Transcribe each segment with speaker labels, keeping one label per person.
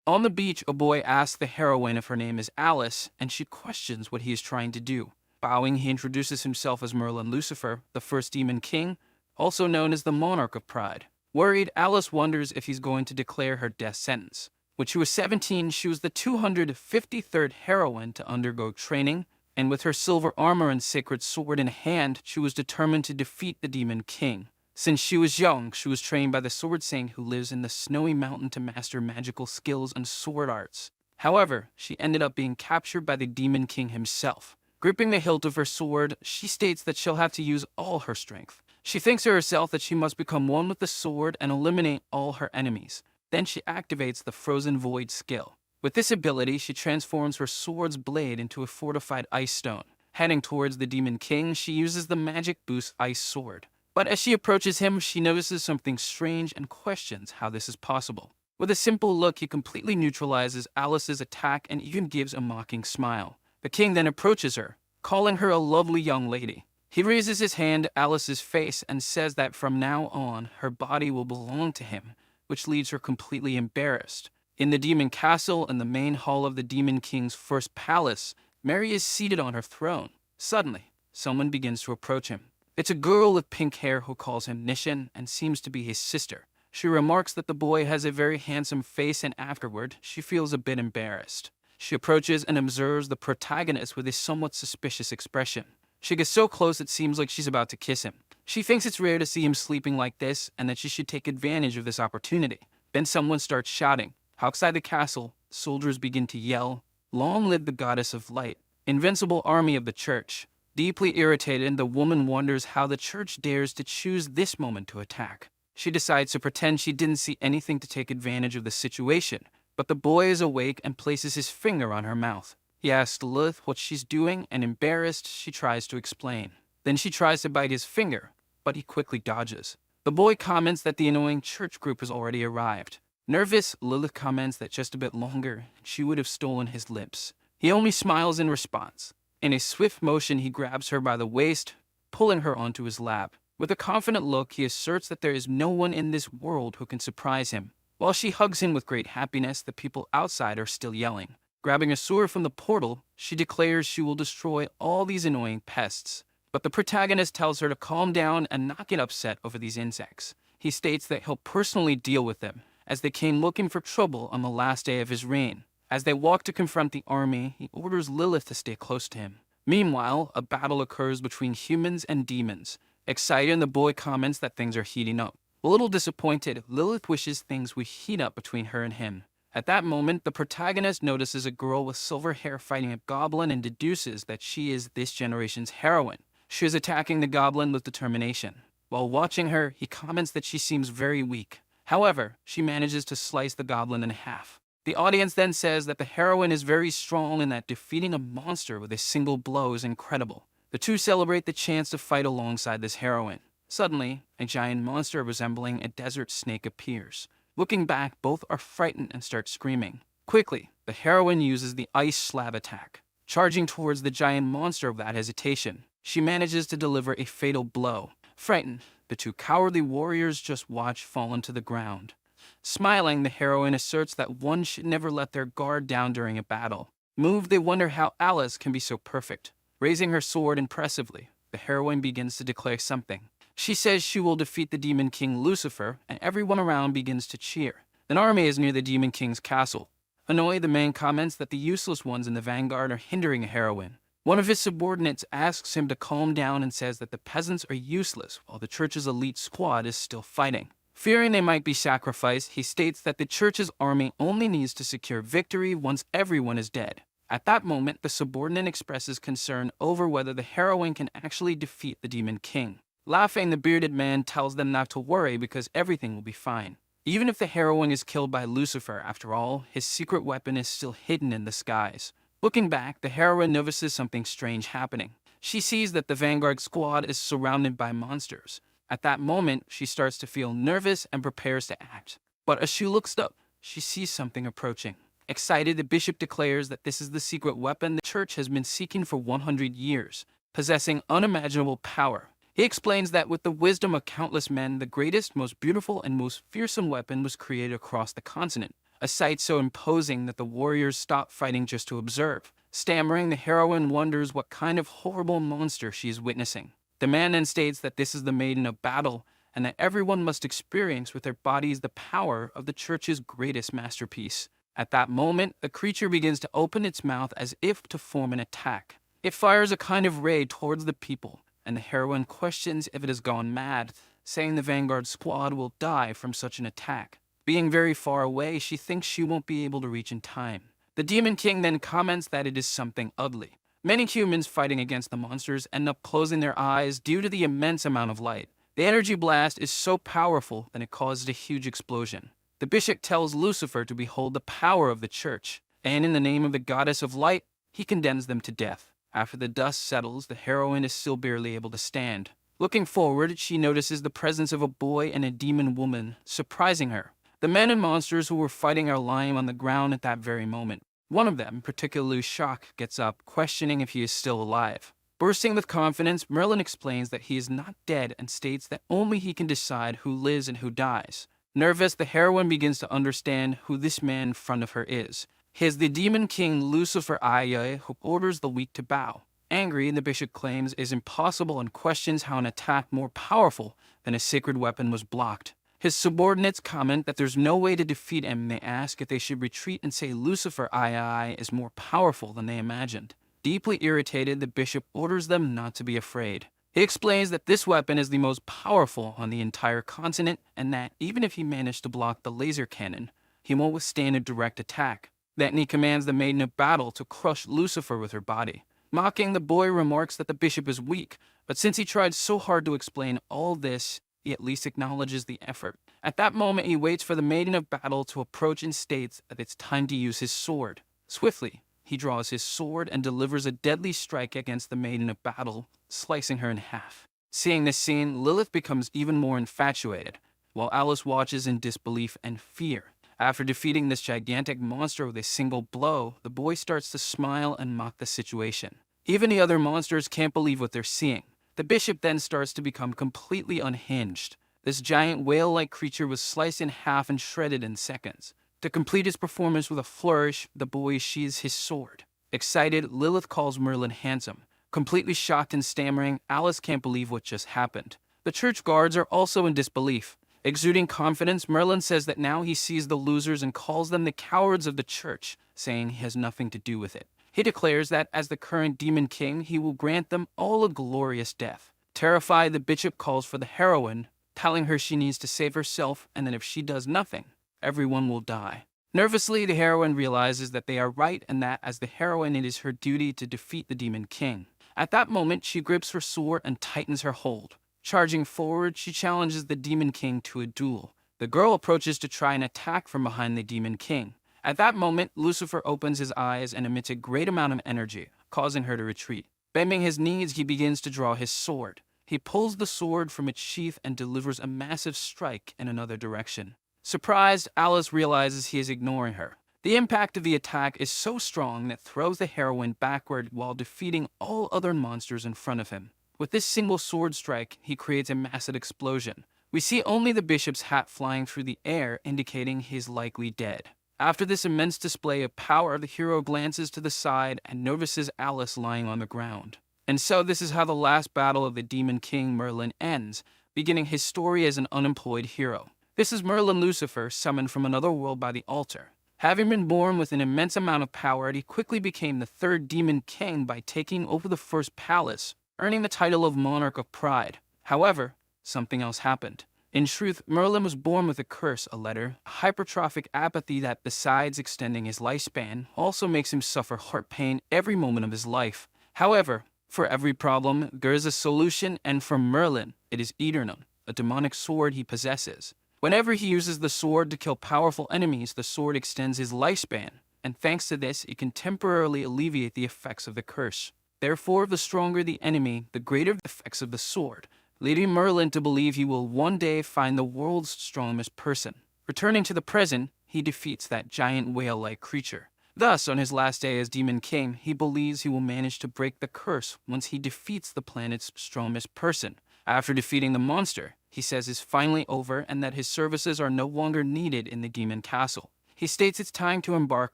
Speaker 1: On the beach, a boy asks the heroine if her name is Alice, and she questions what he is trying to do. Bowing, he introduces himself as Merlin Lucifer, the first demon king, also known as the Monarch of Pride. Worried, Alice wonders if he's going to declare her death sentence. When she was 17, she was the 253rd heroine to undergo training, and with her silver armor and sacred sword in hand, she was determined to defeat the demon king. Since she was young, she was trained by the sword saint who lives in the snowy mountain to master magical skills and sword arts. However, she ended up being captured by the demon king himself. Gripping the hilt of her sword, she states that she'll have to use all her strength. She thinks to herself that she must become one with the sword and eliminate all her enemies. Then she activates the Frozen Void skill. With this ability, she transforms her sword's blade into a fortified ice stone. Heading towards the demon king, she uses the magic boost ice sword. But as she approaches him, she notices something strange and questions how this is possible. With a simple look, he completely neutralizes Alice's attack and even gives a mocking smile. The king then approaches her, calling her a lovely young lady. He raises his hand to Alice's face and says that from now on, her body will belong to him, which leaves her completely embarrassed. In the demon castle in the main hall of the demon king's first palace, Mary is seated on her throne. Suddenly, someone begins to approach him. It's a girl with pink hair who calls him Nishan and seems to be his sister. She remarks that the boy has a very handsome face, and afterward, she feels a bit embarrassed. She approaches and observes the protagonist with a somewhat suspicious expression. She gets so close it seems like she's about to kiss him. She thinks it's rare to see him sleeping like this and that she should take advantage of this opportunity. Then someone starts shouting. Outside the castle, soldiers begin to yell, "Long live the goddess of light, invincible army of the church." Deeply irritated, the woman wonders how the church dares to choose this moment to attack. She decides to pretend she didn't see anything to take advantage of the situation, but the boy is awake and places his finger on her mouth. He asks Lilith what she's doing, and embarrassed, she tries to explain. Then she tries to bite his finger, but he quickly dodges. The boy comments that the annoying church group has already arrived. Nervous, Lilith comments that just a bit longer, and she would have stolen his lips. He only smiles in response. In a swift motion, he grabs her by the waist, pulling her onto his lap. With a confident look, he asserts that there is no one in this world who can surprise him. While she hugs him with great happiness, the people outside are still yelling. Grabbing a sword from the portal, she declares she will destroy all these annoying pests. But the protagonist tells her to calm down and not get upset over these insects. He states that he'll personally deal with them, as they came looking for trouble on the last day of his reign. As they walk to confront the army, he orders Lilith to stay close to him. Meanwhile, a battle occurs between humans and demons. Excited, the boy comments that things are heating up. A little disappointed, Lilith wishes things would heat up between her and him. At that moment, the protagonist notices a girl with silver hair fighting a goblin and deduces that she is this generation's heroine. She is attacking the goblin with determination. While watching her, he comments that she seems very weak. However, she manages to slice the goblin in half. The audience then says that the heroine is very strong and that defeating a monster with a single blow is incredible. The two celebrate the chance to fight alongside this heroine. Suddenly, a giant monster resembling a desert snake appears. Looking back, both are frightened and start screaming. Quickly, the heroine uses the ice slab attack. Charging towards the giant monster without hesitation, she manages to deliver a fatal blow. Frightened, the two cowardly warriors just watch fall into the ground. Smiling, the heroine asserts that one should never let their guard down during a battle. Moved, they wonder how Alice can be so perfect. Raising her sword impressively, the heroine begins to declare something. She says she will defeat the demon king Lucifer, and everyone around begins to cheer. An army is near the demon king's castle. Annoyed, the man comments that the useless ones in the vanguard are hindering a heroine. One of his subordinates asks him to calm down and says that the peasants are useless while the church's elite squad is still fighting. Fearing they might be sacrificed, he states that the church's army only needs to secure victory once everyone is dead. At that moment, the subordinate expresses concern over whether the heroine can actually defeat the demon king. Laughing, the bearded man tells them not to worry because everything will be fine. Even if the heroine is killed by Lucifer, after all, his secret weapon is still hidden in the skies. Looking back, the heroine notices something strange happening. She sees that the vanguard squad is surrounded by monsters. At that moment, she starts to feel nervous and prepares to act. But as she looks up, she sees something approaching. Excited, the bishop declares that this is the secret weapon the church has been seeking for 100 years, possessing unimaginable power. He explains that with the wisdom of countless men, the greatest, most beautiful, and most fearsome weapon was created across the continent, a sight so imposing that the warriors stop fighting just to observe. Stammering, the heroine wonders what kind of horrible monster she is witnessing. The man then states that this is the Maiden of Battle, and that everyone must experience with their bodies the power of the church's greatest masterpiece. At that moment, the creature begins to open its mouth as if to form an attack. It fires a kind of ray towards the people, and the heroine questions if it has gone mad, saying the vanguard squad will die from such an attack. Being very far away, she thinks she won't be able to reach in time. The Demon King then comments that it is something ugly. Many humans fighting against the monsters end up closing their eyes due to the immense amount of light. The energy blast is so powerful that it causes a huge explosion. The bishop tells Lucifer to behold the power of the church, and in the name of the goddess of light, he condemns them to death. After the dust settles, the heroine is still barely able to stand. Looking forward, she notices the presence of a boy and a demon woman, surprising her. The men and monsters who were fighting are lying on the ground at that very moment. One of them, particularly shocked, gets up, questioning if he is still alive. Bursting with confidence, Merlin explains that he is not dead and states that only he can decide who lives and who dies. Nervous, the heroine begins to understand who this man in front of her is. He is the Demon King Lucifer Ayae, who orders the weak to bow. Angry, the bishop claims it is impossible and questions how an attack more powerful than a sacred weapon was blocked. His subordinates comment that there's no way to defeat him, and they ask if they should retreat and say Lucifer Ayae is more powerful than they imagined. Deeply irritated, the bishop orders them not to be afraid. He explains that this weapon is the most powerful on the entire continent, and that even if he managed to block the laser cannon, he won't withstand a direct attack. Then he commands the Maiden of Battle to crush Lucifer with her body. Mocking, the boy remarks that the bishop is weak, but since he tried so hard to explain all this, he at least acknowledges the effort. At that moment, he waits for the Maiden of Battle to approach and states that it's time to use his sword. Swiftly, he draws his sword and delivers a deadly strike against the Maiden of Battle, slicing her in half. Seeing this scene, Lilith becomes even more infatuated, while Alice watches in disbelief and fear. After defeating this gigantic monster with a single blow, the boy starts to smile and mock the situation. Even the other monsters can't believe what they're seeing. The bishop then starts to become completely unhinged. This giant whale-like creature was sliced in half and shredded in seconds. To complete his performance with a flourish, the boy sheathes his sword. Excited, Lilith calls Merlin handsome. Completely shocked and stammering, Alice can't believe what just happened. The church guards are also in disbelief. Exuding confidence, Merlin says that now he sees the losers and calls them the cowards of the church, saying he has nothing to do with it. He declares that as the current Demon King, he will grant them all a glorious death. Terrified, the bishop calls for the heroine, telling her she needs to save herself and that if she does nothing, everyone will die. Nervously, the heroine realizes that they are right and that as the heroine, it is her duty to defeat the Demon King. At that moment, she grips her sword and tightens her hold. Charging forward, she challenges the Demon King to a duel. The girl approaches to try and attack from behind the Demon King. At that moment, Lucifer opens his eyes and emits a great amount of energy, causing her to retreat. Bending his knees, he begins to draw his sword. He pulls the sword from its sheath and delivers a massive strike in another direction. Surprised, Alice realizes he is ignoring her. The impact of the attack is so strong that it throws the heroine backward while defeating all other monsters in front of him. With this single sword strike, he creates a massive explosion. We see only the bishop's hat flying through the air, indicating he is likely dead. After this immense display of power, the hero glances to the side and notices Alice lying on the ground. And so this is how the last battle of the Demon King Merlin ends, beginning his story as an unemployed hero. This is Merlin Lucifer, summoned from another world by the altar. Having been born with an immense amount of power, he quickly became the third Demon King by taking over the first palace, earning the title of Monarch of Pride. However, something else happened. In truth, Merlin was born with a curse, a letter, a hypertrophic apathy that, besides extending his lifespan, also makes him suffer heart pain every moment of his life. However, for every problem, there is a solution, and for Merlin, it is Heroine, a demonic sword he possesses. Whenever he uses the sword to kill powerful enemies, the sword extends his lifespan, and thanks to this, it can temporarily alleviate the effects of the curse. Therefore, the stronger the enemy, the greater the effects of the sword, leading Merlin to believe he will one day find the world's strongest person. Returning to the present, he defeats that giant whale-like creature. Thus, on his last day as Demon King, he believes he will manage to break the curse once he defeats the planet's strongest person. After defeating the monster, he says it's finally over and that his services are no longer needed in the demon castle. He He states it's time to embark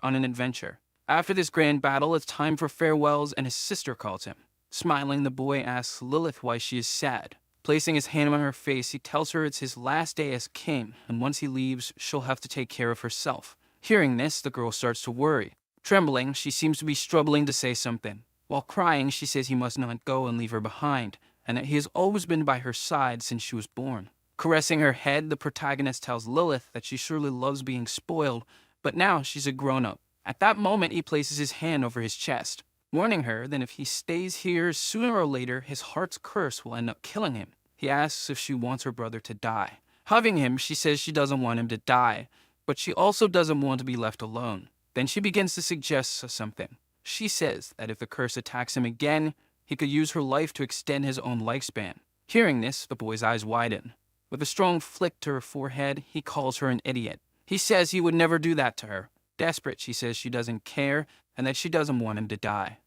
Speaker 1: on an adventure. After this grand battle, it's time for farewells and his sister calls him. Smiling, the boy asks Lilith why she is sad. Placing his hand on her face, he tells her it's his last day as king, and once he leaves, she'll have to take care of herself. Hearing this, the girl starts to worry. Trembling, she seems to be struggling to say something. While crying, she says he must not go and leave her behind, and that he has always been by her side since she was born. Caressing her head, the protagonist tells Lilith that she surely loves being spoiled, but now she's a grown-up. At that moment, he places his hand over his chest, warning her that if he stays here, sooner or later, his heart's curse will end up killing him. He asks if she wants her brother to die. Hugging him, she says she doesn't want him to die, but she also doesn't want to be left alone. Then she begins to suggest something. She says that if the curse attacks him again, he could use her life to extend his own lifespan. Hearing this, the boy's eyes widen. With a strong flick to her forehead, he calls her an idiot. He says he would never do that to her. Desperate, she says she doesn't care and that she doesn't want him to die.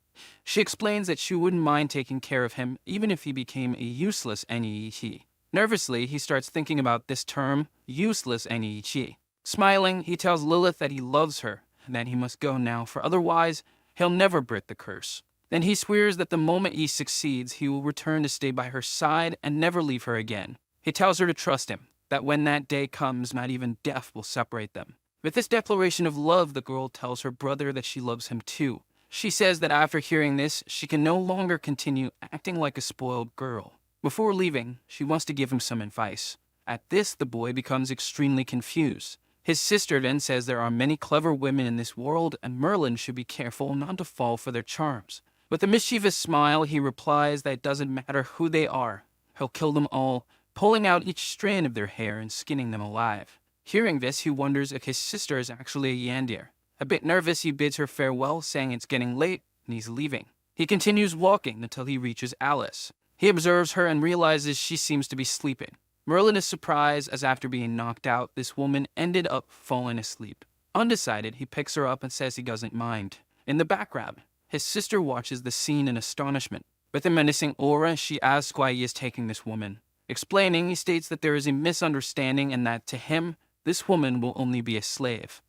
Speaker 1: She explains that she wouldn't mind taking care of him even if he became a useless NEET. Nervously, he starts thinking about this term, useless NEET. Smiling, he tells Lilith that he loves her and that he must go now, for otherwise, he'll never break the curse. Then he swears that the moment he succeeds, he will return to stay by her side and never leave her again. He tells her to trust him, that when that day comes, not even death will separate them. With this declaration of love, the girl tells her brother that she loves him too. She says that after hearing this, she can no longer continue acting like a spoiled girl. Before leaving, she wants to give him some advice. At this, the boy becomes extremely confused. His sister then says there are many clever women in this world, and Merlin should be careful not to fall for their charms. With a mischievous smile, he replies that it doesn't matter who they are. He'll kill them all, pulling out each strand of their hair and skinning them alive. Hearing this, he wonders if his sister is actually a Yandir. A bit nervous, he bids her farewell, saying it's getting late, and he's leaving. He continues walking until he reaches Alice. He observes her and realizes she seems to be sleeping. Merlin is surprised, as after being knocked out, this woman ended up falling asleep. Undecided, he picks her up and says he doesn't mind. In the background, his sister watches the scene in astonishment. With a menacing aura, she asks why he is taking this woman. Explaining, he states that there is a misunderstanding and that, to him, this woman will only be a slave.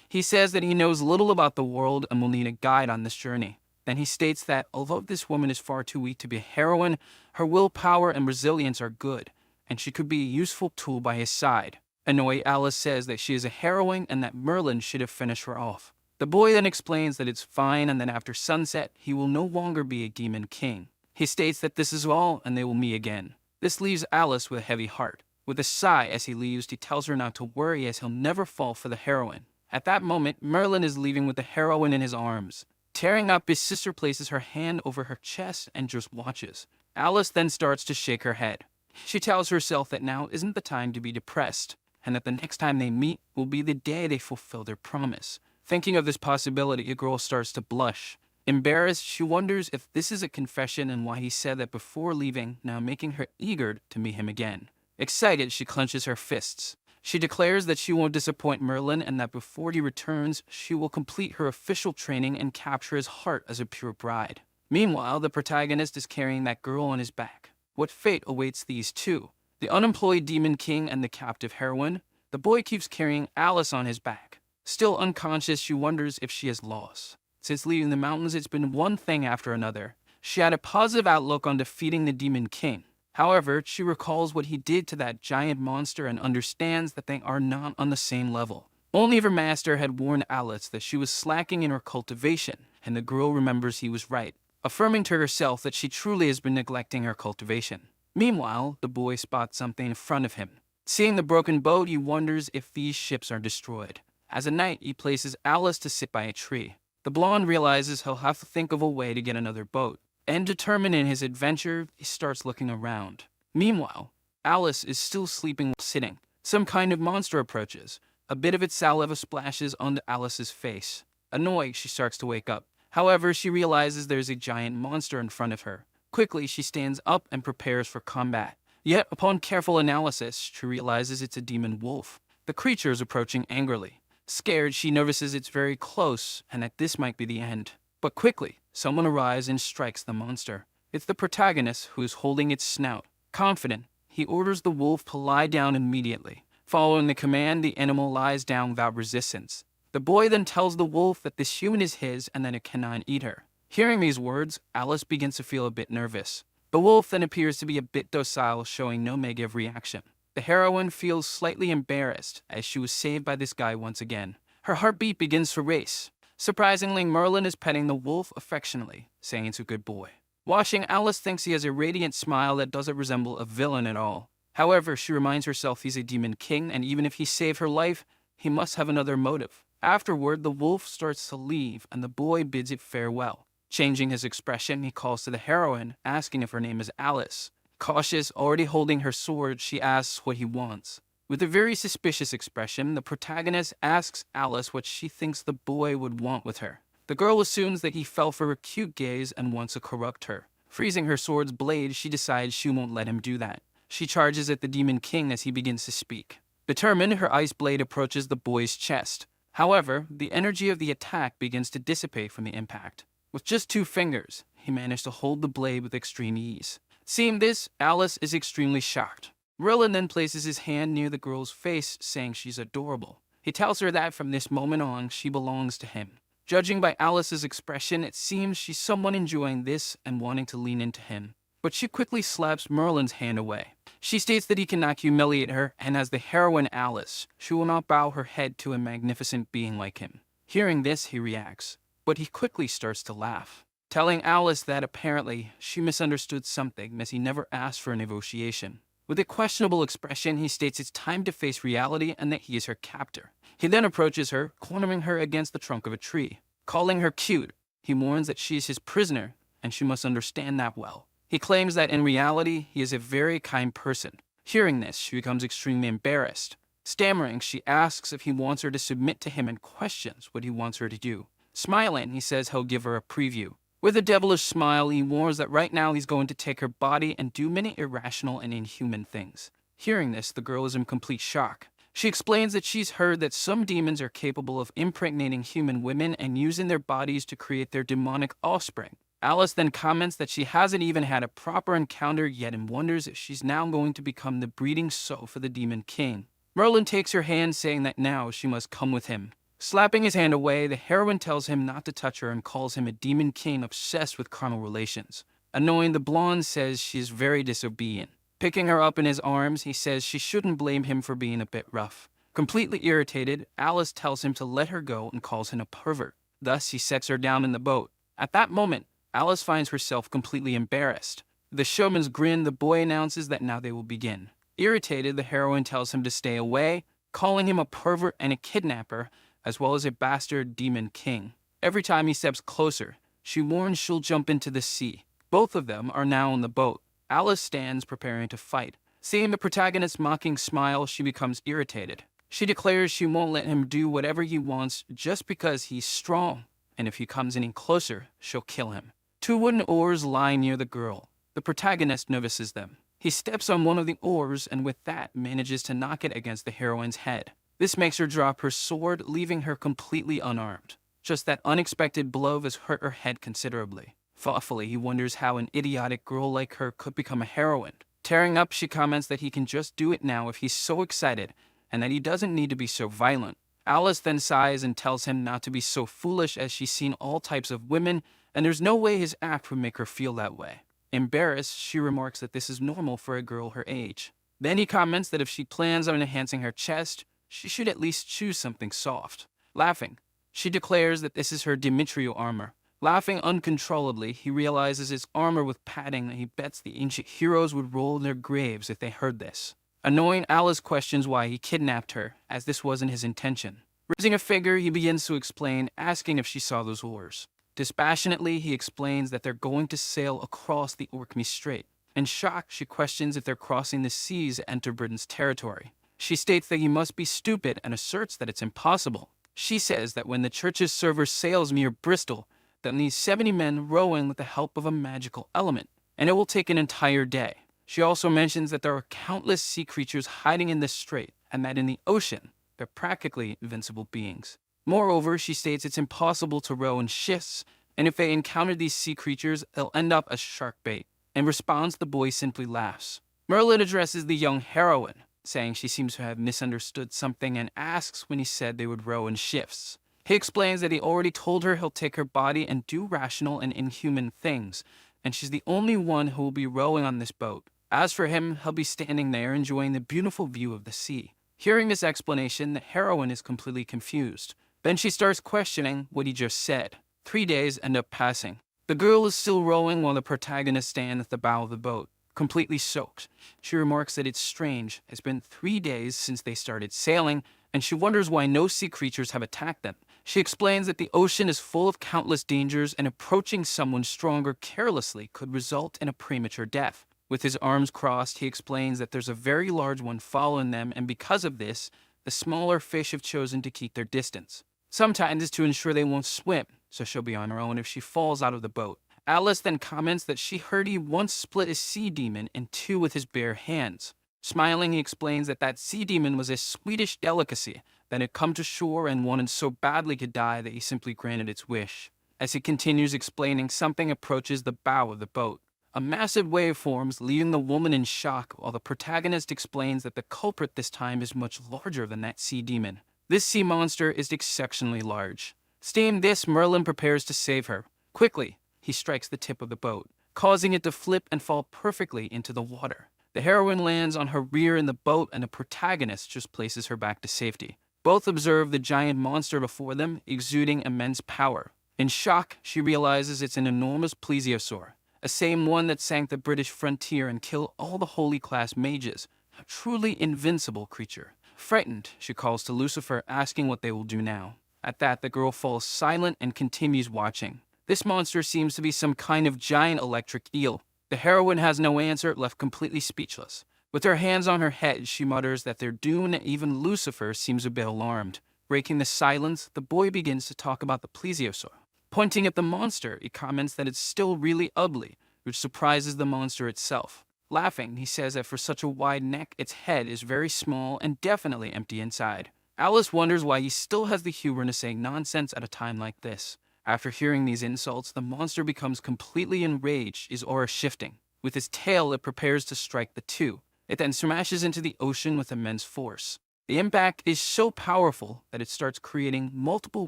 Speaker 1: He says that he knows little about the world and will need a guide on this journey. Then he states that, although this woman is far too weak to be a heroine, her willpower and resilience are good, and she could be a useful tool by his side. Annoyed, Alice says that she is a heroine and that Merlin should have finished her off. The boy then explains that it's fine and that after sunset, he will no longer be a demon king. He states that this is all and they will meet again. This leaves Alice with a heavy heart. With a sigh as he leaves, he tells her not to worry as he'll never fall for the heroine. At that moment, Merlin is leaving with the heroine in his arms. Tearing up, his sister places her hand over her chest and just watches. Alice then starts to shake her head. She tells herself that now isn't the time to be depressed, and that the next time they meet will be the day they fulfill their promise. Thinking of this possibility, the girl starts to blush. Embarrassed, she wonders if this is a confession and why he said that before leaving, now making her eager to meet him again. Excited, she clenches her fists. She declares that she won't disappoint Merlin and that before he returns, she will complete her official training and capture his heart as a pure bride. Meanwhile, the protagonist is carrying that girl on his back. What fate awaits these two? The unemployed demon king and the captive heroine? The boy keeps carrying Alice on his back. Still unconscious, she wonders if she is lost. Since leaving the mountains, it's been one thing after another. She had a positive outlook on defeating the demon king. However, she recalls what he did to that giant monster and understands that they are not on the same level. Only her master had warned Alice that she was slacking in her cultivation, and the girl remembers he was right, affirming to herself that she truly has been neglecting her cultivation. Meanwhile, the boy spots something in front of him. Seeing the broken boat, he wonders if these ships are destroyed. As a knight, he places Alice to sit by a tree. The blonde realizes he'll have to think of a way to get another boat. And determined in his adventure, he starts looking around. Meanwhile, Alice is still sleeping while sitting. Some kind of monster approaches. A bit of its saliva splashes onto Alice's face. Annoyed, she starts to wake up. However, she realizes there's a giant monster in front of her. Quickly, she stands up and prepares for combat. Yet, upon careful analysis, she realizes it's a demon wolf. The creature is approaching angrily. Scared, she notices it's very close and that this might be the end. But quickly, someone arrives and strikes the monster. It's the protagonist who is holding its snout. Confident, he orders the wolf to lie down immediately. Following the command, the animal lies down without resistance. The boy then tells the wolf that this human is his and that it cannot eat her. Hearing these words, Alice begins to feel a bit nervous. The wolf then appears to be a bit docile, showing no negative reaction. The heroine feels slightly embarrassed as she was saved by this guy once again. Her heartbeat begins to race. Surprisingly, Merlin is petting the wolf affectionately, saying it's a good boy. Watching, Alice thinks he has a radiant smile that doesn't resemble a villain at all. However, she reminds herself he's a demon king, and even if he saved her life, he must have another motive. Afterward, the wolf starts to leave, and the boy bids it farewell. Changing his expression, he calls to the heroine, asking if her name is Alice. Cautious, already holding her sword, she asks what he wants. With a very suspicious expression, the protagonist asks Alice what she thinks the boy would want with her. The girl assumes that he fell for her cute gaze and wants to corrupt her. Freezing her sword's blade, she decides she won't let him do that. She charges at the demon king as he begins to speak. Determined, her ice blade approaches the boy's chest. However, the energy of the attack begins to dissipate from the impact. With just 2 fingers, he managed to hold the blade with extreme ease. Seeing this, Alice is extremely shocked. Merlin then places his hand near the girl's face, saying she's adorable. He tells her that from this moment on, she belongs to him. Judging by Alice's expression, it seems she's somewhat enjoying this and wanting to lean into him. But she quickly slaps Merlin's hand away. She states that he cannot humiliate her, and as the heroine Alice, she will not bow her head to a magnificent being like him. Hearing this, he reacts, but he quickly starts to laugh, telling Alice that apparently she misunderstood something as he never asked for a negotiation. With a questionable expression, he states it's time to face reality and that he is her captor. He then approaches her, cornering her against the trunk of a tree. Calling her cute, he warns that she is his prisoner, and she must understand that well. He claims that in reality, he is a very kind person. Hearing this, she becomes extremely embarrassed. Stammering, she asks if he wants her to submit to him and questions what he wants her to do. Smiling, he says he'll give her a preview. With a devilish smile, he warns that right now he's going to take her body and do many irrational and inhuman things. Hearing this, the girl is in complete shock. She explains that she's heard that some demons are capable of impregnating human women and using their bodies to create their demonic offspring. Alice then comments that she hasn't even had a proper encounter yet and wonders if she's now going to become the breeding sow for the demon king. Merlin takes her hand, saying that now she must come with him. Slapping his hand away, the heroine tells him not to touch her and calls him a demon king obsessed with carnal relations. Annoying, the blonde says she is very disobedient. Picking her up in his arms, he says she shouldn't blame him for being a bit rough. Completely irritated, Alice tells him to let her go and calls him a pervert. Thus, he sets her down in the boat. At that moment, Alice finds herself completely embarrassed. With a showman's grin, the boy announces that now they will begin. Irritated, the heroine tells him to stay away, calling him a pervert and a kidnapper, as well as a bastard demon king. Every time he steps closer, she warns she'll jump into the sea. Both of them are now on the boat. Alice stands preparing to fight. Seeing the protagonist's mocking smile, she becomes irritated. She declares she won't let him do whatever he wants just because he's strong, and if he comes any closer, she'll kill him. 2 wooden oars lie near the girl. The protagonist notices them. He steps on one of the oars and with that manages to knock it against the heroine's head. This makes her drop her sword, leaving her completely unarmed. Just that unexpected blow has hurt her head considerably. Thoughtfully, he wonders how an idiotic girl like her could become a heroine. Tearing up, she comments that he can just do it now if he's so excited, and that he doesn't need to be so violent. Alice then sighs and tells him not to be so foolish as she's seen all types of women, and there's no way his act would make her feel that way. Embarrassed, she remarks that this is normal for a girl her age. Then he comments that if she plans on enhancing her chest, she should at least choose something soft. Laughing, she declares that this is her Demetrio armor. Laughing uncontrollably, he realizes it's armor with padding that he bets the ancient heroes would roll in their graves if they heard this. Annoying, Alice questions why he kidnapped her, as this wasn't his intention. Raising a finger, he begins to explain, asking if she saw those oars. Dispassionately, he explains that they're going to sail across the Orkney Strait. In shock, she questions if they're crossing the seas to enter Britain's territory. She states that he must be stupid and asserts that it's impossible. She says that when the church's server sails near Bristol, that needs 70 men rowing with the help of a magical element, and it will take an entire day. She also mentions that there are countless sea creatures hiding in this strait, and that in the ocean, they're practically invincible beings. Moreover, she states it's impossible to row in shifts, and if they encounter these sea creatures, they'll end up as shark bait. In response, the boy simply laughs. Merlin addresses the young heroine, saying she seems to have misunderstood something and asks when he said they would row in shifts. He explains that he already told her he'll take her body and do rational and inhuman things, and she's the only one who will be rowing on this boat. As for him, he'll be standing there enjoying the beautiful view of the sea. Hearing this explanation, the heroine is completely confused. Then she starts questioning what he just said. 3 days end up passing. The girl is still rowing while the protagonist stands at the bow of the boat, completely soaked. She remarks that it's strange. It's been 3 days since they started sailing, and she wonders why no sea creatures have attacked them. She explains that the ocean is full of countless dangers and approaching someone stronger carelessly could result in a premature death. With his arms crossed, he explains that there's a very large one following them, and because of this, the smaller fish have chosen to keep their distance. Sometimes it's to ensure they won't swim, so she'll be on her own if she falls out of the boat. Alice then comments that she heard he once split a sea demon in two with his bare hands. Smiling, he explains that that sea demon was a Swedish delicacy that had come to shore and wanted so badly to die that he simply granted its wish. As he continues explaining, something approaches the bow of the boat. A massive wave forms, leaving the woman in shock, while the protagonist explains that the culprit this time is much larger than that sea demon. This sea monster is exceptionally large. Seeing this, Merlin prepares to save her. Quickly, he strikes the tip of the boat, causing it to flip and fall perfectly into the water. The heroine lands on her rear in the boat, and the protagonist just places her back to safety. Both observe the giant monster before them, exuding immense power. In shock, she realizes it's an enormous plesiosaur, a same one that sank the British frontier and killed all the holy class mages, a truly invincible creature. Frightened, she calls to Lucifer, asking what they will do now. At that, the girl falls silent and continues watching. This monster seems to be some kind of giant electric eel. The heroine has no answer, left completely speechless. With her hands on her head, she mutters that they're doomed, and even Lucifer seems a bit alarmed. Breaking the silence, the boy begins to talk about the plesiosaur. Pointing at the monster, he comments that it's still really ugly, which surprises the monster itself. Laughing, he says that for such a wide neck, its head is very small and definitely empty inside. Alice wonders why he still has the humor to say nonsense at a time like this. After hearing these insults, the monster becomes completely enraged, his aura shifting. With his tail, it prepares to strike the two. It then smashes into the ocean with immense force. The impact is so powerful that it starts creating multiple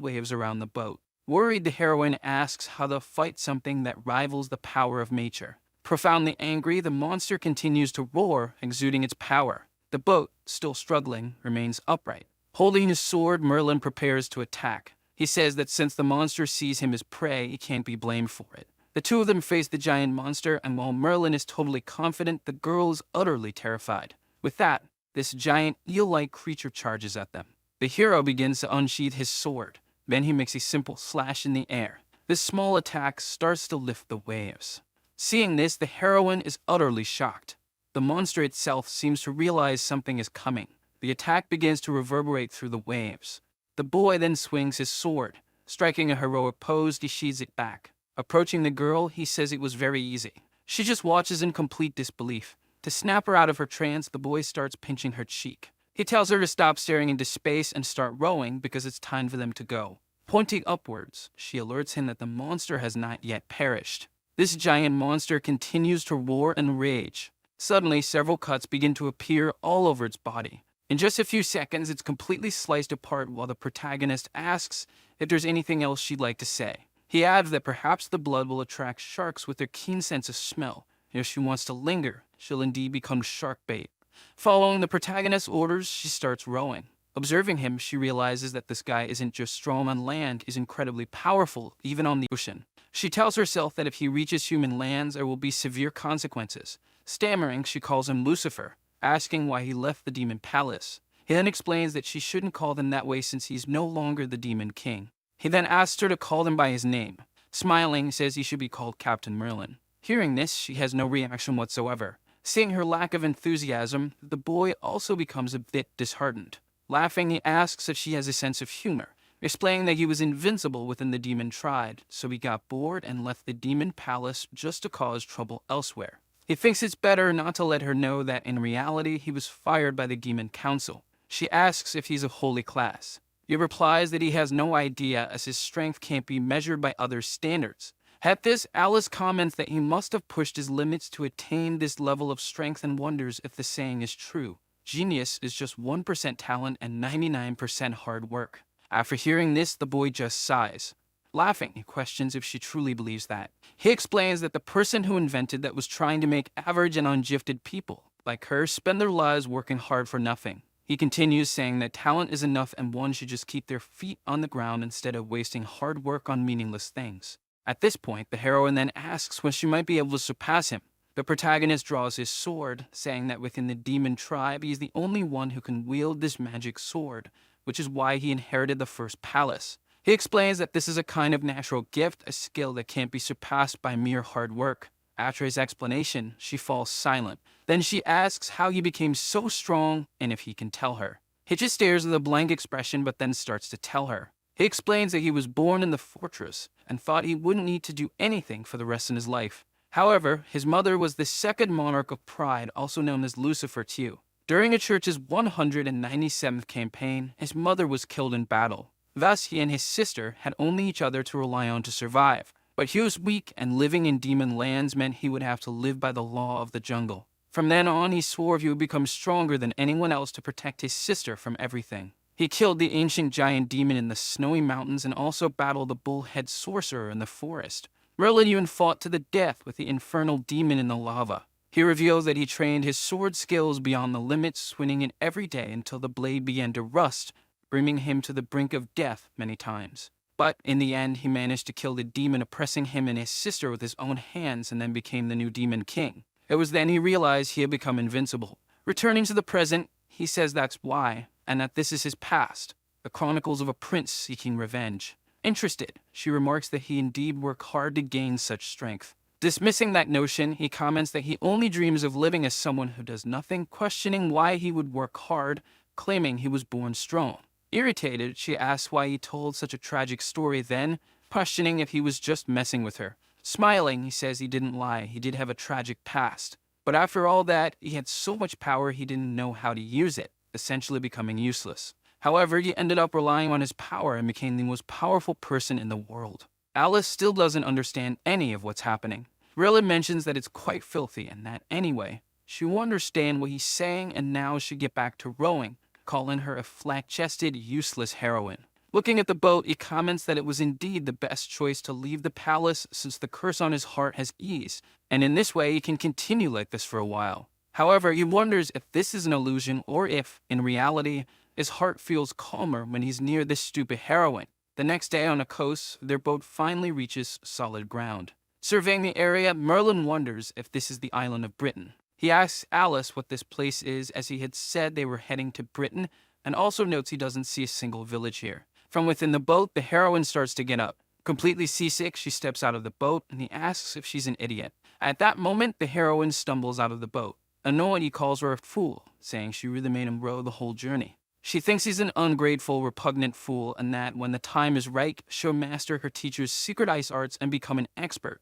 Speaker 1: waves around the boat. Worried, the heroine asks how they'll fight something that rivals the power of nature. Profoundly angry, the monster continues to roar, exuding its power. The boat, still struggling, remains upright. Holding his sword, Merlin prepares to attack. He says that since the monster sees him as prey, he can't be blamed for it. The two of them face the giant monster, and while Merlin is totally confident, the girl is utterly terrified. With that, this giant eel-like creature charges at them. The hero begins to unsheath his sword. Then he makes a simple slash in the air. This small attack starts to lift the waves. Seeing this, the heroine is utterly shocked. The monster itself seems to realize something is coming. The attack begins to reverberate through the waves. The boy then swings his sword. Striking a heroic pose, he sheathes it back. Approaching the girl, he says it was very easy. She just watches in complete disbelief. To snap her out of her trance, the boy starts pinching her cheek. He tells her to stop staring into space and start rowing because it's time for them to go. Pointing upwards, she alerts him that the monster has not yet perished. This giant monster continues to roar and rage. Suddenly, several cuts begin to appear all over its body. In just a few seconds, it's completely sliced apart while the protagonist asks if there's anything else she'd like to say. He adds that perhaps the blood will attract sharks with their keen sense of smell. If she wants to linger, she'll indeed become shark bait. Following the protagonist's orders, she starts rowing. Observing him, she realizes that this guy isn't just strong on land, he's incredibly powerful, even on the ocean. She tells herself that if he reaches human lands, there will be severe consequences. Stammering, she calls him Lucifer, asking why he left the demon palace. He then explains that she shouldn't call him that way since he's no longer the demon king. He then asks her to call him by his name. Smiling, says he should be called Captain Merlin. Hearing this, she has no reaction whatsoever. Seeing her lack of enthusiasm, the boy also becomes a bit disheartened. Laughing, he asks if she has a sense of humor, explaining that he was invincible within the demon tribe, so he got bored and left the demon palace just to cause trouble elsewhere. He thinks it's better not to let her know that in reality he was fired by the demon council. She asks if he's a holy class. He replies that he has no idea as his strength can't be measured by other standards. At this, Alice comments that he must have pushed his limits to attain this level of strength and wonders if the saying is true. Genius is just 1% talent and 99% hard work. After hearing this, the boy just sighs. Laughing, he questions if she truly believes that. He explains that the person who invented that was trying to make average and ungifted people, like her, spend their lives working hard for nothing. He continues saying that talent is enough and one should just keep their feet on the ground instead of wasting hard work on meaningless things. At this point, the heroine then asks when she might be able to surpass him. The protagonist draws his sword, saying that within the demon tribe, he is the only one who can wield this magic sword, which is why he inherited the first palace. He explains that this is a kind of natural gift, a skill that can't be surpassed by mere hard work. After his explanation, she falls silent. Then she asks how he became so strong and if he can tell her. He just stares with a blank expression but then starts to tell her. He explains that he was born in the fortress and thought he wouldn't need to do anything for the rest of his life. However, his mother was the second monarch of Pride, also known as Lucifer too. During a church's 197th campaign, his mother was killed in battle. Thus, he and his sister had only each other to rely on to survive. But he was weak, and living in demon lands meant he would have to live by the law of the jungle. From then on, he swore he would become stronger than anyone else to protect his sister from everything. He killed the ancient giant demon in the snowy mountains and also battled the bullhead sorcerer in the forest. Merlin even fought to the death with the infernal demon in the lava. He reveals that he trained his sword skills beyond the limits, swinging it every day until the blade began to rust, bringing him to the brink of death many times. But in the end, he managed to kill the demon oppressing him and his sister with his own hands and then became the new demon king. It was then he realized he had become invincible. Returning to the present, he says that's why, and that this is his past, the chronicles of a prince seeking revenge. Interested, she remarks that he indeed worked hard to gain such strength. Dismissing that notion, he comments that he only dreams of living as someone who does nothing, questioning why he would work hard, claiming he was born strong. Irritated, she asks why he told such a tragic story then, questioning if he was just messing with her. Smiling, he says he didn't lie, he did have a tragic past. But after all that, he had so much power he didn't know how to use it, essentially becoming useless. However, he ended up relying on his power and became the most powerful person in the world. Alice still doesn't understand any of what's happening. Rilla mentions that it's quite filthy and that anyway, she will understand what he's saying and now should get back to rowing, calling her a flat-chested, useless heroine. Looking at the boat, he comments that it was indeed the best choice to leave the palace since the curse on his heart has eased, and in this way he can continue like this for a while. However, he wonders if this is an illusion or if, in reality, his heart feels calmer when he's near this stupid heroine. The next day on the coast, their boat finally reaches solid ground. Surveying the area, Merlin wonders if this is the island of Britain. He asks Alice what this place is as he had said they were heading to Britain, and also notes he doesn't see a single village here. From within the boat, the heroine starts to get up. Completely seasick, she steps out of the boat, and he asks if she's an idiot. At that moment, the heroine stumbles out of the boat. Annoyed, he calls her a fool, saying she really made him row the whole journey. She thinks he's an ungrateful, repugnant fool, and that when the time is right, she'll master her teacher's secret ice arts and become an expert.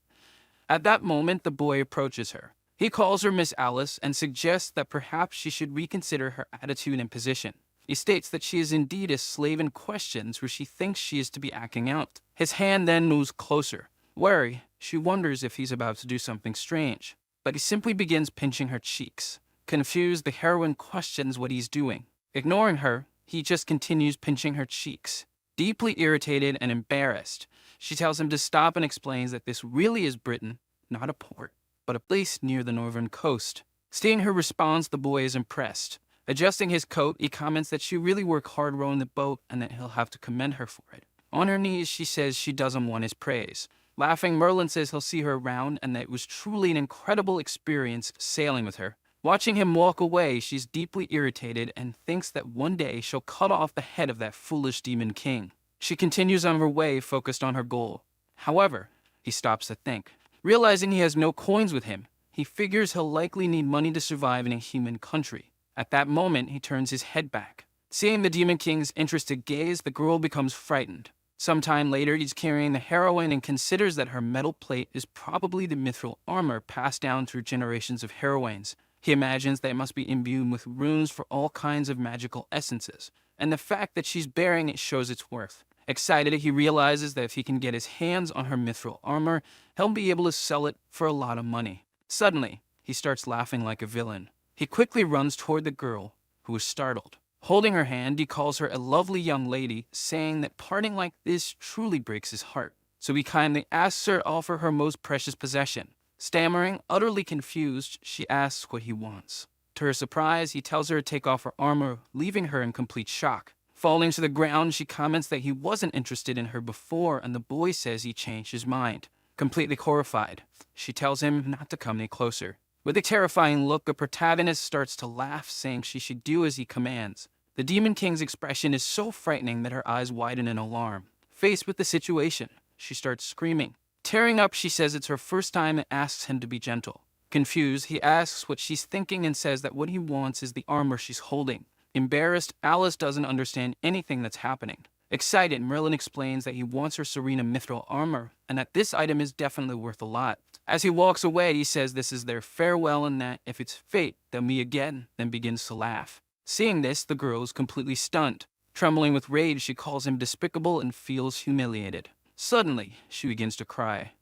Speaker 1: At that moment, the boy approaches her. He calls her Miss Alice and suggests that perhaps she should reconsider her attitude and position. He states that she is indeed a slave and questions where she thinks she is to be acting out. His hand then moves closer. Wary, she wonders if he's about to do something strange, but he simply begins pinching her cheeks. Confused, the heroine questions what he's doing. Ignoring her, he just continues pinching her cheeks. Deeply irritated and embarrassed, she tells him to stop and explains that this really is Britain, not a port, but a place near the northern coast. Seeing her response, the boy is impressed. Adjusting his coat, he comments that she really worked hard rowing the boat and that he'll have to commend her for it. On her knees, she says she doesn't want his praise. Laughing, Merlin says he'll see her around and that it was truly an incredible experience sailing with her. Watching him walk away, she's deeply irritated and thinks that one day she'll cut off the head of that foolish demon king. She continues on her way, focused on her goal. However, he stops to think. Realizing he has no coins with him, he figures he'll likely need money to survive in a human country. At that moment, he turns his head back. Seeing the Demon King's interested gaze, the girl becomes frightened. Sometime later, he's carrying the heroine and considers that her metal plate is probably the mithril armor passed down through generations of heroines. He imagines that it must be imbued with runes for all kinds of magical essences, and the fact that she's bearing it shows its worth. Excited, he realizes that if he can get his hands on her mithril armor, he'll be able to sell it for a lot of money. Suddenly, he starts laughing like a villain. He quickly runs toward the girl, who is startled. Holding her hand, he calls her a lovely young lady, saying that parting like this truly breaks his heart. So he kindly asks her to offer her most precious possession. Stammering, utterly confused, she asks what he wants. To her surprise, he tells her to take off her armor, leaving her in complete shock. Falling to the ground, she comments that he wasn't interested in her before, and the boy says he changed his mind. Completely horrified, she tells him not to come any closer. With a terrifying look, the protagonist starts to laugh, saying she should do as he commands. The Demon King's expression is so frightening that her eyes widen in alarm. Faced with the situation, she starts screaming. Tearing up, she says it's her first time and asks him to be gentle. Confused, he asks what she's thinking and says that what he wants is the armor she's holding. Embarrassed, Alice doesn't understand anything that's happening. Excited, Merlin explains that he wants her Serena mithril armor, and that this item is definitely worth a lot. As he walks away, he says this is their farewell and that, if it's fate, they'll meet again, then begins to laugh. Seeing this, the girl is completely stunned. Trembling with rage, she calls him despicable and feels humiliated. Suddenly, she begins to cry.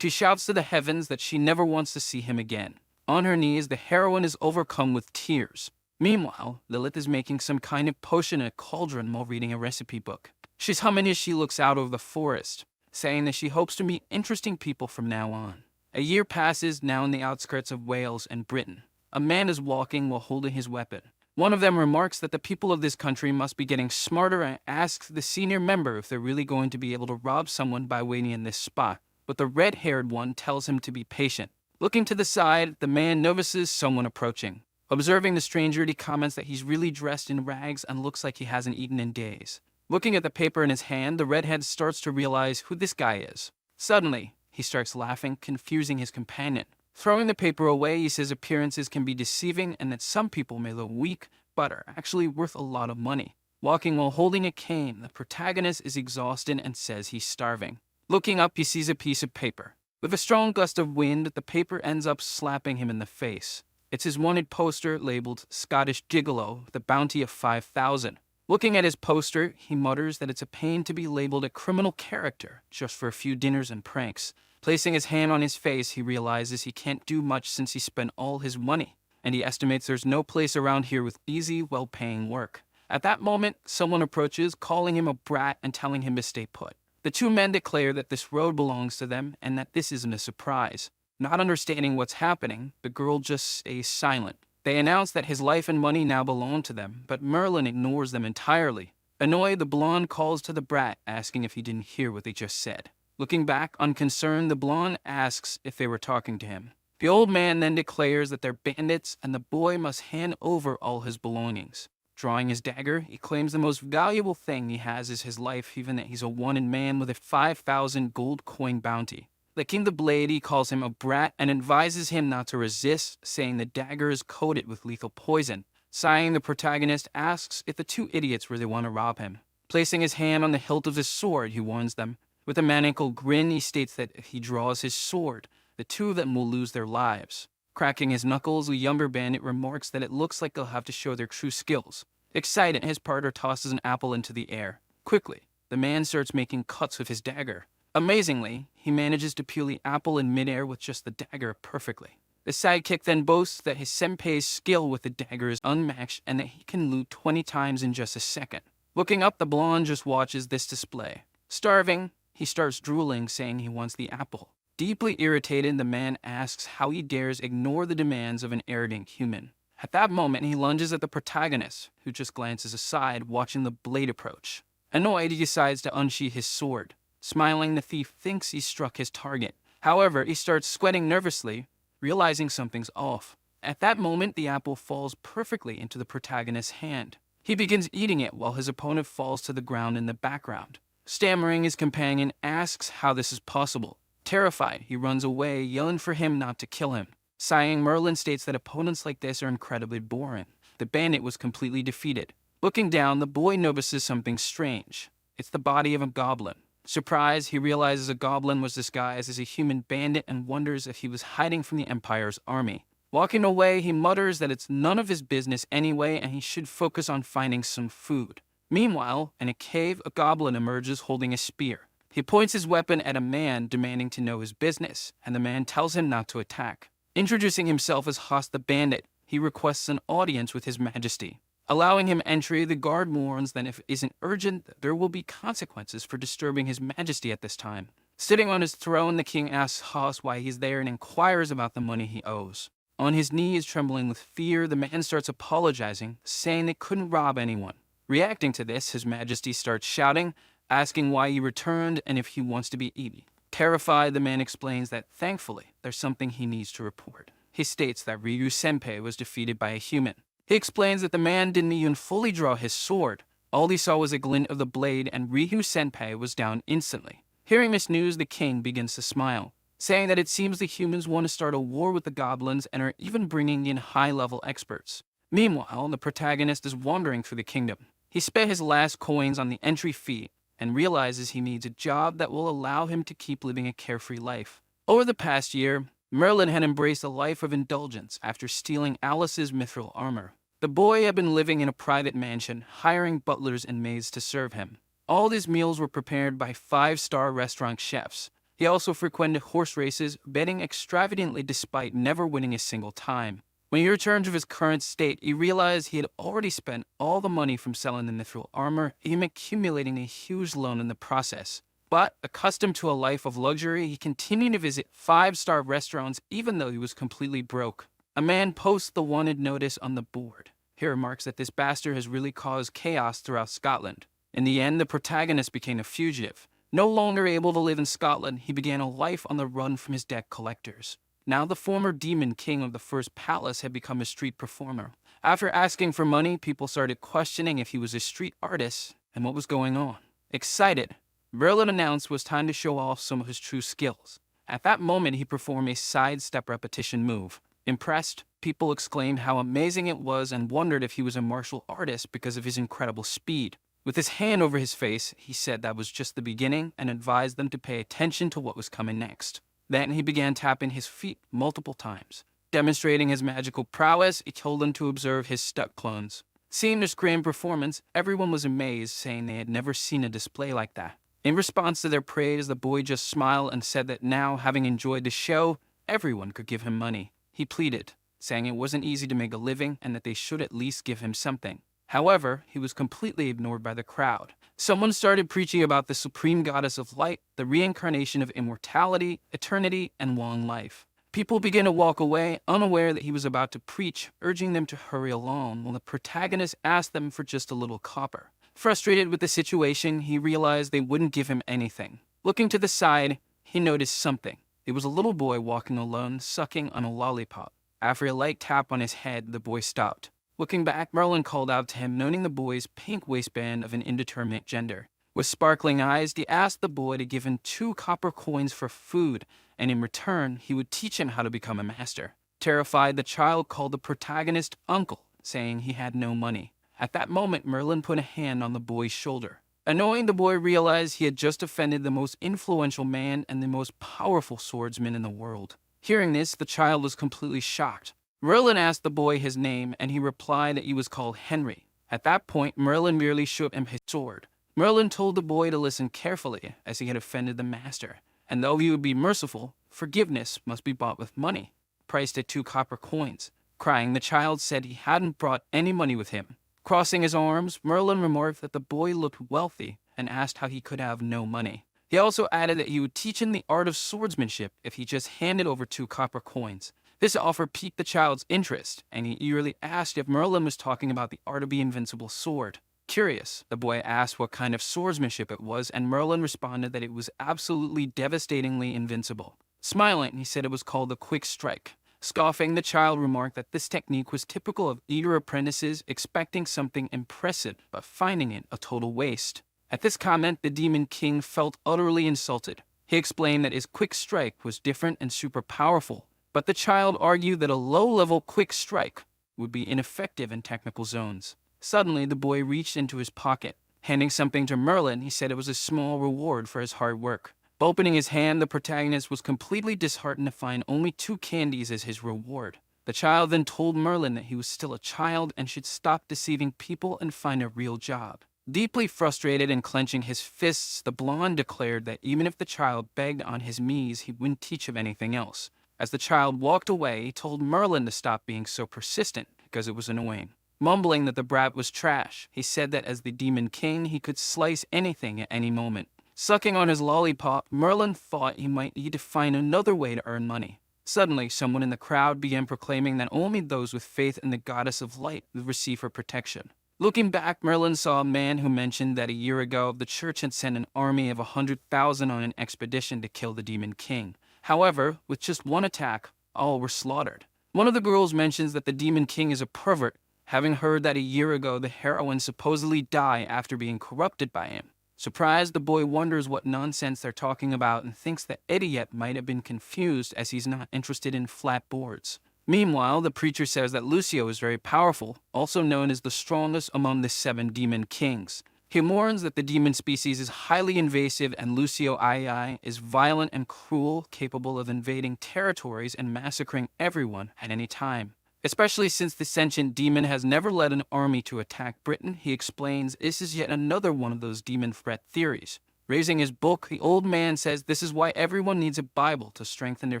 Speaker 1: She shouts to the heavens that she never wants to see him again. On her knees, the heroine is overcome with tears. Meanwhile, Lilith is making some kind of potion in a cauldron while reading a recipe book. She's humming as she looks out over the forest, saying that she hopes to meet interesting people from now on. A year passes, now in the outskirts of Wales and Britain. A man is walking while holding his weapon. One of them remarks that the people of this country must be getting smarter and asks the senior member if they're really going to be able to rob someone by waiting in this spot. But the red-haired one tells him to be patient. Looking to the side, the man notices someone approaching. Observing the stranger, he comments that he's really dressed in rags and looks like he hasn't eaten in days. Looking at the paper in his hand, the redhead starts to realize who this guy is. Suddenly, he starts laughing, confusing his companion. Throwing the paper away, he says appearances can be deceiving and that some people may look weak, but are actually worth a lot of money. Walking while holding a cane, the protagonist is exhausted and says he's starving. Looking up, he sees a piece of paper. With a strong gust of wind, the paper ends up slapping him in the face. It's his wanted poster labeled Scottish Gigolo, the bounty of 5,000. Looking at his poster, he mutters that it's a pain to be labeled a criminal character just for a few dinners and pranks. Placing his hand on his face, he realizes he can't do much since he spent all his money, and he estimates there's no place around here with easy, well-paying work. At that moment, someone approaches, calling him a brat and telling him to stay put. The two men declare that this road belongs to them and that this isn't a surprise. Not understanding what's happening, the girl just stays silent. They announce that his life and money now belong to them, but Merlin ignores them entirely. Annoyed, the blonde calls to the brat, asking if he didn't hear what they just said. Looking back, unconcerned, the blonde asks if they were talking to him. The old man then declares that they're bandits and the boy must hand over all his belongings. Drawing his dagger, he claims the most valuable thing he has is his life, even that he's a wanted man with a 5,000 gold coin bounty. Licking the blade, he calls him a brat and advises him not to resist, saying the dagger is coated with lethal poison. Sighing, the protagonist asks if the two idiots really want to rob him. Placing his hand on the hilt of his sword, he warns them. With a maniacal grin, he states that if he draws his sword, the two of them will lose their lives. Cracking his knuckles, the younger bandit remarks that it looks like they'll have to show their true skills. Excited, his partner tosses an apple into the air. Quickly, the man starts making cuts with his dagger. Amazingly, he manages to peel the apple in midair with just the dagger perfectly. The sidekick then boasts that his senpai's skill with the dagger is unmatched and that he can loot 20 times in just a second. Looking up, the blonde just watches this display. Starving, he starts drooling, saying he wants the apple. Deeply irritated, the man asks how he dares ignore the demands of an arrogant human. At that moment, he lunges at the protagonist, who just glances aside, watching the blade approach. Annoyed, he decides to unsheath his sword. Smiling, the thief thinks he struck his target. However, he starts sweating nervously, realizing something's off. At that moment, the apple falls perfectly into the protagonist's hand. He begins eating it while his opponent falls to the ground in the background. Stammering, his companion asks how this is possible. Terrified, he runs away, yelling for him not to kill him. Sighing, Merlin states that opponents like this are incredibly boring. The bandit was completely defeated. Looking down, the boy notices something strange. It's the body of a goblin. Surprised, he realizes a goblin was disguised as a human bandit and wonders if he was hiding from the Empire's army. Walking away, he mutters that it's none of his business anyway and he should focus on finding some food. Meanwhile, in a cave, a goblin emerges holding a spear. He points his weapon at a man, demanding to know his business, and the man tells him not to attack. Introducing himself as Haas the Bandit, he requests an audience with His Majesty. Allowing him entry, the guard warns that if it isn't urgent, there will be consequences for disturbing his majesty at this time. Sitting on his throne, the king asks Haas why he's there and inquires about the money he owes. On his knees, trembling with fear, the man starts apologizing, saying they couldn't rob anyone. Reacting to this, his majesty starts shouting, asking why he returned and if he wants to be eaten. Terrified, the man explains that thankfully, there's something he needs to report. He states that Ryu Senpai was defeated by a human. He explains that the man didn't even fully draw his sword. All he saw was a glint of the blade and Ryu Senpai was down instantly. Hearing this news, the king begins to smile, saying that it seems the humans want to start a war with the goblins and are even bringing in high-level experts. Meanwhile, the protagonist is wandering through the kingdom. He spent his last coins on the entry fee and realizes he needs a job that will allow him to keep living a carefree life. Over the past year, Merlin had embraced a life of indulgence after stealing Alice's mithril armor. The boy had been living in a private mansion, hiring butlers and maids to serve him. All his meals were prepared by 5-star restaurant chefs. He also frequented horse races, betting extravagantly despite never winning a single time. When he returned to his current state, he realized he had already spent all the money from selling the mithril armor, even accumulating a huge loan in the process. But, accustomed to a life of luxury, he continued to visit 5-star restaurants even though he was completely broke. A man posts the wanted notice on the board. He remarks that this bastard has really caused chaos throughout Scotland. In the end, the protagonist became a fugitive. No longer able to live in Scotland, he began a life on the run from his debt collectors. Now the former demon king of the first palace had become a street performer. After asking for money, people started questioning if he was a street artist and what was going on. Excited, Merlin announced it was time to show off some of his true skills. At that moment, he performed a sidestep repetition move. Impressed, people exclaimed how amazing it was and wondered if he was a martial artist because of his incredible speed. With his hand over his face, he said that was just the beginning and advised them to pay attention to what was coming next. Then he began tapping his feet multiple times. Demonstrating his magical prowess, he told them to observe his stuck clones. Seeing this grand performance, everyone was amazed, saying they had never seen a display like that. In response to their praise, the boy just smiled and said that now, having enjoyed the show, everyone could give him money. He pleaded, saying it wasn't easy to make a living and that they should at least give him something. However, he was completely ignored by the crowd. Someone started preaching about the supreme goddess of light, the reincarnation of immortality, eternity, and long life. People began to walk away, unaware that he was about to preach, urging them to hurry along, while the protagonist asked them for just a little copper. Frustrated with the situation, he realized they wouldn't give him anything. Looking to the side, he noticed something. It was a little boy walking alone, sucking on a lollipop. After a light tap on his head, the boy stopped. Looking back, Merlin called out to him, noting the boy's pink waistband of an indeterminate gender. With sparkling eyes, he asked the boy to give him 2 copper coins for food, and in return, he would teach him how to become a master. Terrified, the child called the protagonist uncle, saying he had no money. At that moment, Merlin put a hand on the boy's shoulder. Annoying, the boy realized he had just offended the most influential man and the most powerful swordsman in the world. Hearing this, the child was completely shocked. Merlin asked the boy his name, and he replied that he was called Henry. At that point, Merlin merely showed him his sword. Merlin told the boy to listen carefully, as he had offended the master, and though he would be merciful, forgiveness must be bought with money, priced at 2 copper coins. Crying, the child said he hadn't brought any money with him. Crossing his arms, Merlin remarked that the boy looked wealthy and asked how he could have no money. He also added that he would teach him the art of swordsmanship if he just handed over 2 copper coins. This offer piqued the child's interest, and he eagerly asked if Merlin was talking about the art of the invincible sword. Curious, the boy asked what kind of swordsmanship it was, and Merlin responded that it was absolutely devastatingly invincible. Smiling, he said it was called the quick strike. Scoffing, the child remarked that this technique was typical of eager apprentices expecting something impressive, but finding it a total waste. At this comment, the Demon King felt utterly insulted. He explained that his quick strike was different and super powerful, but the child argued that a low-level quick strike would be ineffective in technical zones. Suddenly, the boy reached into his pocket. Handing something to Merlin, he said it was a small reward for his hard work. Opening his hand, the protagonist was completely disheartened to find only 2 candies as his reward. The child then told Merlin that he was still a child and should stop deceiving people and find a real job. Deeply frustrated and clenching his fists, the blonde declared that even if the child begged on his knees, he wouldn't teach him anything else. As the child walked away, he told Merlin to stop being so persistent because it was annoying. Mumbling that the brat was trash, he said that as the Demon King, he could slice anything at any moment. Sucking on his lollipop, Merlin thought he might need to find another way to earn money. Suddenly, someone in the crowd began proclaiming that only those with faith in the goddess of light would receive her protection. Looking back, Merlin saw a man who mentioned that a year ago the church had sent an army of 100,000 on an expedition to kill the Demon King. However, with just one attack, all were slaughtered. One of the girls mentions that the Demon King is a pervert, having heard that a year ago the heroine supposedly died after being corrupted by him. Surprised, the boy wonders what nonsense they're talking about and thinks that Idiot might have been confused as he's not interested in flat boards. Meanwhile, the preacher says that Lucio is very powerful, also known as the strongest among the 7 demon kings. He warns that the demon species is highly invasive and Lucio II is violent and cruel, capable of invading territories and massacring everyone at any time. Especially since the sentient demon has never led an army to attack Britain, he explains this is yet another one of those demon threat theories. Raising his book, the old man says this is why everyone needs a Bible to strengthen their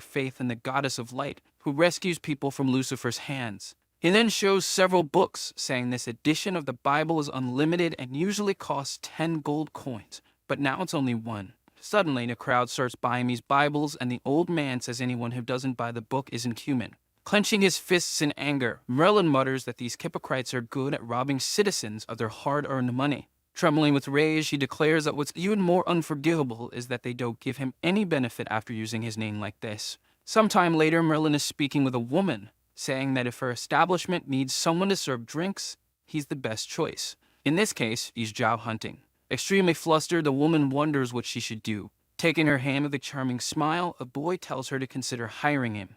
Speaker 1: faith in the goddess of light, who rescues people from Lucifer's hands. He then shows several books, saying this edition of the Bible is unlimited and usually costs 10 gold coins, but now it's only 1. Suddenly, the crowd starts buying these Bibles, and the old man says anyone who doesn't buy the book isn't human. Clenching his fists in anger, Merlin mutters that these hypocrites are good at robbing citizens of their hard-earned money. Trembling with rage, he declares that what's even more unforgivable is that they don't give him any benefit after using his name like this. Sometime later, Merlin is speaking with a woman, saying that if her establishment needs someone to serve drinks, he's the best choice. In this case, he's job hunting. Extremely flustered, the woman wonders what she should do. Taking her hand with a charming smile, a boy tells her to consider hiring him.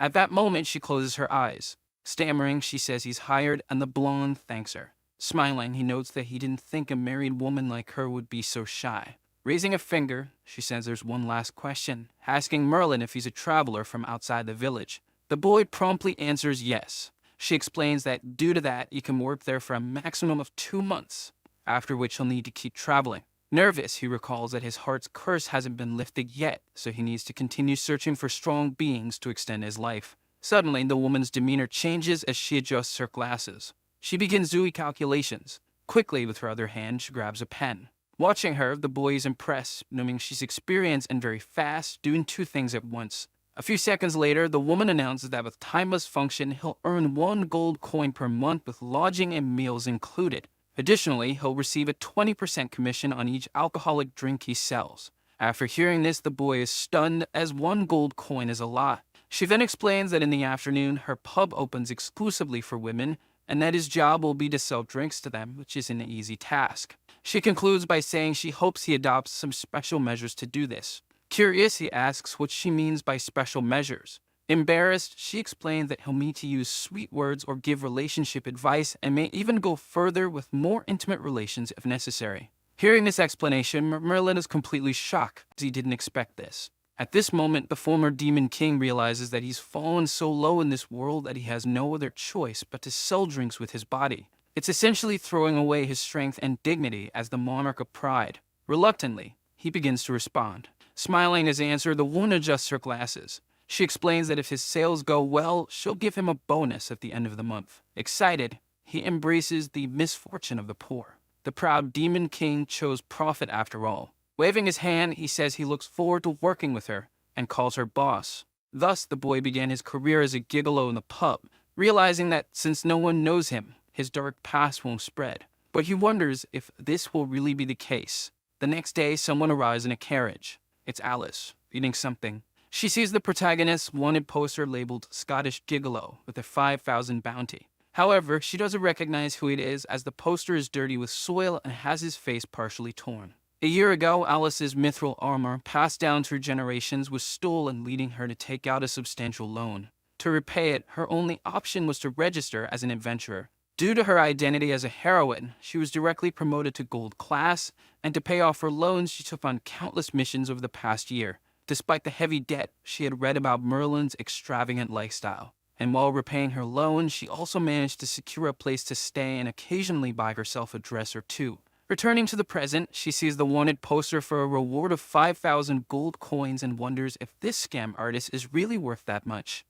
Speaker 1: At that moment, she closes her eyes. Stammering, she says he's hired, and the blonde thanks her. Smiling, he notes that he didn't think a married woman like her would be so shy. Raising a finger, she says there's one last question, asking Merlin if he's a traveler from outside the village. The boy promptly answers yes. She explains that due to that, he can work there for a maximum of 2 months, after which he'll need to keep traveling. Nervous, he recalls that his heart's curse hasn't been lifted yet, so he needs to continue searching for strong beings to extend his life. Suddenly, the woman's demeanor changes as she adjusts her glasses. She begins doing calculations. Quickly, with her other hand, she grabs a pen. Watching her, the boy is impressed, knowing she's experienced and very fast, doing 2 things at once. A few seconds later, the woman announces that with timeless function, he'll earn 1 gold coin per month with lodging and meals included. Additionally, he'll receive a 20% commission on each alcoholic drink he sells. After hearing this, the boy is stunned, as 1 gold coin is a lot. She then explains that in the afternoon, her pub opens exclusively for women, and that his job will be to sell drinks to them, which isn't an easy task. She concludes by saying she hopes he adopts some special measures to do this. Curious, he asks what she means by special measures. Embarrassed, she explains that he'll need to use sweet words or give relationship advice and may even go further with more intimate relations if necessary. Hearing this explanation, Merlin is completely shocked, as he didn't expect this. At this moment, the former Demon King realizes that he's fallen so low in this world that he has no other choice but to sell drinks with his body. It's essentially throwing away his strength and dignity as the monarch of pride. Reluctantly, he begins to respond. Smiling his answer, the woman adjusts her glasses. She explains that if his sales go well, she'll give him a bonus at the end of the month. Excited, he embraces the misfortune of the poor. The proud Demon King chose profit after all. Waving his hand, he says he looks forward to working with her and calls her boss. Thus, the boy began his career as a gigolo in the pub, realizing that since no one knows him, his dark past won't spread. But he wonders if this will really be the case. The next day, someone arrives in a carriage. It's Alice, eating something. She sees the protagonist's wanted poster labeled Scottish Gigolo with a 5,000 bounty. However, she doesn't recognize who it is as the poster is dirty with soil and has his face partially torn. A year ago, Alice's mithril armor, passed down through generations, was stolen, leading her to take out a substantial loan. To repay it, her only option was to register as an adventurer. Due to her identity as a heroine, she was directly promoted to gold class, and to pay off her loans, she took on countless missions over the past year. Despite the heavy debt, she had read about Merlin's extravagant lifestyle. And while repaying her loan, she also managed to secure a place to stay and occasionally buy herself a dress or 2. Returning to the present, she sees the wanted poster for a reward of 5,000 gold coins and wonders if this scam artist is really worth that much.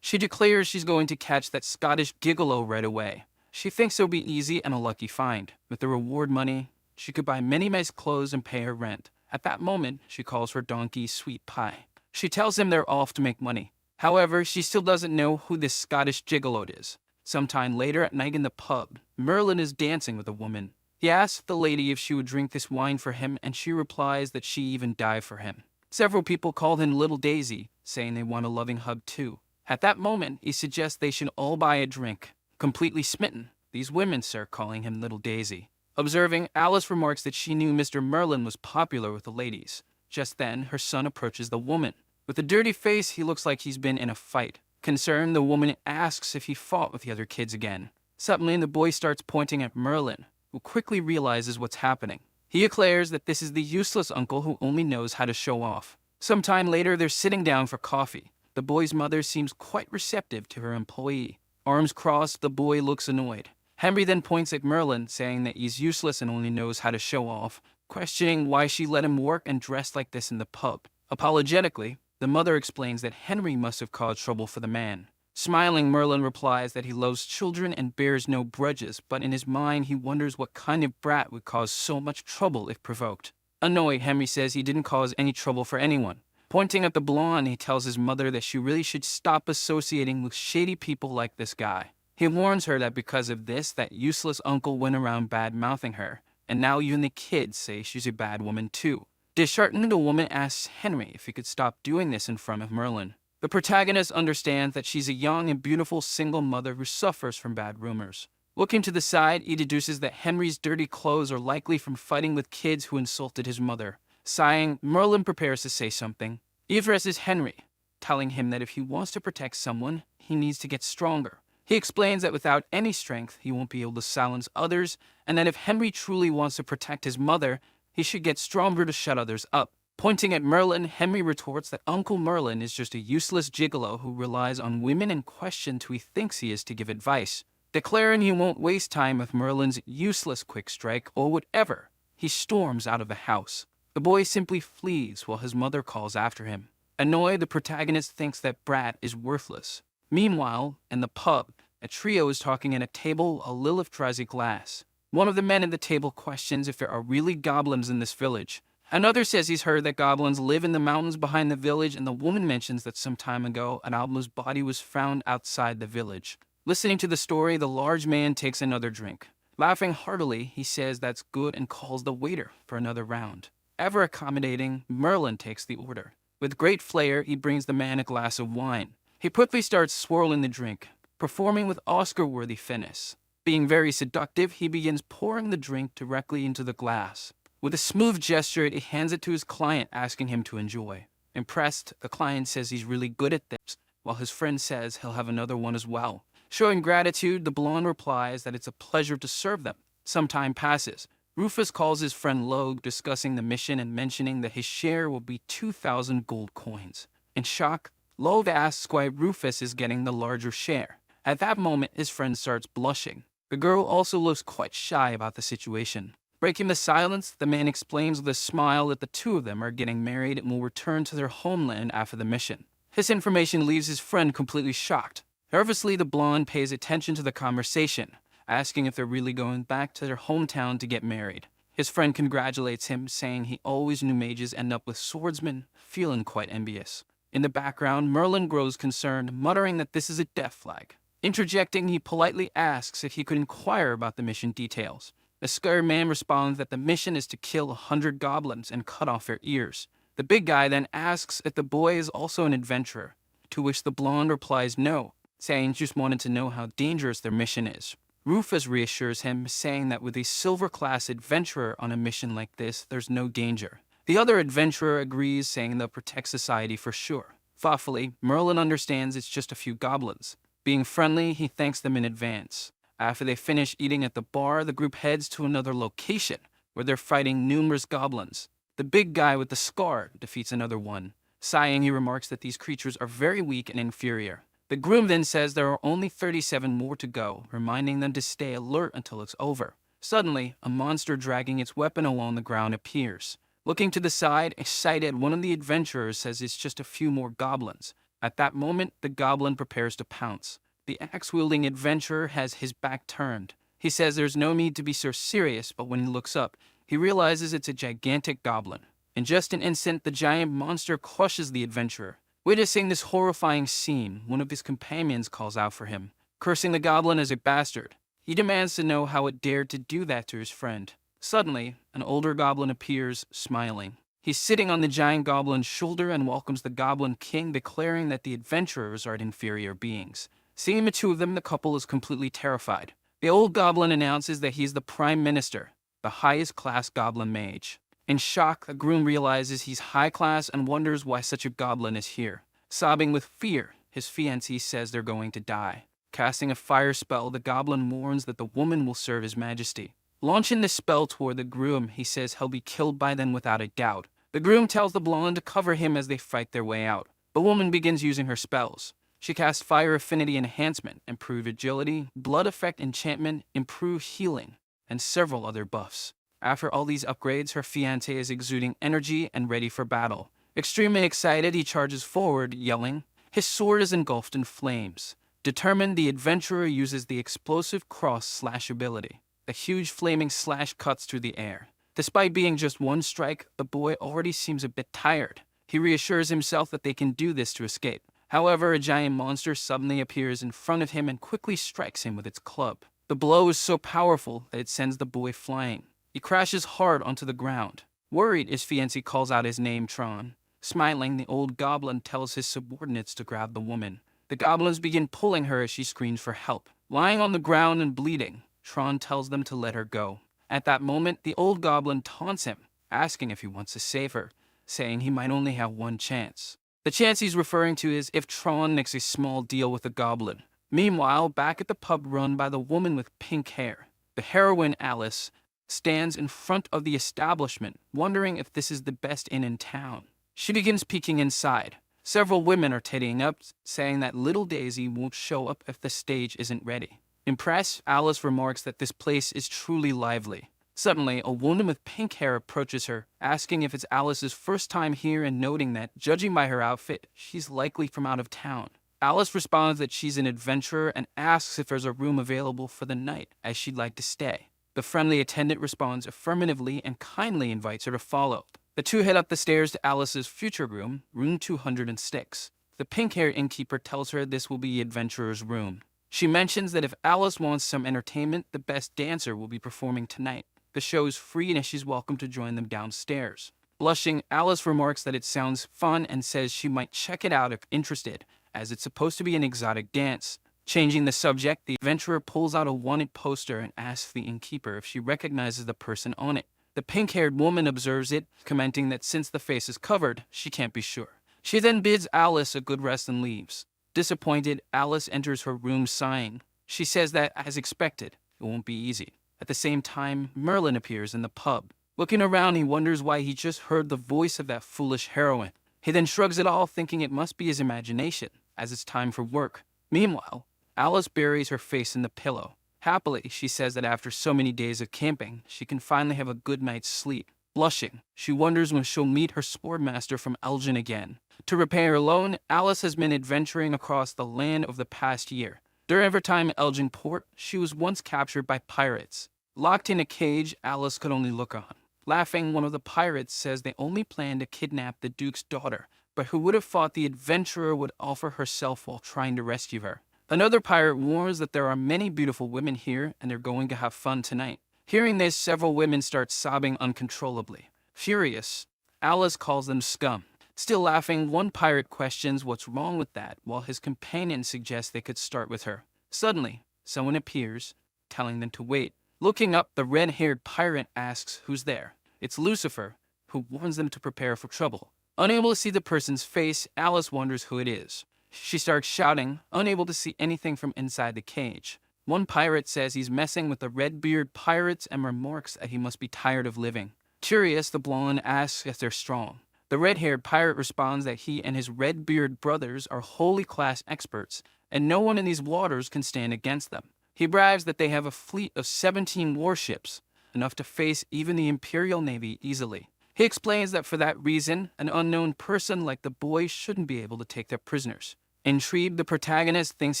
Speaker 1: She declares she's going to catch that Scottish gigolo right away. She thinks it'll be easy and a lucky find. With the reward money, she could buy many nice clothes and pay her rent. At that moment, she calls her donkey Sweet Pie. She tells him they're off to make money. However, she still doesn't know who this Scottish gigolo is. Sometime later at night in the pub, Merlin is dancing with a woman. He asks the lady if she would drink this wine for him, and she replies that she even die for him. Several people call him Little Daisy, saying they want a loving hug too. At that moment, he suggests they should all buy a drink. Completely smitten, these women start calling him Little Daisy. Observing, Alice remarks that she knew Mr. Merlin was popular with the ladies. Just then, her son approaches the woman. With a dirty face, he looks like he's been in a fight. Concerned, the woman asks if he fought with the other kids again. Suddenly, the boy starts pointing at Merlin, who quickly realizes what's happening. He declares that this is the useless uncle who only knows how to show off. Sometime later, they're sitting down for coffee. The boy's mother seems quite receptive to her employee. Arms crossed, the boy looks annoyed. Henry then points at Merlin, saying that he's useless and only knows how to show off, questioning why she let him work and dress like this in the pub. Apologetically, the mother explains that Henry must have caused trouble for the man. Smiling, Merlin replies that he loves children and bears no grudges, but in his mind he wonders what kind of brat would cause so much trouble if provoked. Annoyed, Henry says he didn't cause any trouble for anyone. Pointing at the blonde, he tells his mother that she really should stop associating with shady people like this guy. He warns her that because of this, that useless uncle went around bad-mouthing her, and now even the kids say she's a bad woman too. Disheartened, the woman asks Henry if he could stop doing this in front of Merlin. The protagonist understands that she's a young and beautiful single mother who suffers from bad rumors. Looking to the side, he deduces that Henry's dirty clothes are likely from fighting with kids who insulted his mother. Sighing, Merlin prepares to say something. He addresses Henry, telling him that if he wants to protect someone, he needs to get stronger. He explains that without any strength, he won't be able to silence others, and that if Henry truly wants to protect his mother, he should get stronger to shut others up. Pointing at Merlin, Henry retorts that Uncle Merlin is just a useless gigolo who relies on women and questions who he thinks he is to give advice. Declaring he won't waste time with Merlin's useless quick strike or whatever, he storms out of the house. The boy simply flees while his mother calls after him. Annoyed, the protagonist thinks that Brat is worthless. Meanwhile, in the pub, a trio is talking at a table while Lilith tries a glass. One of the men at the table questions if there are really goblins in this village. Another says he's heard that goblins live in the mountains behind the village, and the woman mentions that some time ago, an Alblo's body was found outside the village. Listening to the story, the large man takes another drink. Laughing heartily, he says that's good and calls the waiter for another round. Ever accommodating, Merlin takes the order. With great flair, he brings the man a glass of wine. He quickly starts swirling the drink, performing with Oscar-worthy finesse. Being very seductive, he begins pouring the drink directly into the glass. With a smooth gesture, he hands it to his client, asking him to enjoy. Impressed, the client says he's really good at this, while his friend says he'll have another one as well. Showing gratitude, the blonde replies that it's a pleasure to serve them. Some time passes. Rufus calls his friend Logue, discussing the mission and mentioning that his share will be 2,000 gold coins. In shock, Logue asks why Rufus is getting the larger share. At that moment, his friend starts blushing. The girl also looks quite shy about the situation. Breaking the silence, the man explains with a smile that the two of them are getting married and will return to their homeland after the mission. This information leaves his friend completely shocked. Nervously, the blonde pays attention to the conversation, asking if they're really going back to their hometown to get married. His friend congratulates him, saying he always knew mages end up with swordsmen, feeling quite envious. In the background, Merlin grows concerned, muttering that this is a death flag. Interjecting, he politely asks if he could inquire about the mission details. The scared man responds that the mission is to kill 100 goblins and cut off their ears. The big guy then asks if the boy is also an adventurer, to which the blonde replies no, saying just wanted to know how dangerous their mission is. Rufus reassures him, saying that with a silver-class adventurer on a mission like this, there's no danger. The other adventurer agrees, saying they'll protect society for sure. Thoughtfully, Merlin understands it's just a few goblins. Being friendly, he thanks them in advance. After they finish eating at the bar, the group heads to another location, where they're fighting numerous goblins. The big guy with the scar defeats another one. Sighing, he remarks that these creatures are very weak and inferior. The groom then says there are only 37 more to go, reminding them to stay alert until it's over. Suddenly, a monster dragging its weapon along the ground appears. Looking to the side, excited, one of the adventurers says it's just a few more goblins. At that moment, the goblin prepares to pounce. The axe-wielding adventurer has his back turned. He says there's no need to be so serious, but when he looks up, he realizes it's a gigantic goblin. In just an instant, the giant monster crushes the adventurer. Witnessing this horrifying scene, one of his companions calls out for him, cursing the goblin as a bastard. He demands to know how it dared to do that to his friend. Suddenly, an older goblin appears, smiling. He's sitting on the giant goblin's shoulder and welcomes the Goblin King, declaring that the adventurers are inferior beings. Seeing the two of them, the couple is completely terrified. The old goblin announces that he's the Prime Minister, the highest class goblin mage. In shock, the groom realizes he's high class and wonders why such a goblin is here. Sobbing with fear, his fiancée says they're going to die. Casting a fire spell, the goblin warns that the woman will serve his majesty. Launching the spell toward the groom, he says he'll be killed by then without a doubt. The groom tells the blonde to cover him as they fight their way out. The woman begins using her spells. She casts Fire Affinity Enhancement, Improve Agility, Blood Effect Enchantment, Improve Healing, and several other buffs. After all these upgrades, her fiancé is exuding energy and ready for battle. Extremely excited, he charges forward, yelling. His sword is engulfed in flames. Determined, the adventurer uses the explosive cross-slash ability. A huge flaming slash cuts through the air. Despite being just one strike, the boy already seems a bit tired. He reassures himself that they can do this to escape. However, a giant monster suddenly appears in front of him and quickly strikes him with its club. The blow is so powerful that it sends the boy flying. He crashes hard onto the ground. Worried, his fiancée calls out his name, Tron. Smiling, the old goblin tells his subordinates to grab the woman. The goblins begin pulling her as she screams for help. Lying on the ground and bleeding, Tron tells them to let her go. At that moment, the old goblin taunts him, asking if he wants to save her, saying he might only have one chance. The chance he's referring to is if Tron makes a small deal with the goblin. Meanwhile, back at the pub run by the woman with pink hair, the heroine Alice stands in front of the establishment, wondering if this is the best inn in town. She begins peeking inside. Several women are tittying up, saying that little Daisy won't show up if the stage isn't ready. Impressed, Alice remarks that this place is truly lively. Suddenly, a woman with pink hair approaches her, asking if it's Alice's first time here and noting that, judging by her outfit, she's likely from out of town. Alice responds that she's an adventurer and asks if there's a room available for the night, as she'd like to stay. The friendly attendant responds affirmatively and kindly invites her to follow. The two head up the stairs to Alice's future room, room 206. The pink-haired innkeeper tells her this will be the adventurer's room. She mentions that if Alice wants some entertainment, the best dancer will be performing tonight. The show is free and she's welcome to join them downstairs. Blushing, Alice remarks that it sounds fun and says she might check it out if interested, as it's supposed to be an exotic dance. Changing the subject, the adventurer pulls out a wanted poster and asks the innkeeper if she recognizes the person on it. The pink-haired woman observes it, commenting that since the face is covered, she can't be sure. She then bids Alice a good rest and leaves. Disappointed, Alice enters her room sighing. She says that, as expected, it won't be easy. At the same time, Merlin appears in the pub. Looking around, he wonders why he just heard the voice of that foolish heroine. He then shrugs it off, thinking it must be his imagination, as it's time for work. Meanwhile, Alice buries her face in the pillow. Happily, she says that after so many days of camping, she can finally have a good night's sleep. Blushing, she wonders when she'll meet her sportmaster from Elgin again. To repay her loan, Alice has been adventuring across the land of the past year. During her time at Elgin Port, she was once captured by pirates. Locked in a cage, Alice could only look on. Laughing, one of the pirates says they only planned to kidnap the Duke's daughter, but who would have thought the adventurer would offer herself while trying to rescue her? Another pirate warns that there are many beautiful women here and they're going to have fun tonight. Hearing this, several women start sobbing uncontrollably. Furious, Alice calls them scum. Still laughing, one pirate questions what's wrong with that, while his companion suggests they could start with her. Suddenly, someone appears, telling them to wait. Looking up, the red-haired pirate asks who's there. It's Lucifer, who warns them to prepare for trouble. Unable to see the person's face, Alice wonders who it is. She starts shouting, unable to see anything from inside the cage. One pirate says he's messing with the Red-Beard pirates and remarks that he must be tired of living. Curious, the blonde asks if they're strong. The red-haired pirate responds that he and his Red-Beard brothers are holy class experts, and no one in these waters can stand against them. He brags that they have a fleet of 17 warships, enough to face even the Imperial Navy easily. He explains that for that reason, an unknown person like the boy shouldn't be able to take their prisoners. Intrigued, the protagonist thinks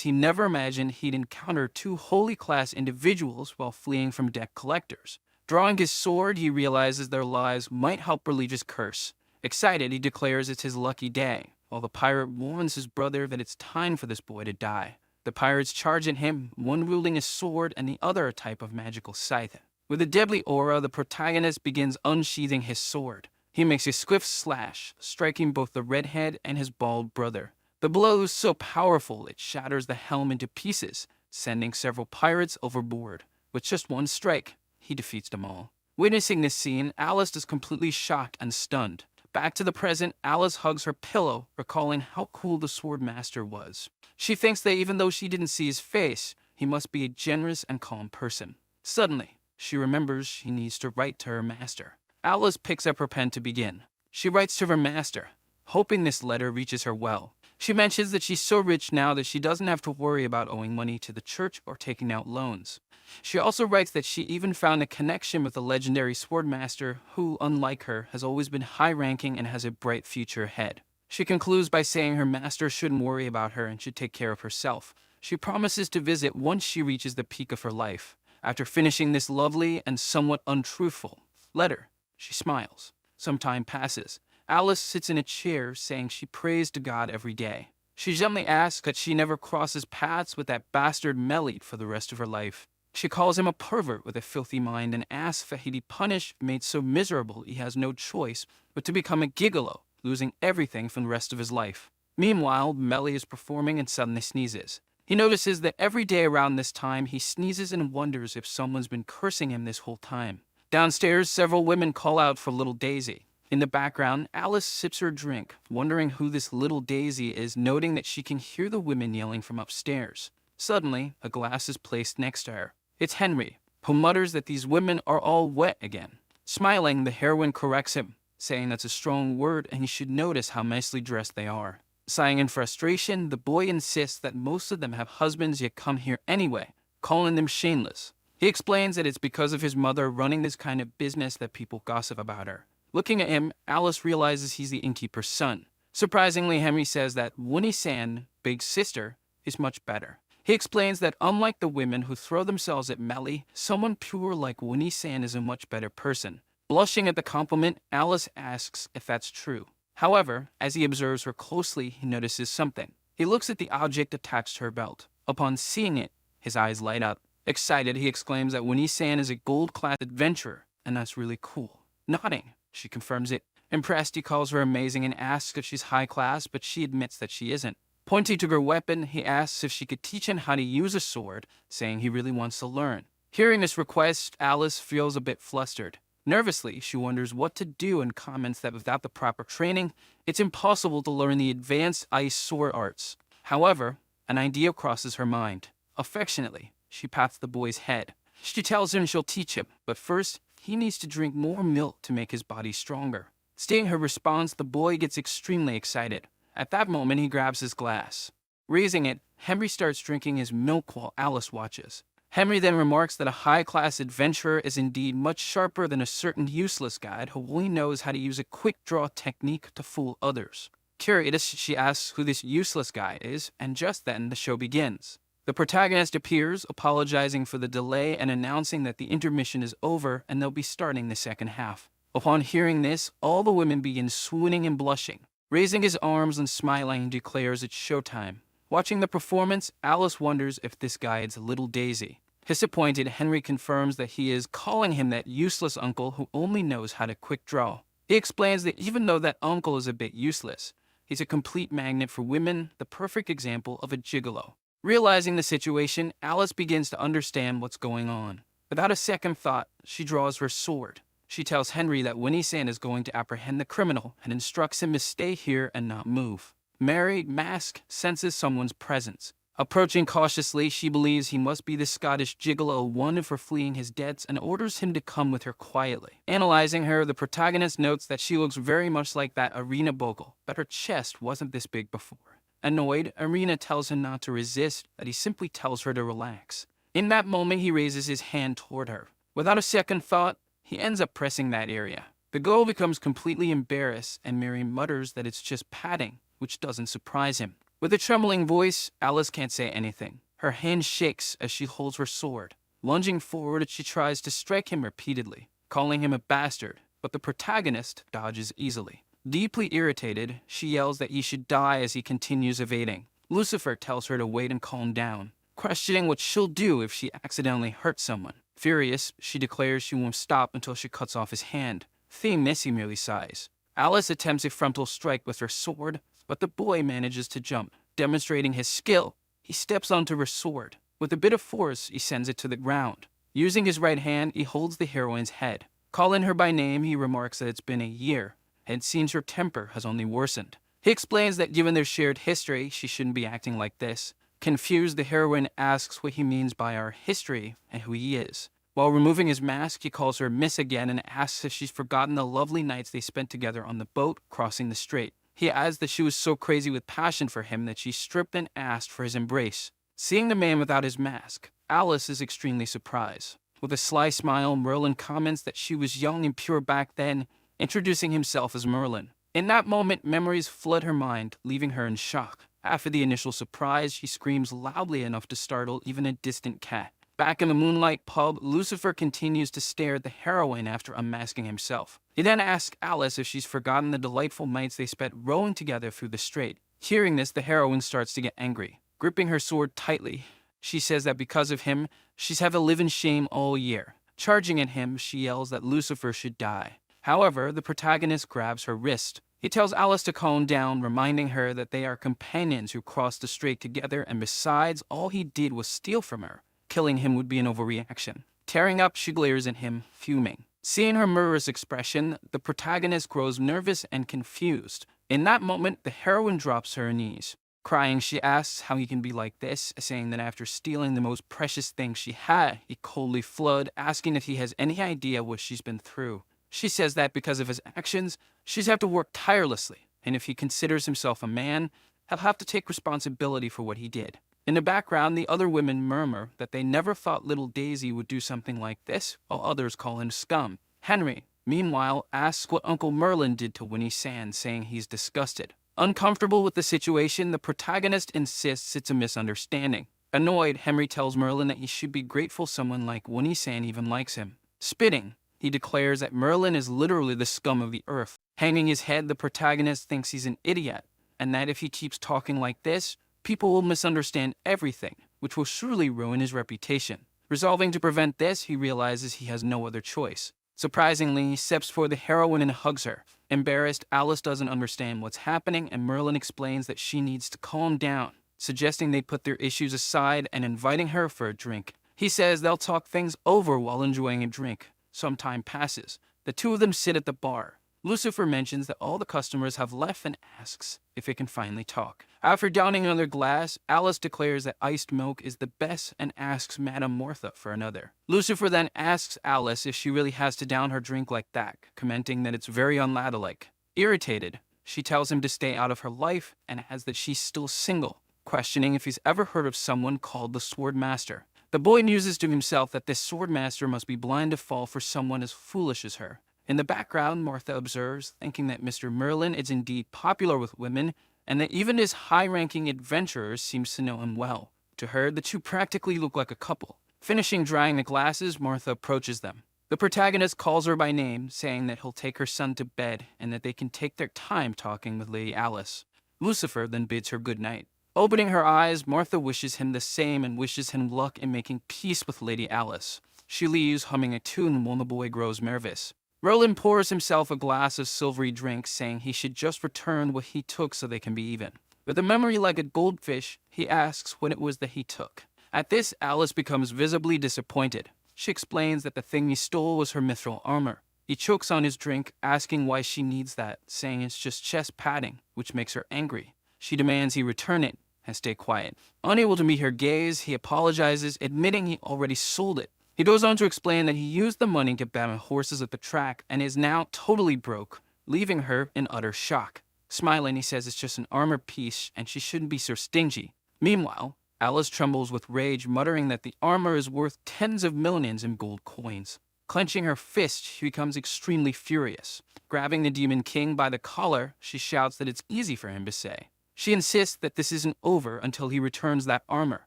Speaker 1: he never imagined he'd encounter two holy class individuals while fleeing from debt collectors. Drawing his sword, he realizes their lives might help religious curse. Excited, he declares it's his lucky day, while the pirate warns his brother that it's time for this boy to die. The pirates charge at him, one wielding a sword and the other a type of magical scythe. With a deadly aura, the protagonist begins unsheathing his sword. He makes a swift slash, striking both the redhead and his bald brother. The blow is so powerful it shatters the helm into pieces, sending several pirates overboard. With just one strike, he defeats them all. Witnessing this scene, Alice is completely shocked and stunned. Back to the present, Alice hugs her pillow, recalling how cool the sword master was. She thinks that even though she didn't see his face, he must be a generous and calm person. Suddenly, she remembers she needs to write to her master. Alice picks up her pen to begin. She writes to her master, hoping this letter reaches her well. She mentions that she's so rich now that she doesn't have to worry about owing money to the church or taking out loans. She also writes that she even found a connection with a legendary swordmaster who, unlike her, has always been high-ranking and has a bright future ahead. She concludes by saying her master shouldn't worry about her and should take care of herself. She promises to visit once she reaches the peak of her life. After finishing this lovely and somewhat untruthful letter, she smiles. Some time passes. Alice sits in a chair saying she prays to God every day. She gently asks that she never crosses paths with that bastard Melly for the rest of her life. She calls him a pervert with a filthy mind and asks that he be punished, made so miserable he has no choice but to become a gigolo, losing everything from the rest of his life. Meanwhile, Melly is performing and suddenly sneezes. He notices that every day around this time he sneezes and wonders if someone's been cursing him this whole time. Downstairs, several women call out for little Daisy. In the background, Alice sips her drink, wondering who this little Daisy is, noting that she can hear the women yelling from upstairs. Suddenly, a glass is placed next to her. It's Henry, who mutters that these women are all wet again. Smiling, the heroine corrects him, saying that's a strong word and he should notice how nicely dressed they are. Sighing in frustration, the boy insists that most of them have husbands yet come here anyway, calling them shameless. He explains that it's because of his mother running this kind of business that people gossip about her. Looking at him, Alice realizes he's the innkeeper's son. Surprisingly, Henry says that Winnie-san, big sister, is much better. He explains that unlike the women who throw themselves at Melly, someone pure like Winnie-san is a much better person. Blushing at the compliment, Alice asks if that's true. However, as he observes her closely, he notices something. He looks at the object attached to her belt. Upon seeing it, his eyes light up. Excited, he exclaims that Winnie-san is a gold-class adventurer, and that's really cool. Nodding, she confirms it. Impressed, he calls her amazing and asks if she's high class, but she admits that she isn't. Pointing to her weapon, he asks if she could teach him how to use a sword, saying he really wants to learn. Hearing this request, Alice feels a bit flustered. Nervously, she wonders what to do and comments that without the proper training, it's impossible to learn the advanced ice sword arts. However, an idea crosses her mind. Affectionately, she pats the boy's head. She tells him she'll teach him, but first, he needs to drink more milk to make his body stronger. Seeing her response, the boy gets extremely excited. At that moment, he grabs his glass. Raising it, Henry starts drinking his milk while Alice watches. Henry then remarks that a high-class adventurer is indeed much sharper than a certain useless guide who only knows how to use a quick-draw technique to fool others. Curious, she asks who this useless guy is, and just then the show begins. The protagonist appears, apologizing for the delay and announcing that the intermission is over and they'll be starting the second half. Upon hearing this, all the women begin swooning and blushing. Raising his arms and smiling, he declares it's showtime. Watching the performance, Alice wonders if this guy is little Daisy. Disappointed, Henry confirms that he is calling him that useless uncle who only knows how to quick draw. He explains that even though that uncle is a bit useless, he's a complete magnet for women, the perfect example of a gigolo. Realizing the situation, Alice begins to understand what's going on. Without a second thought, she draws her sword. She tells Henry that Winnie-san is going to apprehend the criminal and instructs him to stay here and not move. Mary, masked, senses someone's presence. Approaching cautiously, she believes he must be the Scottish gigolo wanted for fleeing his debts and orders him to come with her quietly. Analyzing her, the protagonist notes that she looks very much like that Irina Bogle, but her chest wasn't this big before. Annoyed, Irina tells him not to resist, that he simply tells her to relax. In that moment, he raises his hand toward her. Without a second thought, he ends up pressing that area. The girl becomes completely embarrassed, and Mary mutters that it's just patting, which doesn't surprise him. With a trembling voice, Alice can't say anything. Her hand shakes as she holds her sword. Lunging forward, she tries to strike him repeatedly, calling him a bastard, but the protagonist dodges easily. Deeply irritated, she yells that he should die as he continues evading. Lucifer tells her to wait and calm down, questioning what she'll do if she accidentally hurts someone. Furious, she declares she won't stop until she cuts off his hand. Seeing this, he merely sighs. Alice attempts a frontal strike with her sword, but the boy manages to jump. Demonstrating his skill, he steps onto her sword. With a bit of force, he sends it to the ground. Using his right hand, he holds the heroine's head. Calling her by name, he remarks that it's been a year, and it seems her temper has only worsened. He explains that given their shared history, she shouldn't be acting like this. Confused, the heroine asks what he means by our history and who he is. While removing his mask, he calls her Miss again and asks if she's forgotten the lovely nights they spent together on the boat crossing the strait. He adds that she was so crazy with passion for him that she stripped and asked for his embrace. Seeing the man without his mask, Alice is extremely surprised. With a sly smile, Merlin comments that she was young and pure back then, introducing himself as Merlin. In that moment, memories flood her mind, leaving her in shock. After the initial surprise, she screams loudly enough to startle even a distant cat. Back in the Moonlight pub, Lucifer continues to stare at the heroine after unmasking himself. He then asks Alice if she's forgotten the delightful nights they spent rowing together through the strait. Hearing this, the heroine starts to get angry. Gripping her sword tightly, she says that because of him, she's had to live in shame all year. Charging at him, she yells that Lucifer should die. However, the protagonist grabs her wrist. He tells Alice to calm down, reminding her that they are companions who crossed the strait together, and besides, all he did was steal from her. Killing him would be an overreaction. Tearing up, she glares at him, fuming. Seeing her murderous expression, the protagonist grows nervous and confused. In that moment, the heroine drops to her knees. Crying, she asks how he can be like this, saying that after stealing the most precious thing she had, he coldly fled, asking if he has any idea what she's been through. She says that because of his actions, she's had to work tirelessly, and if he considers himself a man, he'll have to take responsibility for what he did. In the background, the other women murmur that they never thought little Daisy would do something like this, while others call him scum. Henry, meanwhile, asks what Uncle Merlin did to Winnie Sand, saying he's disgusted. Uncomfortable with the situation, the protagonist insists it's a misunderstanding. Annoyed, Henry tells Merlin that he should be grateful someone like Winnie Sand even likes him. Spitting, he declares that Merlin is literally the scum of the earth. Hanging his head, the protagonist thinks he's an idiot, and that if he keeps talking like this, people will misunderstand everything, which will surely ruin his reputation. Resolving to prevent this, he realizes he has no other choice. Surprisingly, he steps for the heroine and hugs her. Embarrassed, Alice doesn't understand what's happening, and Merlin explains that she needs to calm down, suggesting they put their issues aside and inviting her for a drink. He says they'll talk things over while enjoying a drink. Some time passes. The two of them sit at the bar. Lucifer mentions that all the customers have left and asks if it can finally talk. After downing another glass, Alice declares that iced milk is the best and asks Madame Martha for another. Lucifer then asks Alice if she really has to down her drink like that, commenting that it's very unladylike. Irritated, she tells him to stay out of her life and adds that she's still single, questioning if he's ever heard of someone called the Sword Master. The boy muses to himself that this Sword Master must be blind to fall for someone as foolish as her. In the background, Martha observes, thinking that Mr. Merlin is indeed popular with women, and that even his high-ranking adventurer seems to know him well. To her, the two practically look like a couple. Finishing drying the glasses, Martha approaches them. The protagonist calls her by name, saying that he'll take her son to bed, and that they can take their time talking with Lady Alice. Lucifer then bids her good night. Opening her eyes, Martha wishes him the same and wishes him luck in making peace with Lady Alice. She leaves, humming a tune while the boy grows nervous. Merlin pours himself a glass of silvery drink, saying he should just return what he took so they can be even. With a memory like a goldfish, he asks what it was that he took. At this, Alice becomes visibly disappointed. She explains that the thing he stole was her mithril armor. He chokes on his drink, asking why she needs that, saying it's just chest padding, which makes her angry. She demands he return it and stay quiet. Unable to meet her gaze, he apologizes, admitting he already sold it. He goes on to explain that he used the money to buy horses at the track and is now totally broke, leaving her in utter shock. Smiling, he says it's just an armor piece and she shouldn't be so stingy. Meanwhile, Alice trembles with rage, muttering that the armor is worth tens of millions in gold coins. Clenching her fist, she becomes extremely furious. Grabbing the Demon King by the collar, she shouts that it's easy for him to say. She insists that this isn't over until he returns that armor.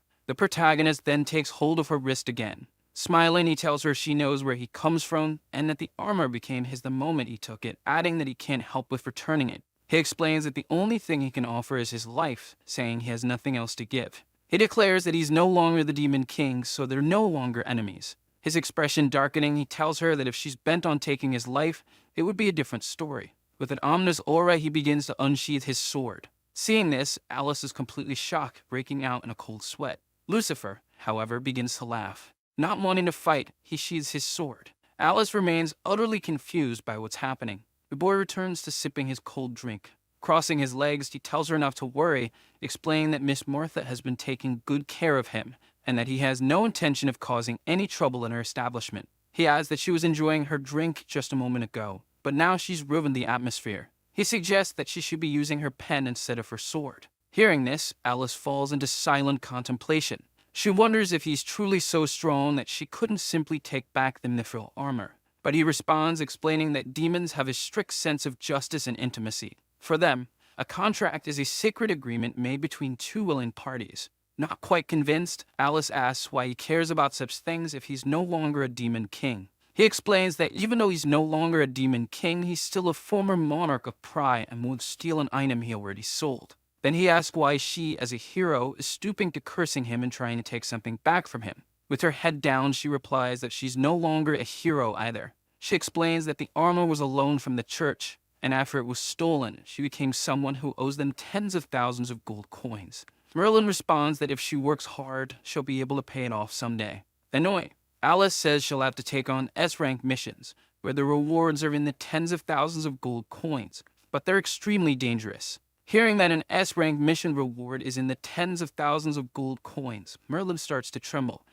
Speaker 1: The protagonist then takes hold of her wrist again. Smiling, he tells her she knows where he comes from and that the armor became his the moment he took it, adding that he can't help with returning it. He explains that the only thing he can offer is his life, saying he has nothing else to give. He declares that he's no longer the Demon King, so they're no longer enemies. His expression darkening, he tells her that if she's bent on taking his life, it would be a different story. With an ominous aura, he begins to unsheath his sword. Seeing this, Alice is completely shocked, breaking out in a cold sweat. Lucifer, however, begins to laugh. Not wanting to fight, he sheathes his sword. Alice remains utterly confused by what's happening. The boy returns to sipping his cold drink. Crossing his legs, he tells her not to worry, explaining that Miss Martha has been taking good care of him, and that he has no intention of causing any trouble in her establishment. He adds that she was enjoying her drink just a moment ago, but now she's ruined the atmosphere. He suggests that she should be using her pen instead of her sword. Hearing this, Alice falls into silent contemplation. She wonders if he's truly so strong that she couldn't simply take back the mithril armor. But he responds, explaining that demons have a strict sense of justice and intimacy. For them, a contract is a sacred agreement made between two willing parties. Not quite convinced, Alice asks why he cares about such things if he's no longer a demon king. He explains that even though he's no longer a demon king, he's still a former monarch of Pride and won't steal an item he already sold. Then he asks why she, as a hero, is stooping to cursing him and trying to take something back from him. With her head down, she replies that she's no longer a hero either. She explains that the armor was a loan from the church, and after it was stolen, she became someone who owes them tens of thousands of gold coins. Merlin responds that if she works hard, she'll be able to pay it off someday. Annoyed, Alice says she'll have to take on S-rank missions, where the rewards are in the tens of thousands of gold coins, but they're extremely dangerous. Hearing that an S-rank mission reward is in the tens of thousands of gold coins, Merlin starts to tremble.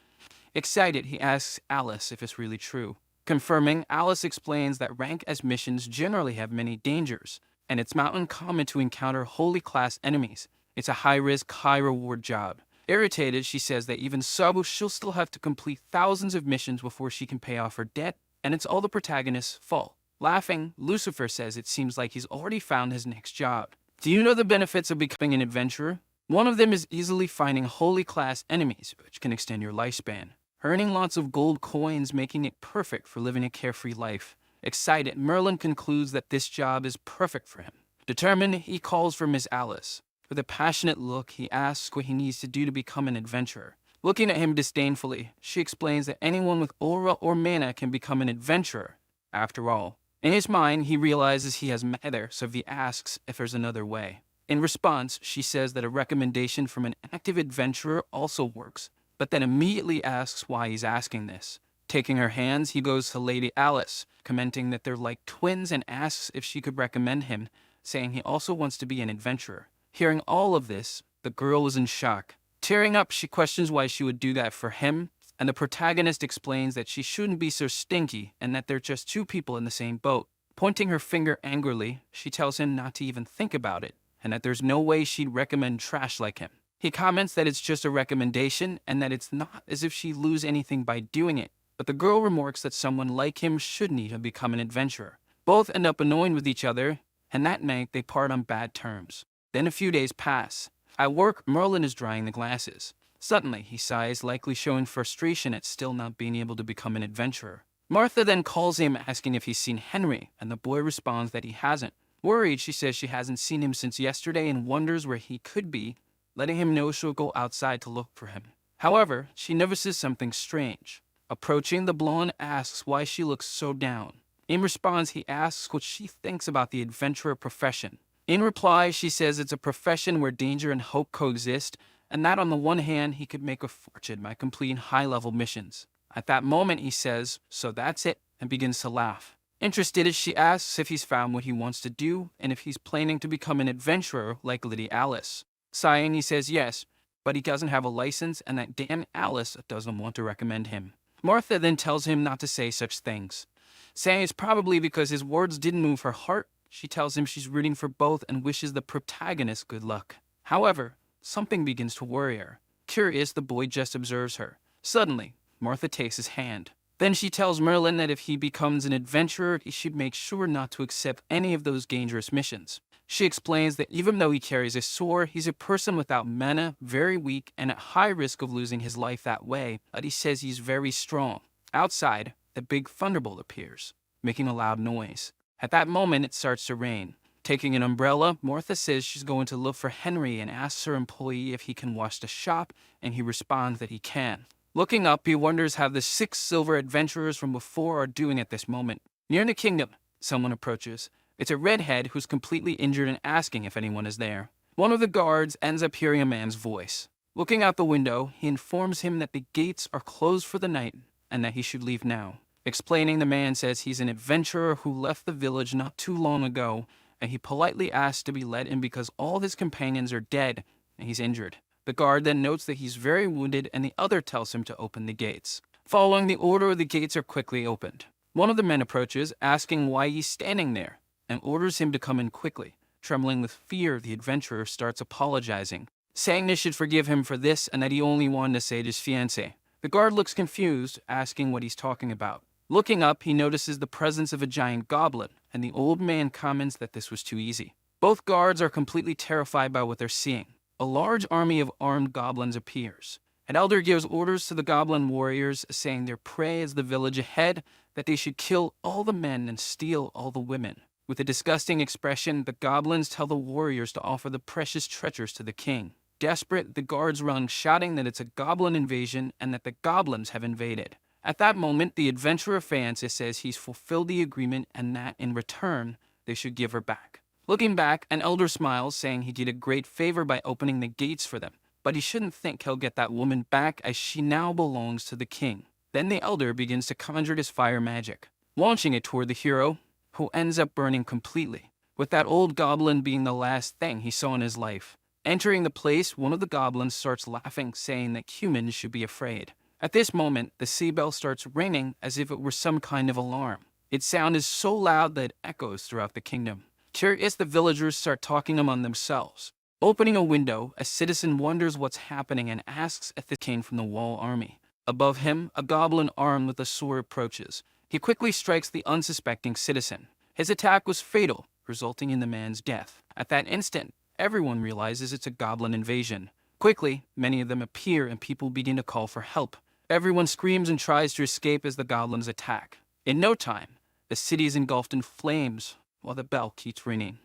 Speaker 1: Excited, he asks Alice if it's really true. Confirming, Alice explains that rank S missions generally have many dangers, and it's not uncommon to encounter holy class enemies. It's a high-risk, high-reward job. Irritated, she says that even so, she'll still have to complete thousands of missions before she can pay off her debt, and it's all the protagonist's fault. Laughing, Lucifer says it seems like he's already found his next job. Do you know the benefits of becoming an adventurer? One of them is easily finding holy class enemies, which can extend your lifespan. Earning lots of gold coins, making it perfect for living a carefree life. Excited, Merlin concludes that this job is perfect for him. Determined, he calls for Miss Alice. With a passionate look, he asks what he needs to do to become an adventurer. Looking at him disdainfully, she explains that anyone with aura or mana can become an adventurer. After all, in his mind, he realizes he has neither, so he asks if there's another way. In response, she says that a recommendation from an active adventurer also works, but then immediately asks why he's asking this. Taking her hands, he goes to Lady Alice, commenting that they're like twins and asks if she could recommend him, saying he also wants to be an adventurer. Hearing all of this, the girl is in shock. Tearing up, she questions why she would do that for him, and the protagonist explains that she shouldn't be so stinky and that they're just two people in the same boat. Pointing her finger angrily, she tells him not to even think about it, and that there's no way she'd recommend trash like him. He comments that it's just a recommendation and that it's not as if she'd lose anything by doing it, but the girl remarks that someone like him shouldn't even become an adventurer. Both end up annoying with each other, and that night they part on bad terms. Then a few days pass. At work, Merlin is drying the glasses. Suddenly, he sighs, likely showing frustration at still not being able to become an adventurer. Martha then calls him, asking if he's seen Henry, and the boy responds that he hasn't. Worried, she says she hasn't seen him since yesterday and wonders where he could be, letting him know she'll go outside to look for him. However, she notices something strange. Approaching, the blonde asks why she looks so down. In response, he asks what she thinks about the adventurer profession. In reply, she says it's a profession where danger and hope coexist, and that on the one hand, he could make a fortune by completing high-level missions. At that moment, he says, "So that's it," and begins to laugh. Interested, she asks if he's found what he wants to do, and if he's planning to become an adventurer like Lady Alice. Sighing, he says yes, but he doesn't have a license, and that damn Alice doesn't want to recommend him. Martha then tells him not to say such things. Saying it's probably because his words didn't move her heart, she tells him she's rooting for both and wishes the protagonist good luck. However, something begins to worry her. Curious, the boy just observes her. Suddenly, Martha takes his hand. Then she tells Merlin that if he becomes an adventurer, he should make sure not to accept any of those dangerous missions. She explains that even though he carries a sword, he's a person without mana, very weak, and at high risk of losing his life that way, but he says he's very strong. Outside, the big thunderbolt appears, making a loud noise. At that moment, it starts to rain. Taking an umbrella, Martha says she's going to look for Henry and asks her employee if he can wash the shop, and he responds that he can. Looking up, he wonders how the 6 silver adventurers from before are doing at this moment. Near the kingdom, someone approaches. It's a redhead who's completely injured and asking if anyone is there. One of the guards ends up hearing a man's voice. Looking out the window, he informs him that the gates are closed for the night and that he should leave now. Explaining, the man says he's an adventurer who left the village not too long ago, and he politely asks to be let in because all his companions are dead and he's injured. The guard then notes that he's very wounded, and the other tells him to open the gates. Following the order, the gates are quickly opened. One of the men approaches, asking why he's standing there, and orders him to come in quickly. Trembling with fear, the adventurer starts apologizing, saying they should forgive him for this and that he only wanted to save his fiancée. The guard looks confused, asking what he's talking about. Looking up, he notices the presence of a giant goblin, and the old man comments that this was too easy. Both guards are completely terrified by what they're seeing. A large army of armed goblins appears. An elder gives orders to the goblin warriors, saying their prey is the village ahead, that they should kill all the men and steal all the women. With a disgusting expression, the goblins tell the warriors to offer the precious treasures to the king. Desperate, the guards run, shouting that it's a goblin invasion and that the goblins have invaded. At that moment, the adventurer fiancé says he's fulfilled the agreement and that, in return, they should give her back. Looking back, an elder smiles, saying he did a great favor by opening the gates for them, but he shouldn't think he'll get that woman back as she now belongs to the king. Then the elder begins to conjure his fire magic, launching it toward the hero, who ends up burning completely, with that old goblin being the last thing he saw in his life. Entering the place, one of the goblins starts laughing, saying that humans should be afraid. At this moment, the sea bell starts ringing as if it were some kind of alarm. Its sound is so loud that it echoes throughout the kingdom. Curious, the villagers start talking among themselves. Opening a window, a citizen wonders what's happening and asks if it came from the wall army. Above him, a goblin armed with a sword approaches. He quickly strikes the unsuspecting citizen. His attack was fatal, resulting in the man's death. At that instant, everyone realizes it's a goblin invasion. Quickly, many of them appear and people begin to call for help. Everyone screams and tries to escape as the goblins attack. In no time, the city is engulfed in flames while the bell keeps ringing.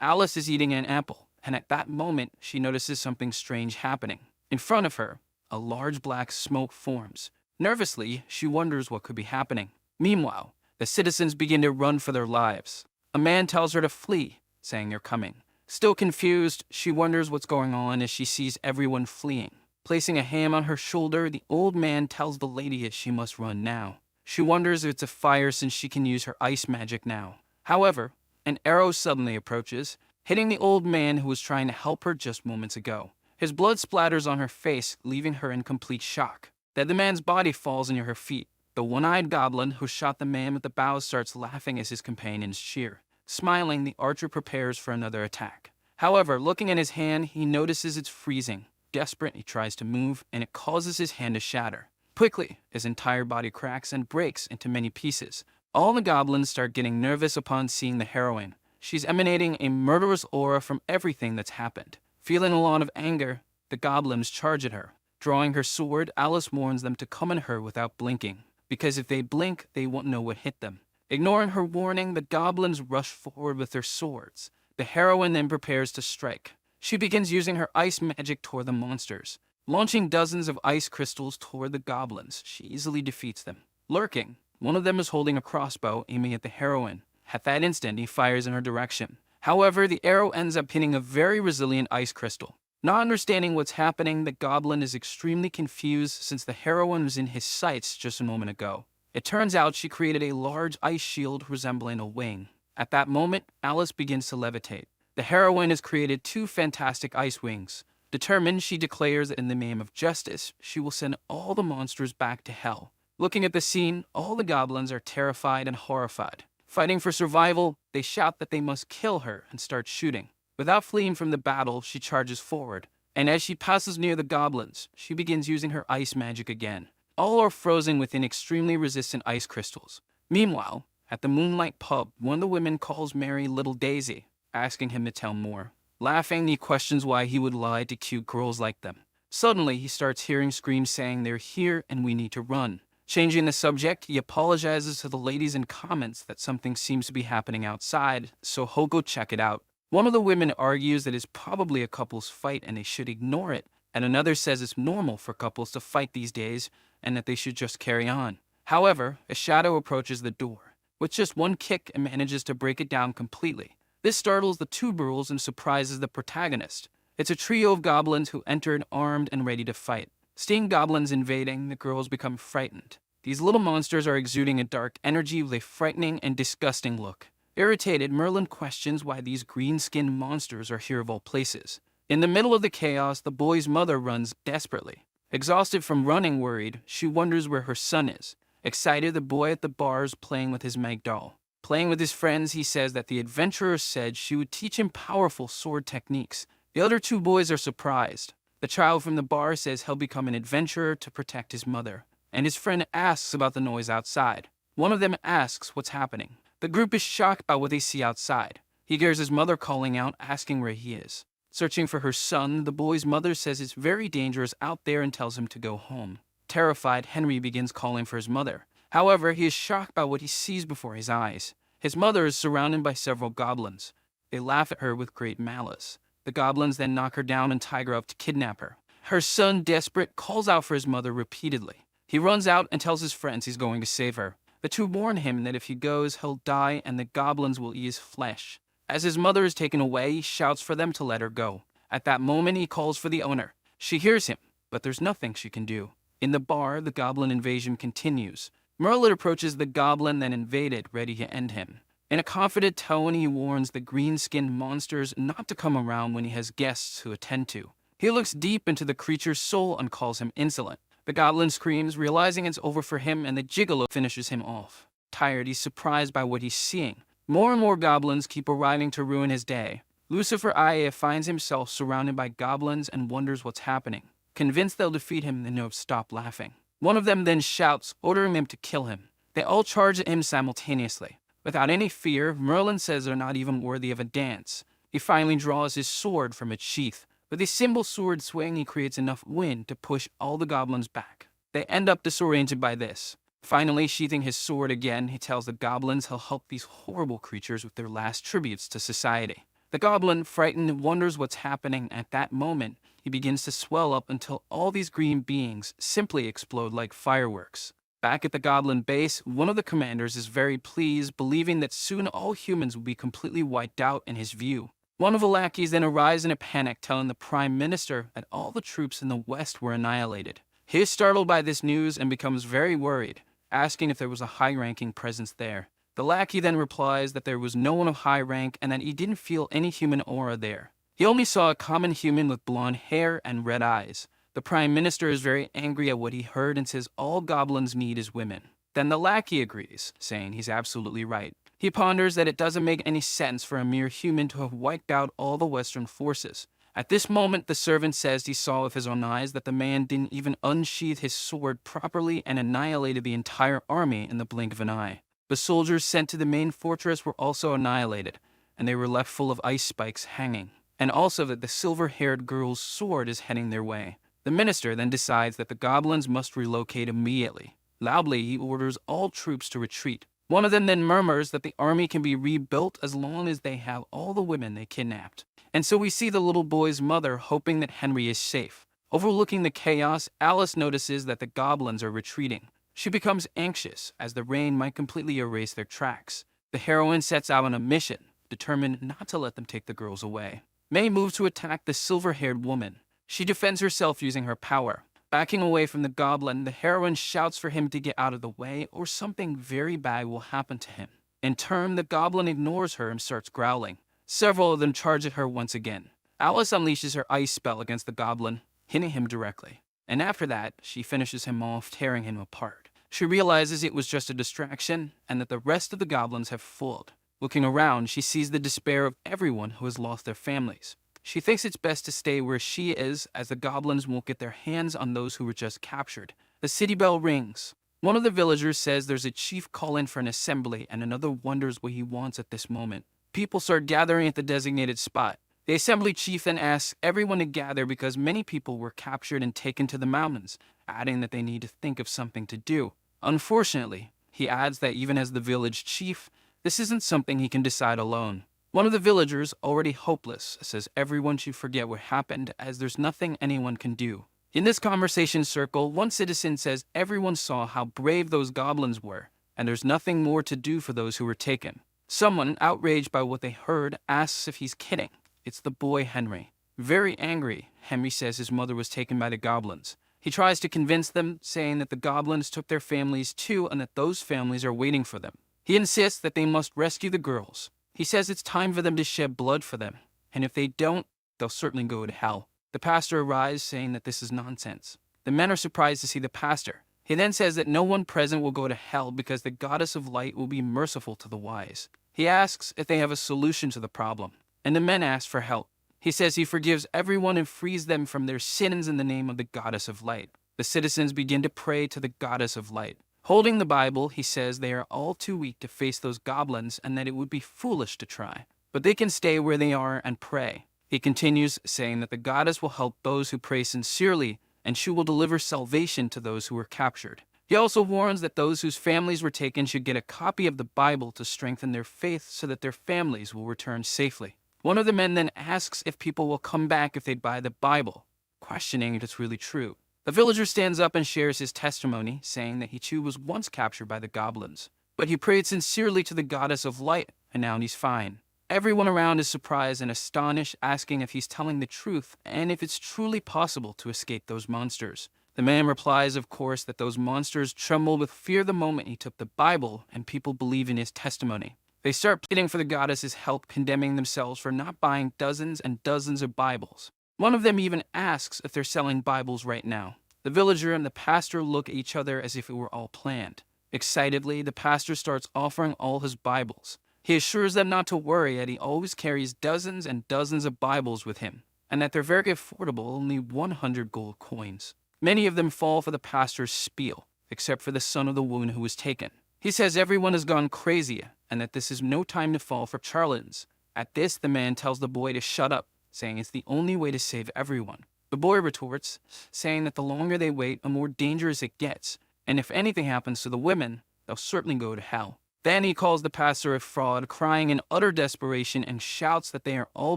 Speaker 1: Alice is eating an apple, and at that moment, she notices something strange happening. In front of her, a large black smoke forms. Nervously, she wonders what could be happening. Meanwhile, the citizens begin to run for their lives. A man tells her to flee, saying they're coming. Still confused, she wonders what's going on as she sees everyone fleeing. Placing a hand on her shoulder, the old man tells the lady that she must run now. She wonders if it's a fire since she can use her ice magic now. However, an arrow suddenly approaches, hitting the old man who was trying to help her just moments ago. His blood splatters on her face, leaving her in complete shock. Then the man's body falls near her feet. The one-eyed goblin who shot the man with the bow starts laughing as his companions cheer. Smiling, the archer prepares for another attack. However, looking at his hand, he notices it's freezing. Desperate, he tries to move, and it causes his hand to shatter. Quickly, his entire body cracks and breaks into many pieces. All the goblins start getting nervous upon seeing the heroine. She's emanating a murderous aura from everything that's happened. Feeling a lot of anger, the goblins charge at her. Drawing her sword, Alice warns them to come at her without blinking, because if they blink, they won't know what hit them. Ignoring her warning, the goblins rush forward with their swords. The heroine then prepares to strike. She begins using her ice magic toward the monsters. Launching dozens of ice crystals toward the goblins, she easily defeats them. Lurking, one of them is holding a crossbow aiming at the heroine. At that instant, he fires in her direction. However, the arrow ends up hitting a very resilient ice crystal. Not understanding what's happening, the goblin is extremely confused since the heroine was in his sights just a moment ago. It turns out she created a large ice shield resembling a wing. At that moment, Alice begins to levitate. The heroine has created 2 fantastic ice wings. Determined, she declares that in the name of justice, she will send all the monsters back to hell. Looking at the scene, all the goblins are terrified and horrified. Fighting for survival, they shout that they must kill her and start shooting. Without fleeing from the battle, she charges forward. And as she passes near the goblins, she begins using her ice magic again. All are frozen within extremely resistant ice crystals. Meanwhile, at the Moonlight Pub, one of the women calls Mary Little Daisy. asking him to tell more. Laughing, he questions why he would lie to cute girls like them. Suddenly, he starts hearing screams saying they're here and we need to run. Changing the subject, he apologizes to the ladies and comments that something seems to be happening outside, so he'll go check it out. One of the women argues that it's probably a couple's fight and they should ignore it, and another says it's normal for couples to fight these days and that they should just carry on. However, a shadow approaches the door. With just one kick, it manages to break it down completely. This startles the two girls and surprises the protagonist. It's a trio of goblins who enter armed and ready to fight. Seeing goblins invading, the girls become frightened. These little monsters are exuding a dark energy with a frightening and disgusting look. Irritated, Merlin questions why these green-skinned monsters are here of all places. In the middle of the chaos, the boy's mother runs desperately. Exhausted from running worried, she wonders where her son is. Excited, the boy at the bar is playing with his mag doll. Playing with his friends, he says that the adventurer said she would teach him powerful sword techniques. The other two boys are surprised. The child from the bar says he'll become an adventurer to protect his mother, and his friend asks about the noise outside. One of them asks what's happening. The group is shocked by what they see outside. He hears his mother calling out, asking where he is. Searching for her son, the boy's mother says it's very dangerous out there and tells him to go home. Terrified, Henry begins calling for his mother. However, he is shocked by what he sees before his eyes. His mother is surrounded by several goblins. They laugh at her with great malice. The goblins then knock her down and tie her up to kidnap her. Her son, desperate, calls out for his mother repeatedly. He runs out and tells his friends he's going to save her. The two warn him that if he goes, he'll die and the goblins will eat his flesh. As his mother is taken away, he shouts for them to let her go. At that moment, he calls for the owner. She hears him, but there's nothing she can do. In the bar, the goblin invasion continues. Merlin approaches the goblin that invaded, ready to end him. In a confident tone, he warns the green-skinned monsters not to come around when he has guests to attend to. He looks deep into the creature's soul and calls him insolent. The goblin screams, realizing it's over for him, and the gigolo finishes him off. Tired, he's surprised by what he's seeing. More and more goblins keep arriving to ruin his day. Lucifer Aya finds himself surrounded by goblins and wonders what's happening. Convinced they'll defeat him, the gnome stops laughing. One of them then shouts, ordering them to kill him. They all charge at him simultaneously. Without any fear, Merlin says they're not even worthy of a dance. He finally draws his sword from its sheath. With his simple sword swing, he creates enough wind to push all the goblins back. They end up disoriented by this. Finally, sheathing his sword again, he tells the goblins he'll help these horrible creatures with their last tributes to society. The goblin, frightened, wonders what's happening. At that moment, he begins to swell up until all these green beings simply explode like fireworks. Back at the goblin base, one of the commanders is very pleased, believing that soon all humans will be completely wiped out in his view. One of the lackeys then arrives in a panic, telling the prime minister that all the troops in the west were annihilated. He is startled by this news and becomes very worried, asking if there was a high-ranking presence there. The lackey then replies that there was no one of high rank and that he didn't feel any human aura there. He only saw a common human with blonde hair and red eyes. The prime minister is very angry at what he heard and says all goblins need is women. Then the lackey agrees, saying he's absolutely right. He ponders that it doesn't make any sense for a mere human to have wiped out all the Western forces. At this moment, the servant says he saw with his own eyes that the man didn't even unsheath his sword properly and annihilated the entire army in the blink of an eye. The soldiers sent to the main fortress were also annihilated, and they were left full of ice spikes hanging, and also that the silver-haired girl's sword is heading their way. The minister then decides that the goblins must relocate immediately. Loudly, he orders all troops to retreat. One of them then murmurs that the army can be rebuilt as long as they have all the women they kidnapped. And so we see the little boy's mother hoping that Henry is safe. Overlooking the chaos, Alice notices that the goblins are retreating. She becomes anxious, as the rain might completely erase their tracks. The heroine sets out on a mission, determined not to let them take the girls away. May moves to attack the silver-haired woman. She defends herself using her power. Backing away from the goblin, the heroine shouts for him to get out of the way or something very bad will happen to him. In turn, the goblin ignores her and starts growling. Several of them charge at her once again. Alice unleashes her ice spell against the goblin, hitting him directly. And after that, she finishes him off, tearing him apart. She realizes it was just a distraction and that the rest of the goblins have fooled. Looking around, she sees the despair of everyone who has lost their families. She thinks it's best to stay where she is, as the goblins won't get their hands on those who were just captured. The city bell rings. One of the villagers says there's a chief call-in for an assembly, and another wonders what he wants at this moment. People start gathering at the designated spot. The assembly chief then asks everyone to gather because many people were captured and taken to the mountains, adding that they need to think of something to do. Unfortunately, he adds that even as the village chief, this isn't something he can decide alone. One of the villagers, already hopeless, says everyone should forget what happened as there's nothing anyone can do. In this conversation circle, one citizen says everyone saw how brave those goblins were, and there's nothing more to do for those who were taken. Someone, outraged by what they heard, asks if he's kidding. It's the boy Henry. Very angry, Henry says his mother was taken by the goblins. He tries to convince them, saying that the goblins took their families too and that those families are waiting for them. He insists that they must rescue the girls. He says it's time for them to shed blood for them, and if they don't, they'll certainly go to hell. The pastor arrives, saying that this is nonsense. The men are surprised to see the pastor. He then says that no one present will go to hell because the goddess of light will be merciful to the wise. He asks if they have a solution to the problem, and the men ask for help. He says he forgives everyone and frees them from their sins in the name of the goddess of light. The citizens begin to pray to the goddess of light. Holding the Bible, he says they are all too weak to face those goblins and that it would be foolish to try. But they can stay where they are and pray. He continues, saying that the goddess will help those who pray sincerely, and she will deliver salvation to those who were captured. He also warns that those whose families were taken should get a copy of the Bible to strengthen their faith so that their families will return safely. One of the men then asks if people will come back if they buy the Bible, questioning if it's really true. The villager stands up and shares his testimony, saying that he too was once captured by the goblins. But he prayed sincerely to the goddess of light, and now he's fine. Everyone around is surprised and astonished, asking if he's telling the truth and if it's truly possible to escape those monsters. The man replies, of course, that those monsters tremble with fear the moment he took the Bible, and people believe in his testimony. They start pleading for the goddess's help, condemning themselves for not buying dozens and dozens of Bibles. One of them even asks if they're selling Bibles right now. The villager and the pastor look at each other as if it were all planned. Excitedly, the pastor starts offering all his Bibles. He assures them not to worry, that he always carries dozens and dozens of Bibles with him, and that they're very affordable, only 100 gold coins. Many of them fall for the pastor's spiel, except for the son of the woman who was taken. He says everyone has gone crazy, and that this is no time to fall for charlatans. At this, the man tells the boy to shut up, saying it's the only way to save everyone. The boy retorts, saying that the longer they wait, the more dangerous it gets, and if anything happens to the women, they'll certainly go to hell. Then he calls the pastor a fraud, crying in utter desperation, and shouts that they are all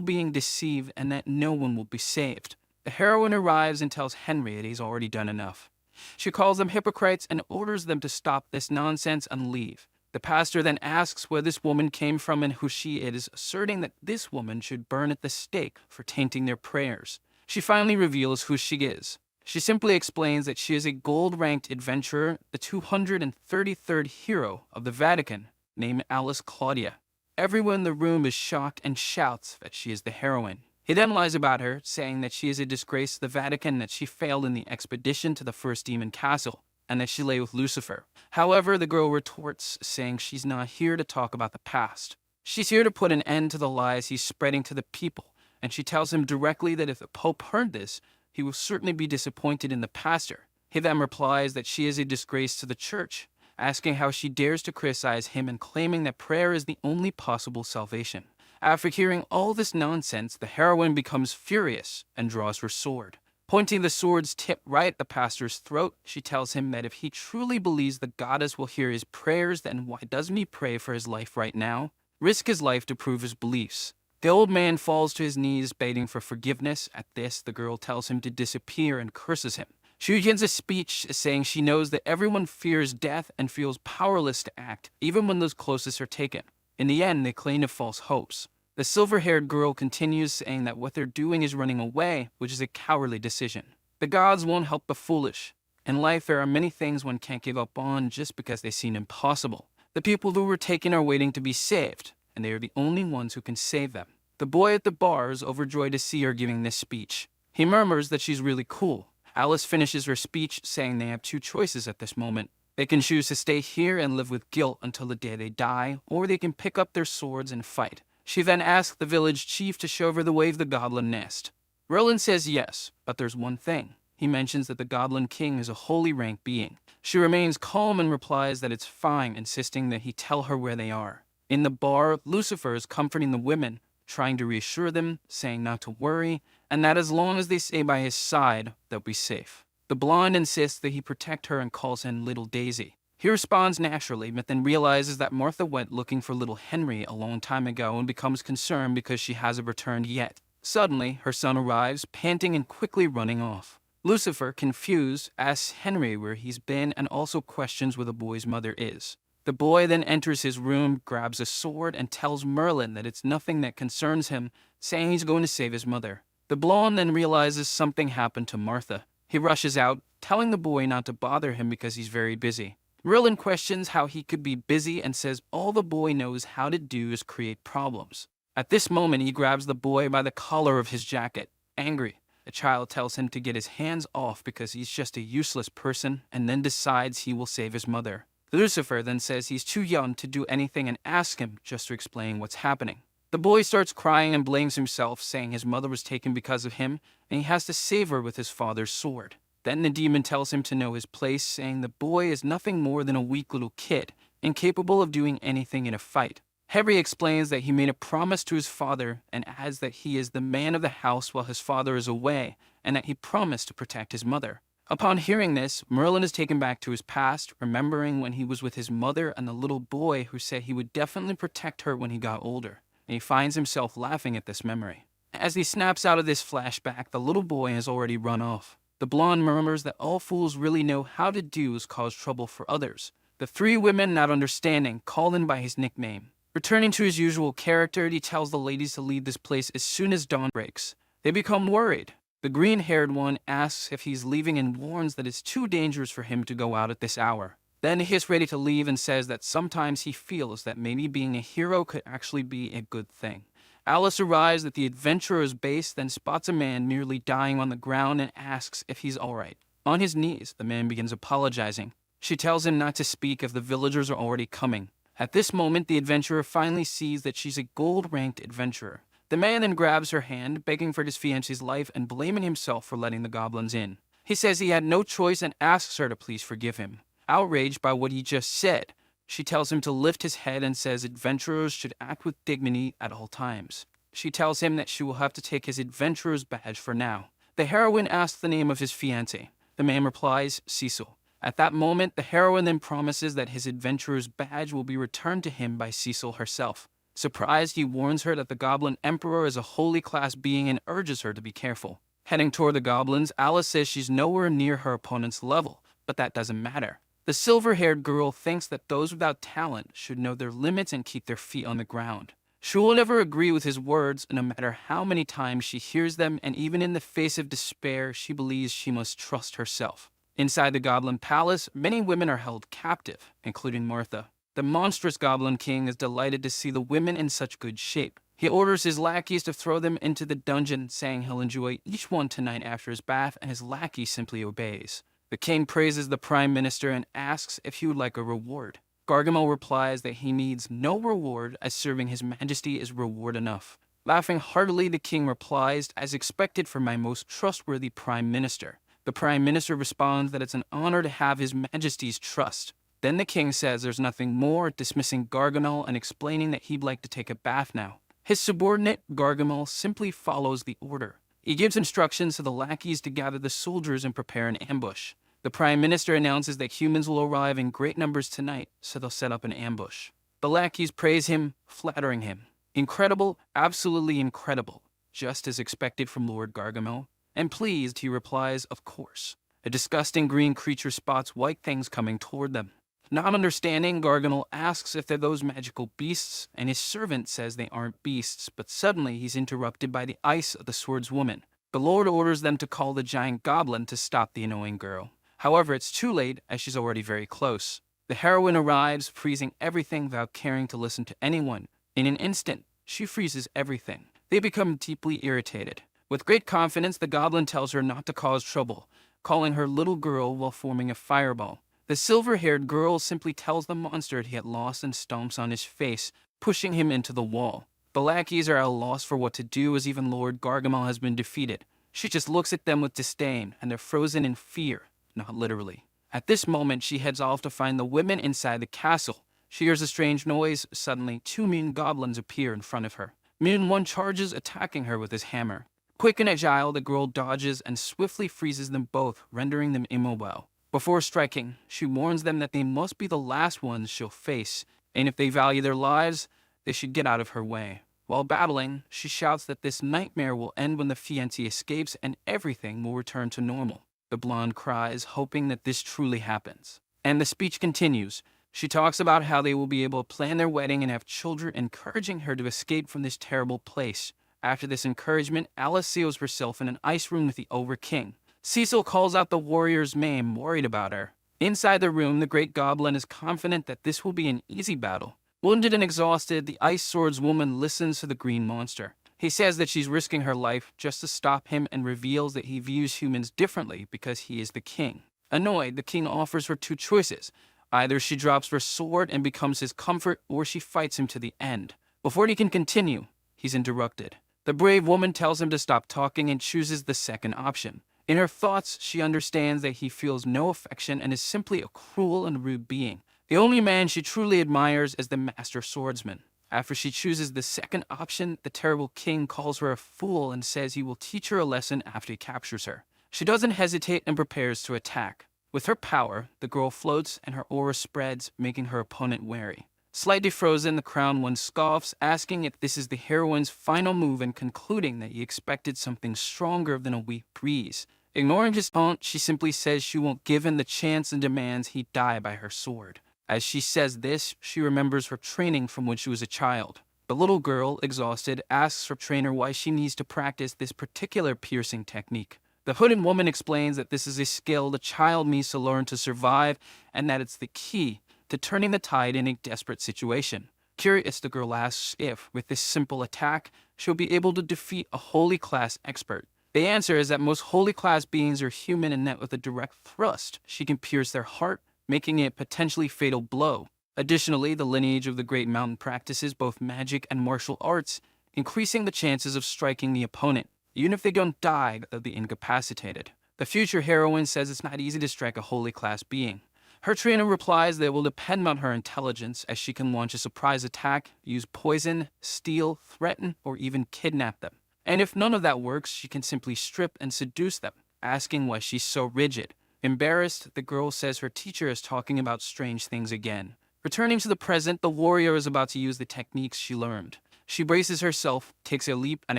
Speaker 1: being deceived and that no one will be saved. The heroine arrives and tells Henry that he's already done enough. She calls them hypocrites and orders them to stop this nonsense and leave. The pastor then asks where this woman came from and who she is, asserting that this woman should burn at the stake for tainting their prayers. She finally reveals who she is. She simply explains that she is a gold-ranked adventurer, the 233rd hero of the Vatican, named Alice Claudia. Everyone in the room is shocked and shouts that she is the heroine. He then lies about her, saying that she is a disgrace to the Vatican, that she failed in the expedition to the first demon castle, and that she lay with Lucifer. However, the girl retorts, saying she's not here to talk about the past. She's here to put an end to the lies he's spreading to the people, and she tells him directly that if the Pope heard this, he will certainly be disappointed in the pastor. He then replies that she is a disgrace to the church, asking how she dares to criticize him and claiming that prayer is the only possible salvation. After hearing all this nonsense, the heroine becomes furious and draws her sword. Pointing the sword's tip right at the pastor's throat, she tells him that if he truly believes the goddess will hear his prayers, then why doesn't he pray for his life right now? Risk his life to prove his beliefs. The old man falls to his knees, begging for forgiveness. At this, the girl tells him to disappear and curses him. She begins a speech saying she knows that everyone fears death and feels powerless to act, even when those closest are taken. In the end, they cling to false hopes. The silver-haired girl continues, saying that what they're doing is running away, which is a cowardly decision. The gods won't help the foolish. In life, there are many things one can't give up on just because they seem impossible. The people who were taken are waiting to be saved, and they are the only ones who can save them. The boy at the bar is overjoyed to see her giving this speech. He murmurs that she's really cool. Alice finishes her speech, saying they have two choices at this moment. They can choose to stay here and live with guilt until the day they die, or they can pick up their swords and fight. She then asks the village chief to show her the way of the goblin nest. Roland says yes, but there's one thing. He mentions that the goblin king is a holy rank being. She remains calm and replies that it's fine, insisting that he tell her where they are. In the bar, Lucifer is comforting the women, trying to reassure them, saying not to worry, and that as long as they stay by his side, they'll be safe. The blonde insists that he protect her and calls him Little Daisy. He responds naturally, but then realizes that Martha went looking for little Henry a long time ago and becomes concerned because she hasn't returned yet. Suddenly, her son arrives, panting and quickly running off. Lucifer, confused, asks Henry where he's been and also questions where the boy's mother is. The boy then enters his room, grabs a sword, and tells Merlin that it's nothing that concerns him, saying he's going to save his mother. The blonde then realizes something happened to Martha. He rushes out, telling the boy not to bother him because he's very busy. Merlin questions how he could be busy and says all the boy knows how to do is create problems. At this moment, he grabs the boy by the collar of his jacket. Angry, the child tells him to get his hands off because he's just a useless person and then decides he will save his mother. Lucifer then says he's too young to do anything and asks him just to explain what's happening. The boy starts crying and blames himself, saying his mother was taken because of him and he has to save her with his father's sword. Then the demon tells him to know his place, saying the boy is nothing more than a weak little kid, incapable of doing anything in a fight. Henry explains that he made a promise to his father and adds that he is the man of the house while his father is away and that he promised to protect his mother. Upon hearing this, Merlin is taken back to his past, remembering when he was with his mother and the little boy who said he would definitely protect her when he got older, and he finds himself laughing at this memory. As he snaps out of this flashback, the little boy has already run off. The blonde murmurs that all fools really know how to do is cause trouble for others. The three women, not understanding, call him by his nickname. Returning to his usual character, he tells the ladies to leave this place as soon as dawn breaks. They become worried. The green-haired one asks if he's leaving and warns that it's too dangerous for him to go out at this hour. Then he gets ready to leave and says that sometimes he feels that maybe being a hero could actually be a good thing. Alice arrives at the adventurer's base, then spots a man nearly dying on the ground and asks if he's alright. On his knees, the man begins apologizing. She tells him not to speak if the villagers are already coming. At this moment, the adventurer finally sees that she's a gold-ranked adventurer. The man then grabs her hand, begging for his fiancé's life and blaming himself for letting the goblins in. He says he had no choice and asks her to please forgive him. Outraged by what he just said, she tells him to lift his head and says adventurers should act with dignity at all times. She tells him that she will have to take his adventurer's badge for now. The heroine asks the name of his fiancé. The man replies, Cecil. At that moment, the heroine then promises that his adventurer's badge will be returned to him by Cecil herself. Surprised, he warns her that the Goblin Emperor is a holy class being and urges her to be careful. Heading toward the goblins, Alice says she's nowhere near her opponent's level, but that doesn't matter. The silver-haired girl thinks that those without talent should know their limits and keep their feet on the ground. She will never agree with his words, no matter how many times she hears them, and even in the face of despair, she believes she must trust herself. Inside the Goblin Palace, many women are held captive, including Martha. The monstrous Goblin King is delighted to see the women in such good shape. He orders his lackeys to throw them into the dungeon, saying he'll enjoy each one tonight after his bath, and his lackey simply obeys. The king praises the prime minister and asks if he would like a reward. Gargamel replies that he needs no reward, as serving his majesty is reward enough. Laughing heartily, the king replies, as expected from my most trustworthy prime minister. The prime minister responds that it's an honor to have his majesty's trust. Then the king says there's nothing more, dismissing Gargamel and explaining that he'd like to take a bath now. His subordinate, Gargamel, simply follows the order. He gives instructions to the lackeys to gather the soldiers and prepare an ambush. The prime minister announces that humans will arrive in great numbers tonight, so they'll set up an ambush. The lackeys praise him, flattering him. Incredible, absolutely incredible, just as expected from Lord Gargamel. And pleased, he replies, of course. A disgusting green creature spots white things coming toward them. Not understanding, Gargamel asks if they're those magical beasts, and his servant says they aren't beasts, but suddenly he's interrupted by the ice of the swordswoman. The Lord orders them to call the giant goblin to stop the annoying girl. However, it's too late, as she's already very close. The heroine arrives, freezing everything without caring to listen to anyone. In an instant, she freezes everything. They become deeply irritated. With great confidence, the goblin tells her not to cause trouble, calling her little girl while forming a fireball. The silver-haired girl simply tells the monster he had lost and stomps on his face, pushing him into the wall. The lackeys are at a loss for what to do, as even Lord Gargamel has been defeated. She just looks at them with disdain, and they're frozen in fear, not literally. At this moment, she heads off to find the women inside the castle. She hears a strange noise. Suddenly, two mean goblins appear in front of her. Mean one charges, attacking her with his hammer. Quick and agile, the girl dodges and swiftly freezes them both, rendering them immobile. Before striking, she warns them that they must be the last ones she'll face, and if they value their lives, they should get out of her way. While battling, she shouts that this nightmare will end when the fiancé escapes and everything will return to normal. The blonde cries, hoping that this truly happens. And the speech continues. She talks about how they will be able to plan their wedding and have children, encouraging her to escape from this terrible place. After this encouragement, Alice seals herself in an ice room with the Ogre King. Cecil calls out the warrior's name, worried about her. Inside the room, the Great Goblin is confident that this will be an easy battle. Wounded and exhausted, the Ice Swordswoman listens to the green monster. He says that she's risking her life just to stop him and reveals that he views humans differently because he is the king. Annoyed, the king offers her two choices. Either she drops her sword and becomes his comfort, or she fights him to the end. Before he can continue, he's interrupted. The brave woman tells him to stop talking and chooses the second option. In her thoughts, she understands that he feels no affection and is simply a cruel and rude being. The only man she truly admires is the master swordsman. After she chooses the second option, the terrible king calls her a fool and says he will teach her a lesson after he captures her. She doesn't hesitate and prepares to attack. With her power, the girl floats and her aura spreads, making her opponent wary. Slightly frozen, the crowned one scoffs, asking if this is the heroine's final move and concluding that he expected something stronger than a weak breeze. Ignoring his taunt, she simply says she won't give him the chance and demands he die by her sword. As she says this, she remembers her training from when she was a child. The little girl, exhausted, asks her trainer why she needs to practice this particular piercing technique. The hooded woman explains that this is a skill the child needs to learn to survive and that it's the key to turning the tide in a desperate situation. Curious, the girl asks if, with this simple attack, she'll be able to defeat a holy class expert. The answer is that most holy class beings are human and that with a direct thrust, she can pierce their heart, making it a potentially fatal blow. Additionally, the lineage of the Great Mountain practices both magic and martial arts, increasing the chances of striking the opponent. Even if they don't die, they'll be incapacitated. The future heroine says it's not easy to strike a holy class being. Her trainer replies that it will depend on her intelligence, as she can launch a surprise attack, use poison, steal, threaten, or even kidnap them. And if none of that works, she can simply strip and seduce them, asking why she's so rigid. Embarrassed, the girl says her teacher is talking about strange things again. Returning to the present, the warrior is about to use the techniques she learned. She braces herself, takes a leap, and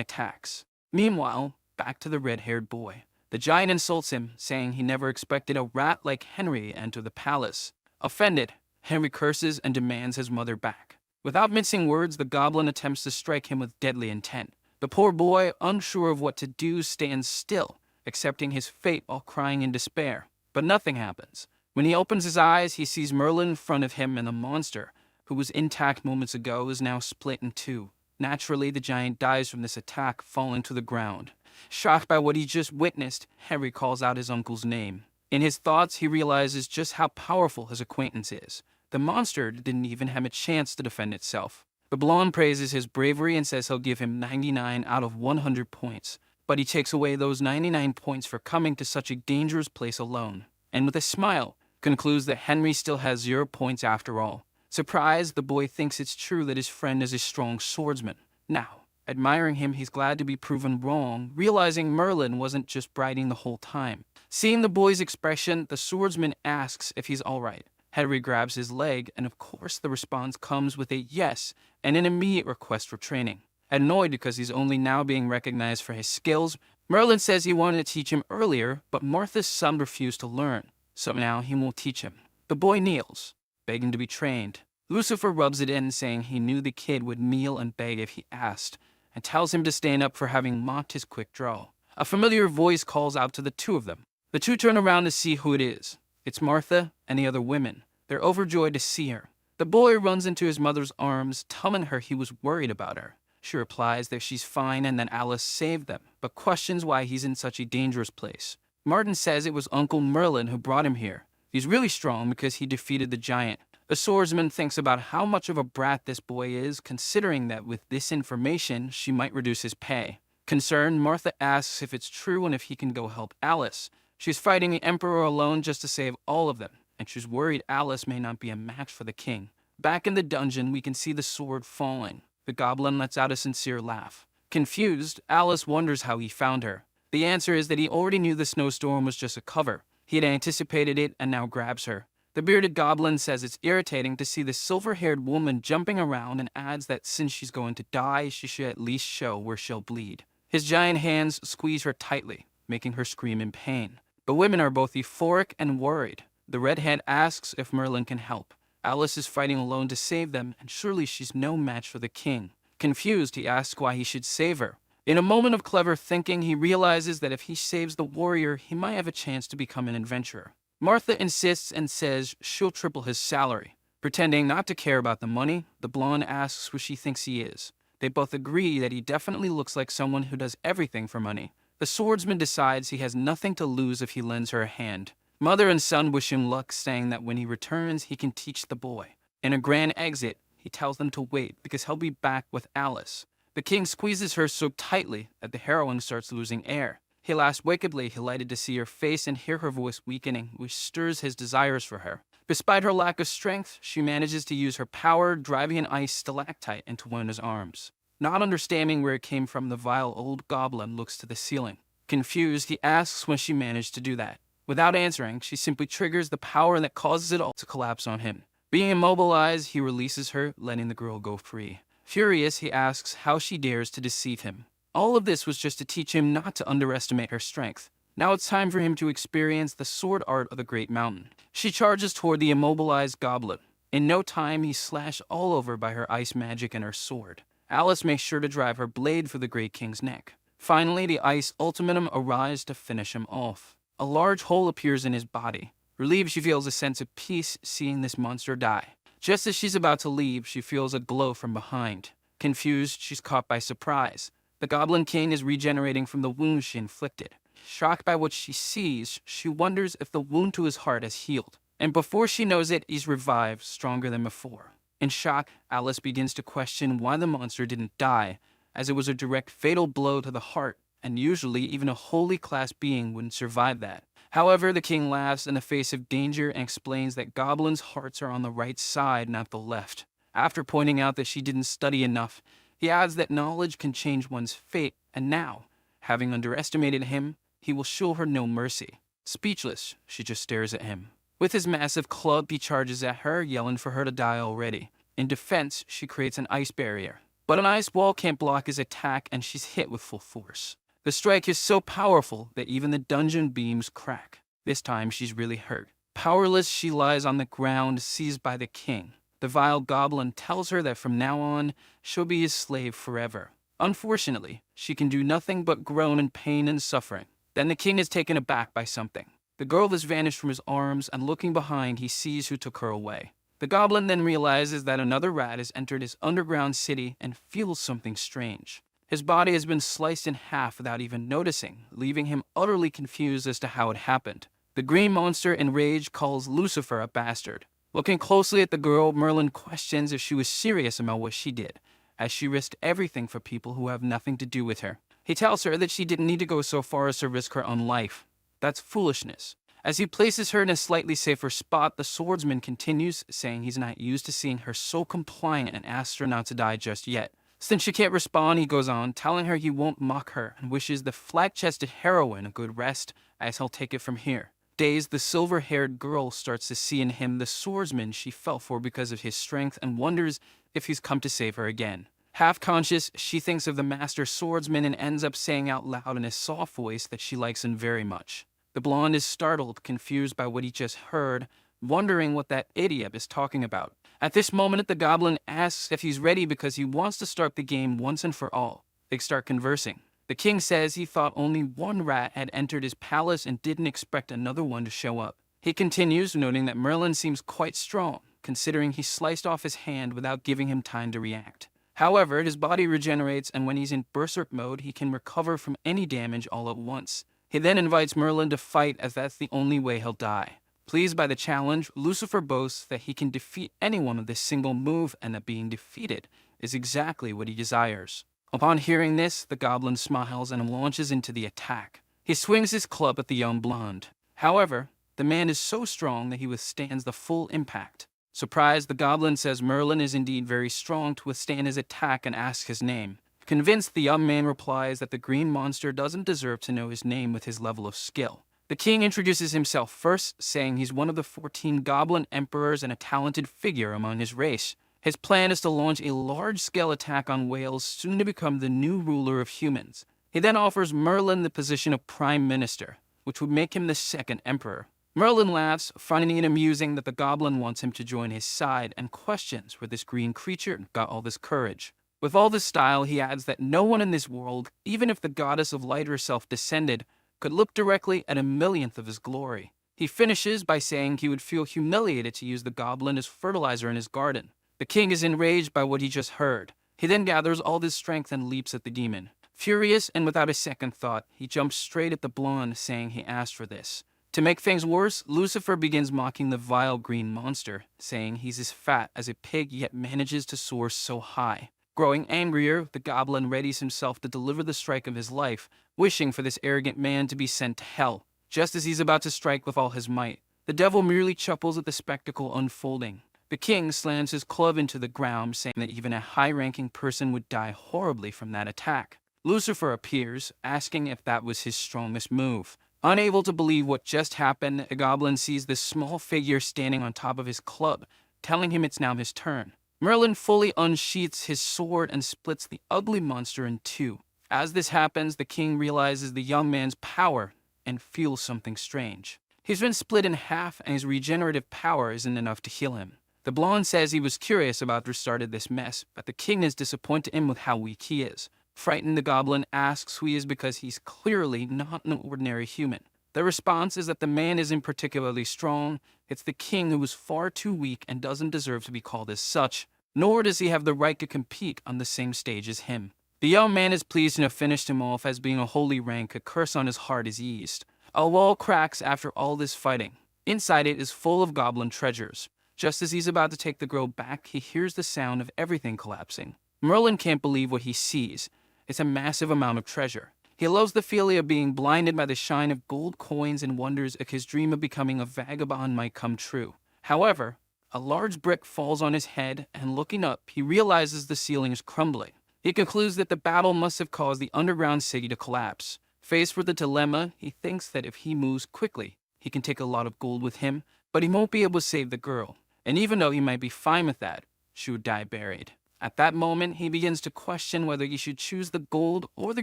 Speaker 1: attacks. Meanwhile, back to the red-haired boy. The giant insults him, saying he never expected a rat like Henry to enter the palace. Offended, Henry curses and demands his mother back. Without mincing words, the goblin attempts to strike him with deadly intent. The poor boy, unsure of what to do, stands still, accepting his fate while crying in despair. But nothing happens. When he opens his eyes, he sees Merlin in front of him, and the monster, who was intact moments ago, is now split in two. Naturally, the giant dies from this attack, falling to the ground. Shocked by what he just witnessed, Henry calls out his uncle's name. In his thoughts, he realizes just how powerful his acquaintance is. The monster didn't even have a chance to defend itself. The blonde praises his bravery and says he'll give him 99 out of 100 points. But he takes away those 99 points for coming to such a dangerous place alone, and with a smile, concludes that Henry still has 0 points after all. Surprised, the boy thinks it's true that his friend is a strong swordsman. Now, admiring him, he's glad to be proven wrong, realizing Merlin wasn't just bragging the whole time. Seeing the boy's expression, the swordsman asks if he's alright. Henry grabs his leg, and of course the response comes with a yes and an immediate request for training. Annoyed because he's only now being recognized for his skills, Merlin says he wanted to teach him earlier, but Martha's son refused to learn, so now he won't teach him. The boy kneels, begging to be trained. Lucifer rubs it in, saying he knew the kid would kneel and beg if he asked, and tells him to stand up for having mocked his quick draw. A familiar voice calls out to the two of them. The two turn around to see who it is. It's Martha and the other women. They're overjoyed to see her. The boy runs into his mother's arms, telling her he was worried about her. She replies that she's fine and that Alice saved them, but questions why he's in such a dangerous place. Martin says it was Uncle Merlin who brought him here. He's really strong because he defeated the giant. The swordsman thinks about how much of a brat this boy is, considering that with this information, she might reduce his pay. Concerned, Martha asks if it's true and if he can go help Alice. She's fighting the Emperor alone just to save all of them, and she's worried Alice may not be a match for the king. Back in the dungeon, we can see the sword falling. The goblin lets out a sincere laugh. Confused, Alice wonders how he found her. The answer is that he already knew the snowstorm was just a cover. He had anticipated it and now grabs her. The bearded goblin says it's irritating to see the silver-haired woman jumping around and adds that since she's going to die, she should at least show where she'll bleed. His giant hands squeeze her tightly, making her scream in pain. The women are both euphoric and worried. The redhead asks if Merlin can help. Alice is fighting alone to save them, and surely she's no match for the king. Confused, he asks why he should save her. In a moment of clever thinking, he realizes that if he saves the warrior, he might have a chance to become an adventurer. Martha insists and says she'll triple his salary. Pretending not to care about the money, the blonde asks who she thinks he is. They both agree that he definitely looks like someone who does everything for money. The swordsman decides he has nothing to lose if he lends her a hand. Mother and son wish him luck, saying that when he returns, he can teach the boy. In a grand exit, he tells them to wait because he'll be back with Alice. The king squeezes her so tightly that the heroine starts losing air. He laughs wickedly, delighted to see her face and hear her voice weakening, which stirs his desires for her. Despite her lack of strength, she manages to use her power, driving an ice stalactite into Wenda's arms. Not understanding where it came from, the vile old goblin looks to the ceiling. Confused, he asks when she managed to do that. Without answering, she simply triggers the power that causes it all to collapse on him. Being immobilized, he releases her, letting the girl go free. Furious, he asks how she dares to deceive him. All of this was just to teach him not to underestimate her strength. Now it's time for him to experience the sword art of the Great Mountain. She charges toward the immobilized goblin. In no time, he's slashed all over by her ice magic and her sword. Alice makes sure to drive her blade through the Great King's neck. Finally, the ice ultimatum arrives to finish him off. A large hole appears in his body. Relieved, she feels a sense of peace seeing this monster die. Just as she's about to leave, she feels a glow from behind. Confused, she's caught by surprise. The Goblin King is regenerating from the wound she inflicted. Shocked by what she sees, she wonders if the wound to his heart has healed. And before she knows it, he's revived, stronger than before. In shock, Alice begins to question why the monster didn't die, as it was a direct fatal blow to the heart, and usually even a holy class being wouldn't survive that. However, the king laughs in the face of danger and explains that goblins' hearts are on the right side, not the left. After pointing out that she didn't study enough, he adds that knowledge can change one's fate, and now, having underestimated him, he will show her no mercy. Speechless, she just stares at him. With his massive club, he charges at her, yelling for her to die already. In defense, she creates an ice barrier. But an ice wall can't block his attack, and she's hit with full force. The strike is so powerful that even the dungeon beams crack. This time, she's really hurt. Powerless, she lies on the ground, seized by the king. The vile goblin tells her that from now on, she'll be his slave forever. Unfortunately, she can do nothing but groan in pain and suffering. Then the king is taken aback by something. The girl has vanished from his arms, and looking behind, he sees who took her away. The goblin then realizes that another rat has entered his underground city and feels something strange. His body has been sliced in half without even noticing, leaving him utterly confused as to how it happened. The green monster, enraged, calls Lucifer a bastard. Looking closely at the girl, Merlin questions if she was serious about what she did, as she risked everything for people who have nothing to do with her. He tells her that she didn't need to go so far as to risk her own life. That's foolishness. As he places her in a slightly safer spot, the swordsman continues, saying he's not used to seeing her so compliant and asks her not to die just yet. Since she can't respond, he goes on, telling her he won't mock her and wishes the flat-chested heroine a good rest, as he'll take it from here. Dazed, the silver-haired girl starts to see in him the swordsman she fell for because of his strength and wonders if he's come to save her again. Half-conscious, she thinks of the master swordsman and ends up saying out loud in a soft voice that she likes him very much. The blonde is startled, confused by what he just heard, wondering what that idiot is talking about. At this moment, the goblin asks if he's ready because he wants to start the game once and for all. They start conversing. The king says he thought only one rat had entered his palace and didn't expect another one to show up. He continues, noting that Merlin seems quite strong, considering he sliced off his hand without giving him time to react. However, his body regenerates, and when he's in berserk mode, he can recover from any damage all at once. He then invites Merlin to fight, as that's the only way he'll die. Pleased by the challenge, Lucifer boasts that he can defeat anyone with this single move and that being defeated is exactly what he desires. Upon hearing this, the goblin smiles and launches into the attack. He swings his club at the young blonde. However, the man is so strong that he withstands the full impact. Surprised, the goblin says Merlin is indeed very strong to withstand his attack and asks his name. Convinced, the young man replies that the green monster doesn't deserve to know his name with his level of skill. The king introduces himself first, saying he's one of the 14 goblin emperors and a talented figure among his race. His plan is to launch a large-scale attack on Wales, soon to become the new ruler of humans. He then offers Merlin the position of prime minister, which would make him the second emperor. Merlin laughs, finding it amusing that the goblin wants him to join his side, and questions where this green creature got all this courage. With all this style, he adds that no one in this world, even if the goddess of light herself descended, could look directly at a millionth of his glory. He finishes by saying he would feel humiliated to use the goblin as fertilizer in his garden. The king is enraged by what he just heard. He then gathers all his strength and leaps at the demon. Furious and without a second thought, he jumps straight at the blonde, saying he asked for this. To make things worse, Lucifer begins mocking the vile green monster, saying he's as fat as a pig yet manages to soar so high. Growing angrier, the goblin readies himself to deliver the strike of his life, wishing for this arrogant man to be sent to hell. Just as he's about to strike with all his might, the devil merely chuckles at the spectacle unfolding. The king slams his club into the ground, saying that even a high-ranking person would die horribly from that attack. Lucifer appears, asking if that was his strongest move. Unable to believe what just happened, the goblin sees this small figure standing on top of his club, telling him it's now his turn. Merlin fully unsheaths his sword and splits the ugly monster in two. As this happens, the king realizes the young man's power and feels something strange. He's been split in half, and his regenerative power isn't enough to heal him. The blonde says he was curious about what started this mess, but the king is disappointed in him with how weak he is. Frightened, the goblin asks who he is because he's clearly not an ordinary human. The response is that the man isn't particularly strong. It's the king who is far too weak and doesn't deserve to be called as such, nor does he have the right to compete on the same stage as him. The young man is pleased to have finished him off, as being a holy rank, a curse on his heart is eased. A wall cracks after all this fighting. Inside it is full of goblin treasures. Just as he's about to take the girl back, he hears the sound of everything collapsing. Merlin can't believe what he sees. It's a massive amount of treasure. He loves the feeling of being blinded by the shine of gold coins and wonders if his dream of becoming a vagabond might come true. However, a large brick falls on his head, and looking up, he realizes the ceiling is crumbling. He concludes that the battle must have caused the underground city to collapse. Faced with the dilemma, he thinks that if he moves quickly, he can take a lot of gold with him, but he won't be able to save the girl. And even though he might be fine with that, she would die buried. At that moment, he begins to question whether he should choose the gold or the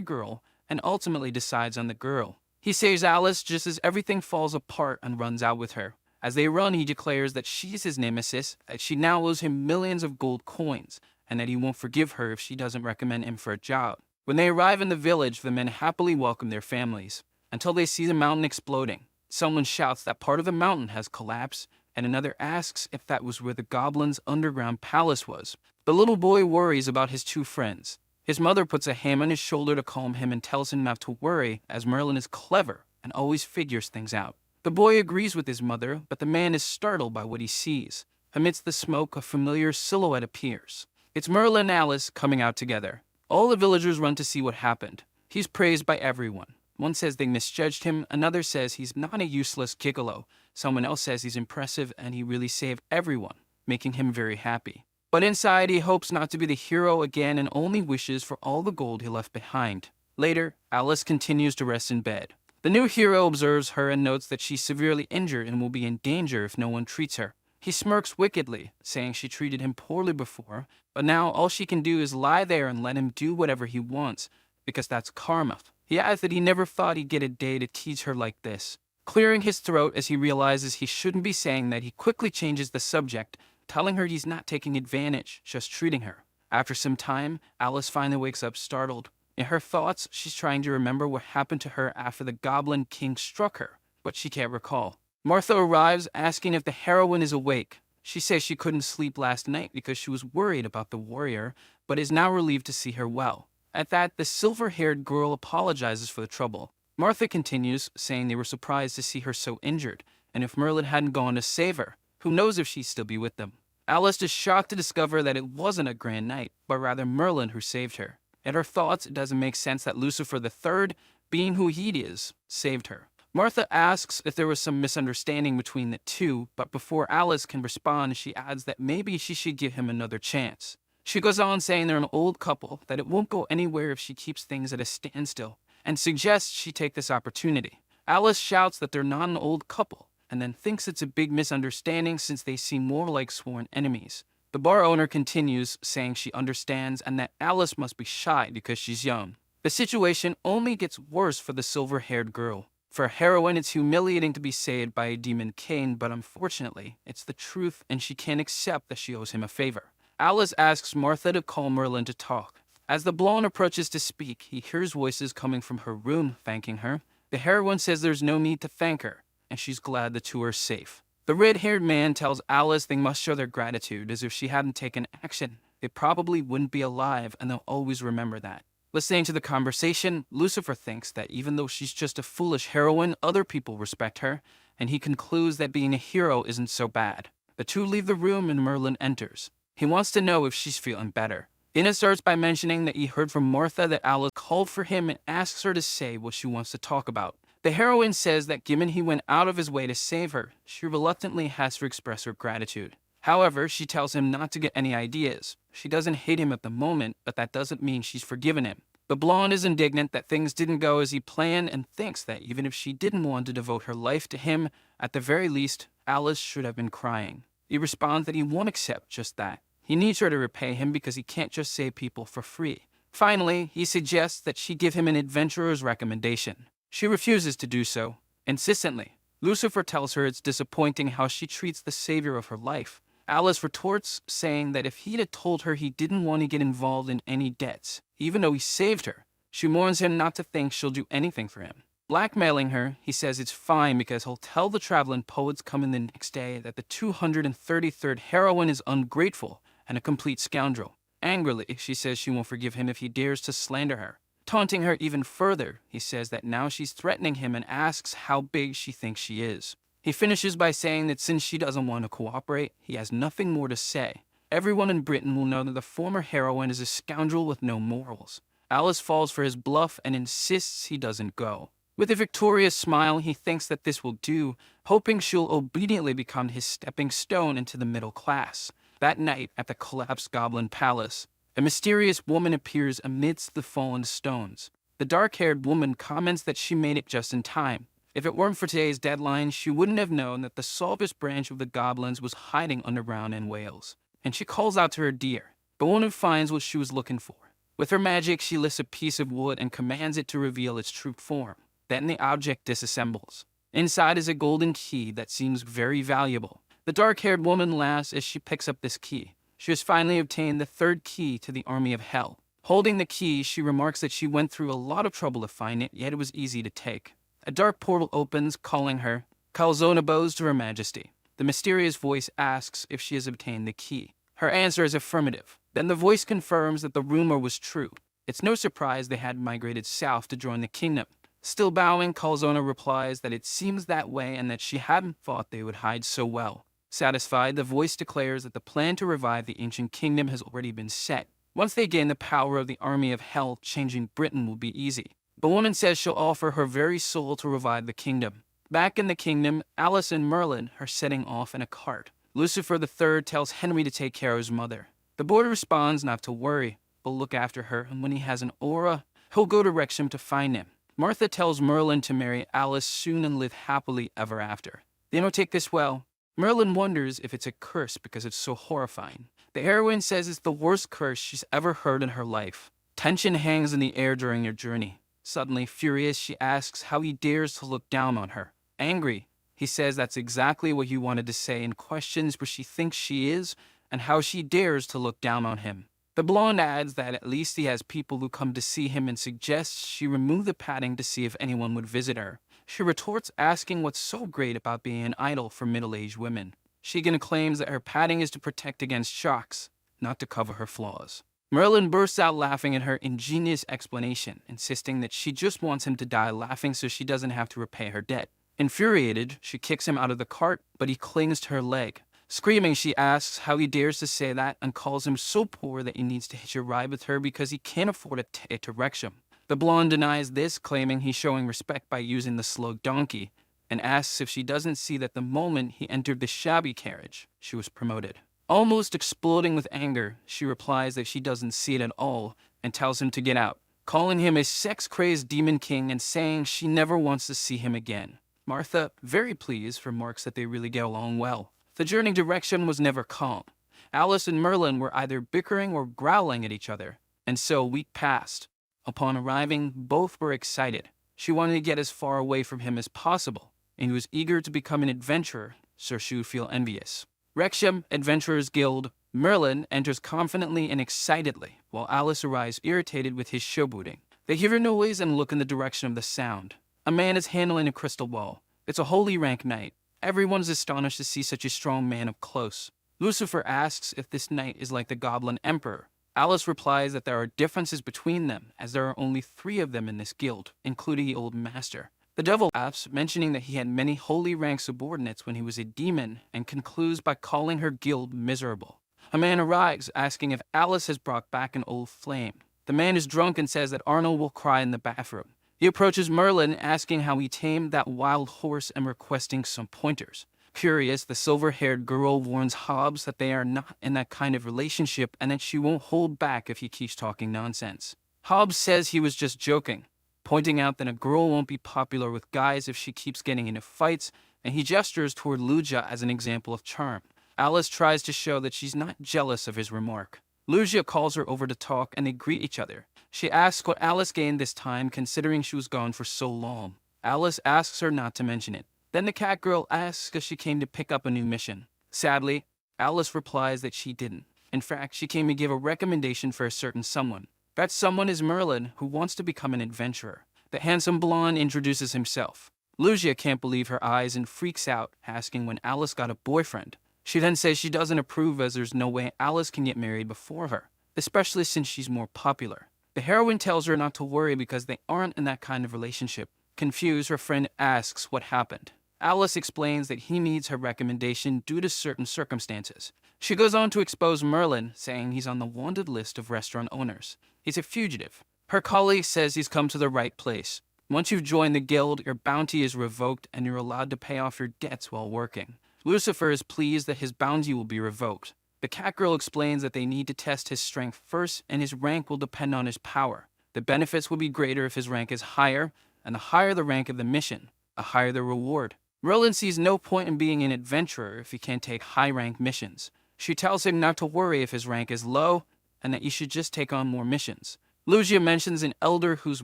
Speaker 1: girl, and ultimately decides on the girl. He saves Alice just as everything falls apart and runs out with her. As they run, he declares that she's his nemesis, that she now owes him millions of gold coins, and that he won't forgive her if she doesn't recommend him for a job. When they arrive in the village, the men happily welcome their families, until they see the mountain exploding. Someone shouts that part of the mountain has collapsed, and another asks if that was where the goblin's underground palace was. The little boy worries about his two friends. His mother puts a hand on his shoulder to calm him and tells him not to worry, as Merlin is clever and always figures things out. The boy agrees with his mother, but the man is startled by what he sees. Amidst the smoke, a familiar silhouette appears. It's Merlin and Alice coming out together. All the villagers run to see what happened. He's praised by everyone. One says they misjudged him, another says he's not a useless gigolo. Someone else says he's impressive and he really saved everyone, making him very happy. But inside, he hopes not to be the hero again and only wishes for all the gold he left behind. Later, Alice continues to rest in bed. The new hero observes her and notes that she's severely injured and will be in danger if no one treats her. He smirks wickedly, saying she treated him poorly before, but now all she can do is lie there and let him do whatever he wants, because that's karma. He adds that he never thought he'd get a day to tease her like this. Clearing his throat as he realizes he shouldn't be saying that, he quickly changes the subject, telling her he's not taking advantage, just treating her. After some time, Alice finally wakes up startled. In her thoughts, she's trying to remember what happened to her after the Goblin King struck her, but she can't recall. Martha arrives, asking if the heroine is awake. She says she couldn't sleep last night because she was worried about the warrior, but is now relieved to see her well. At that, the silver-haired girl apologizes for the trouble. Martha continues, saying they were surprised to see her so injured, and if Merlin hadn't gone to save her, who knows if she'd still be with them. Alice is shocked to discover that it wasn't a grand night, but rather Merlin who saved her. In her thoughts, it doesn't make sense that Lucifer III, being who he is, saved her. Martha asks if there was some misunderstanding between the two, but before Alice can respond, she adds that maybe she should give him another chance. She goes on saying they're an old couple, that it won't go anywhere if she keeps things at a standstill, and suggests she take this opportunity. Alice shouts that they're not an old couple, and then thinks it's a big misunderstanding since they seem more like sworn enemies. The bar owner continues, saying she understands and that Alice must be shy because she's young. The situation only gets worse for the silver-haired girl. For Heroine, it's humiliating to be saved by a demon king, but unfortunately, it's the truth and she can't accept that she owes him a favor. Alice asks Martha to call Merlin to talk. As the blonde approaches to speak, he hears voices coming from her room thanking her. The heroine says there's no need to thank her, and she's glad the two are safe. The red-haired man tells Alice they must show their gratitude, as if she hadn't taken action, they probably wouldn't be alive, and they'll always remember that. Listening to the conversation, Lucifer thinks that even though she's just a foolish heroine, other people respect her, and he concludes that being a hero isn't so bad. The two leave the room and Merlin enters. He wants to know if she's feeling better. Ina starts by mentioning that he heard from Martha that Alice called for him and asks her to say what she wants to talk about. The heroine says that given he went out of his way to save her, she reluctantly has to express her gratitude. However, she tells him not to get any ideas. She doesn't hate him at the moment, but that doesn't mean she's forgiven him. The blonde is indignant that things didn't go as he planned and thinks that even if she didn't want to devote her life to him, at the very least, Alice should have been crying. He responds that he won't accept just that. He needs her to repay him because he can't just save people for free. Finally, he suggests that she give him an adventurer's recommendation. She refuses to do so, insistently. Lucifer tells her it's disappointing how she treats the savior of her life. Alice retorts, saying that if he'd have told her he didn't want to get involved in any debts, even though he saved her, she warns him not to think she'll do anything for him. Blackmailing her, he says it's fine because he'll tell the traveling poets coming the next day that the 233rd heroine is ungrateful and a complete scoundrel. Angrily, she says she won't forgive him if he dares to slander her. Taunting her even further, he says that now she's threatening him and asks how big she thinks she is. He finishes by saying that since she doesn't want to cooperate, he has nothing more to say. Everyone in Britain will know that the former heroine is a scoundrel with no morals. Alice falls for his bluff and insists he doesn't go. With a victorious smile, he thinks that this will do, hoping she'll obediently become his stepping stone into the middle class. That night, at the collapsed Goblin Palace, a mysterious woman appears amidst the fallen stones. The dark-haired woman comments that she made it just in time. If it weren't for today's deadline, she wouldn't have known that the Salvus branch of the goblins was hiding underground in Wales. And she calls out to her deer. The woman finds what she was looking for. With her magic, she lifts a piece of wood and commands it to reveal its true form. Then the object disassembles. Inside is a golden key that seems very valuable. The dark-haired woman laughs as she picks up this key. She has finally obtained the third key to the army of hell. Holding the key, she remarks that she went through a lot of trouble to find it, yet it was easy to take. A dark portal opens, calling her. Calzona bows to her majesty. The mysterious voice asks if she has obtained the key. Her answer is affirmative. Then the voice confirms that the rumor was true. It's no surprise they had migrated south to join the kingdom. Still bowing, Calzona replies that it seems that way and that she hadn't thought they would hide so well. Satisfied, the voice declares that the plan to revive the ancient kingdom has already been set. Once they gain the power of the army of hell, changing Britain will be easy. The woman says she'll offer her very soul to revive the kingdom. Back in the kingdom, Alice and Merlin are setting off in a cart. Lucifer III tells Henry to take care of his mother. The boy responds not to worry, but look after her, and when he has an aura, he'll go to Wrexham to find him. Martha tells Merlin to marry Alice soon and live happily ever after. They don't take this well. Merlin wonders if it's a curse because it's so horrifying. The heroine says it's the worst curse she's ever heard in her life. Tension hangs in the air during their journey. Suddenly, furious, she asks how he dares to look down on her. Angry, he says that's exactly what he wanted to say and questions where she thinks she is and how she dares to look down on him. The blonde adds that at least he has people who come to see him and suggests she remove the padding to see if anyone would visit her. She retorts asking what's so great about being an idol for middle-aged women. She again claims that her padding is to protect against shocks, not to cover her flaws. Merlin bursts out laughing at her ingenious explanation, insisting that she just wants him to die laughing so she doesn't have to repay her debt. Infuriated, she kicks him out of the cart, but he clings to her leg. Screaming, she asks how he dares to say that and calls him so poor that he needs to hitch a ride with her because he can't afford a ticket to Wrexham. The blonde denies this, claiming he's showing respect by using the slow donkey, and asks if she doesn't see that the moment he entered the shabby carriage, she was promoted. Almost exploding with anger, she replies that she doesn't see it at all and tells him to get out, calling him a sex-crazed demon king and saying she never wants to see him again. Martha, very pleased, remarks that they really get along well. The journey direction was never calm. Alice and Merlin were either bickering or growling at each other, and so a week passed. Upon arriving, both were excited. She wanted to get as far away from him as possible, and he was eager to become an adventurer, so she would feel envious. Wrexham, Adventurers Guild. Merlin enters confidently and excitedly, while Alice arrives irritated with his showbooting. They hear a noise and look in the direction of the sound. A man is handling a crystal ball. It's a holy rank knight. Everyone is astonished to see such a strong man up close. Lucifer asks if this knight is like the Goblin Emperor. Alice replies that there are differences between them, as there are only 3 of them in this guild, including the old master. The devil laughs, mentioning that he had many holy rank subordinates when he was a demon, and concludes by calling her guild miserable. A man arrives, asking if Alice has brought back an old flame. The man is drunk and says that Arnold will cry in the bathroom. He approaches Merlin, asking how he tamed that wild horse and requesting some pointers. Curious, the silver-haired girl warns Hobbs that they are not in that kind of relationship and that she won't hold back if he keeps talking nonsense. Hobbs says he was just joking, pointing out that a girl won't be popular with guys if she keeps getting into fights, and he gestures toward Lugia as an example of charm. Alice tries to show that she's not jealous of his remark. Lugia calls her over to talk and they greet each other. She asks what Alice gained this time considering she was gone for so long. Alice asks her not to mention it. Then the cat girl asks if she came to pick up a new mission. Sadly, Alice replies that she didn't. In fact, she came to give a recommendation for a certain someone. That someone is Merlin, who wants to become an adventurer. The handsome blonde introduces himself. Lugia can't believe her eyes and freaks out, asking when Alice got a boyfriend. She then says she doesn't approve as there's no way Alice can get married before her, especially since she's more popular. The heroine tells her not to worry because they aren't in that kind of relationship. Confused, her friend asks what happened. Alice explains that he needs her recommendation due to certain circumstances. She goes on to expose Merlin, saying he's on the wanted list of restaurant owners. He's a fugitive. Her colleague says he's come to the right place. Once you've joined the guild, your bounty is revoked and you're allowed to pay off your debts while working. Lucifer is pleased that his bounty will be revoked. The cat girl explains that they need to test his strength first and his rank will depend on his power. The benefits will be greater if his rank is higher, and the higher the rank of the mission, the higher the reward. Merlin sees no point in being an adventurer if he can't take high-rank missions. She tells him not to worry if his rank is low, and that he should just take on more missions. Lugia mentions an elder who's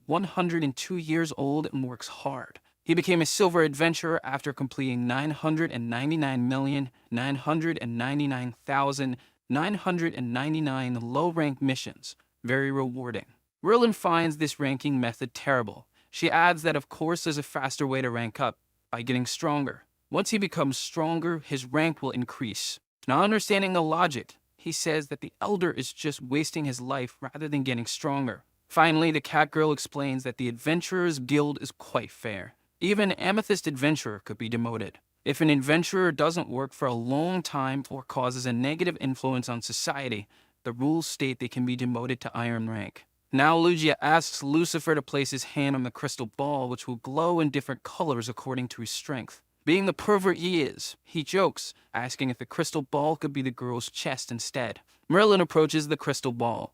Speaker 1: 102 years old and works hard. He became a silver adventurer after completing 999,999,999 low-rank missions. Very rewarding. Merlin finds this ranking method terrible. She adds that of course there's a faster way to rank up, by getting stronger. Once he becomes stronger, his rank will increase. Not understanding the logic, he says that the elder is just wasting his life rather than getting stronger. Finally, the cat girl explains that the Adventurers Guild is quite fair. Even an amethyst adventurer could be demoted. If an adventurer doesn't work for a long time or causes a negative influence on society, the rules state they can be demoted to iron rank. Now Lugia asks Lucifer to place his hand on the crystal ball, which will glow in different colors according to his strength. Being the pervert he is, he jokes, asking if the crystal ball could be the girl's chest instead. Merlin approaches the crystal ball.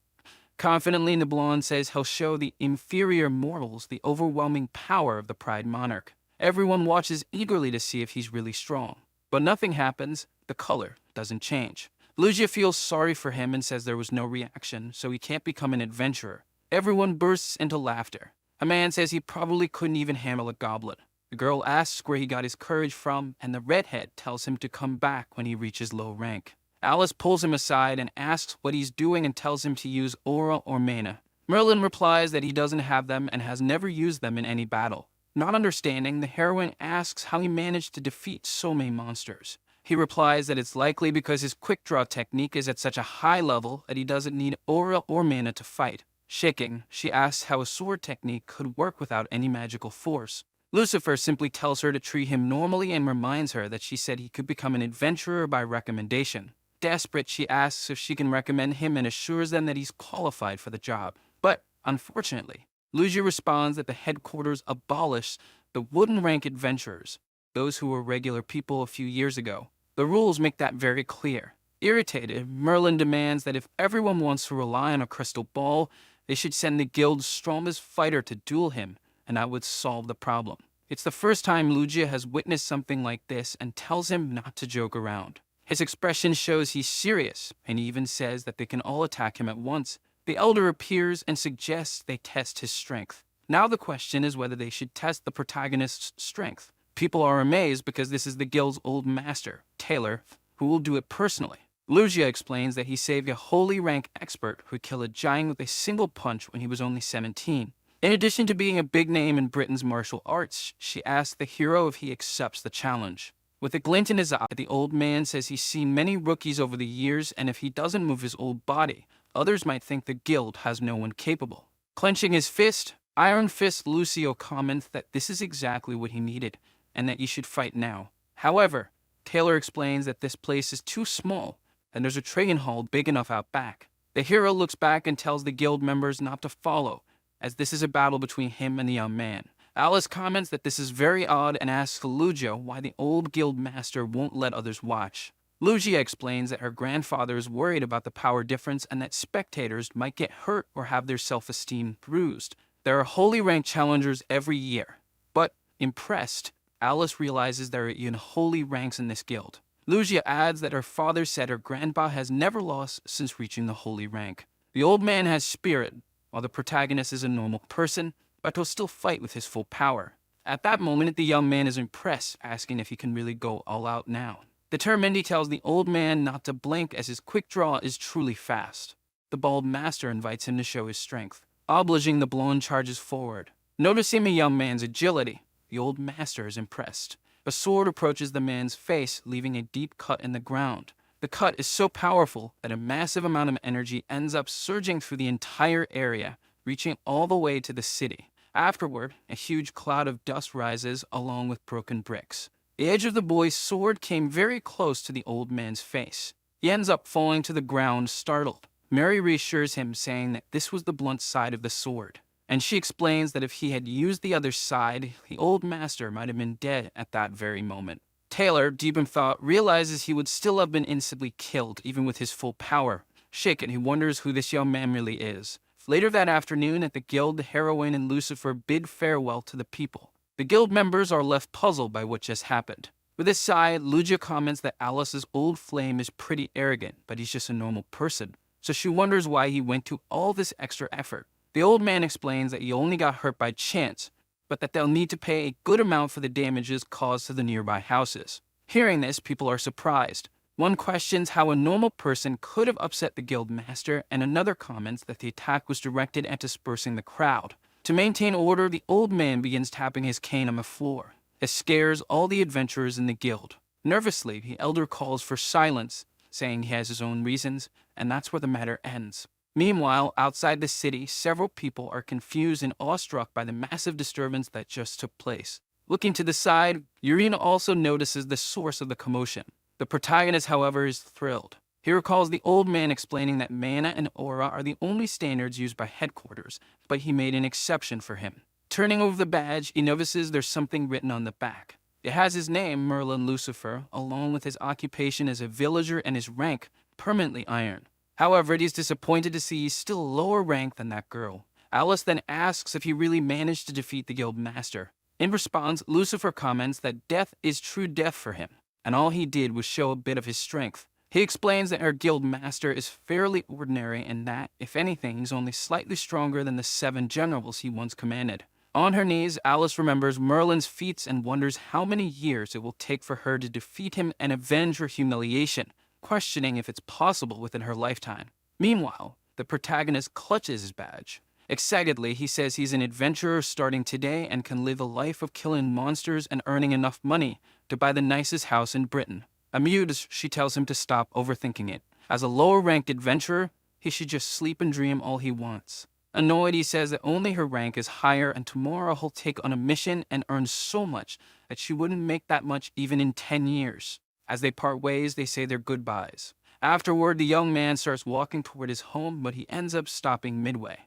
Speaker 1: Confidently, the blonde says he'll show the inferior mortals the overwhelming power of the Pride Monarch. Everyone watches eagerly to see if he's really strong. But nothing happens, the color doesn't change. Lugia feels sorry for him and says there was no reaction, so he can't become an adventurer. Everyone bursts into laughter. A man says he probably couldn't even handle a goblin. The girl asks where he got his courage from, and the redhead tells him to come back when he reaches low rank. Alice pulls him aside and asks what he's doing and tells him to use aura or mana. Merlin replies that he doesn't have them and has never used them in any battle. Not understanding, the heroine asks how he managed to defeat so many monsters. He replies that it's likely because his quick draw technique is at such a high level that he doesn't need aura or mana to fight. Shaking, she asks how a sword technique could work without any magical force. Lucifer simply tells her to treat him normally and reminds her that she said he could become an adventurer by recommendation. Desperate, she asks if she can recommend him and assures them that he's qualified for the job. But, unfortunately, Lugia responds that the headquarters abolished the wooden rank adventurers, those who were regular people a few years ago. The rules make that very clear. Irritated, Merlin demands that if everyone wants to rely on a crystal ball, they should send the guild's strongest fighter to duel him, and that would solve the problem. It's the first time Lugia has witnessed something like this and tells him not to joke around. His expression shows he's serious, and he even says that they can all attack him at once. The Elder appears and suggests they test his strength. Now the question is whether they should test the protagonist's strength. People are amazed because this is the guild's old master, Taylor, who will do it personally. Lugia explains that he saved a holy rank expert who would kill a giant with a single punch when he was only 17. In addition to being a big name in Britain's martial arts, she asks the hero if he accepts the challenge. With a glint in his eye, the old man says he's seen many rookies over the years, and if he doesn't move his old body, others might think the guild has no one capable. Clenching his fist, Iron Fist Lucio comments that this is exactly what he needed, and that he should fight now. However, Taylor explains that this place is too small, and there's a trading hall big enough out back. The hero looks back and tells the guild members not to follow, as this is a battle between him and the young man. Alice comments that this is very odd and asks Lugia why the old guild master won't let others watch. Lugia explains that her grandfather is worried about the power difference and that spectators might get hurt or have their self-esteem bruised. There are holy rank challengers every year, but, impressed, Alice realizes there are even holy ranks in this guild. Lugia adds that her father said her grandpa has never lost since reaching the holy rank. The old man has spirit, while the protagonist is a normal person, but he'll still fight with his full power. At that moment, the young man is impressed, asking if he can really go all out now. Determined, he tells the old man not to blink as his quick draw is truly fast. The bald master invites him to show his strength. Obliging, the blonde charges forward. Noticing the young man's agility, the old master is impressed. A sword approaches the man's face, leaving a deep cut in the ground. The cut is so powerful that a massive amount of energy ends up surging through the entire area, reaching all the way to the city. Afterward, a huge cloud of dust rises along with broken bricks. The edge of the boy's sword came very close to the old man's face. He ends up falling to the ground, startled. Mary reassures him, saying that this was the blunt side of the sword. And she explains that if he had used the other side, the old master might have been dead at that very moment. Taylor, deep in thought, realizes he would still have been instantly killed, even with his full power. Shaken, he wonders who this young man really is. Later that afternoon at the guild, the heroine and Lucifer bid farewell to the people. The guild members are left puzzled by what just happened. With a sigh, Lugia comments that Alice's old flame is pretty arrogant, but he's just a normal person. So she wonders why he went to all this extra effort. The old man explains that he only got hurt by chance, but that they'll need to pay a good amount for the damages caused to the nearby houses. Hearing this, people are surprised. One questions how a normal person could have upset the guild master, and another comments that the attack was directed at dispersing the crowd. To maintain order, the old man begins tapping his cane on the floor. It scares all the adventurers in the guild. Nervously, the elder calls for silence, saying he has his own reasons, and that's where the matter ends. Meanwhile, outside the city, several people are confused and awestruck by the massive disturbance that just took place. Looking to the side, Urina also notices the source of the commotion. The protagonist, however, is thrilled. He recalls the old man explaining that mana and aura are the only standards used by headquarters, but he made an exception for him. Turning over the badge, he notices there's something written on the back. It has his name, Merlin Lucifer, along with his occupation as a villager and his rank, permanently iron. However, he's disappointed to see he's still lower rank than that girl. Alice then asks if he really managed to defeat the guild master. In response, Lucifer comments that death is true death for him, and all he did was show a bit of his strength. He explains that our guild master is fairly ordinary and that, if anything, he's only slightly stronger than the 7 generals he once commanded. On her knees, Alice remembers Merlin's feats and wonders how many years it will take for her to defeat him and avenge her humiliation, questioning if it's possible within her lifetime. Meanwhile, the protagonist clutches his badge. Excitedly, he says he's an adventurer starting today and can live a life of killing monsters and earning enough money to buy the nicest house in Britain. Amused, she tells him to stop overthinking it. As a lower-ranked adventurer, he should just sleep and dream all he wants. Annoyed, he says that only her rank is higher and tomorrow he'll take on a mission and earn so much that she wouldn't make that much even in 10 years. As they part ways, they say their goodbyes. Afterward, the young man starts walking toward his home, but he ends up stopping midway.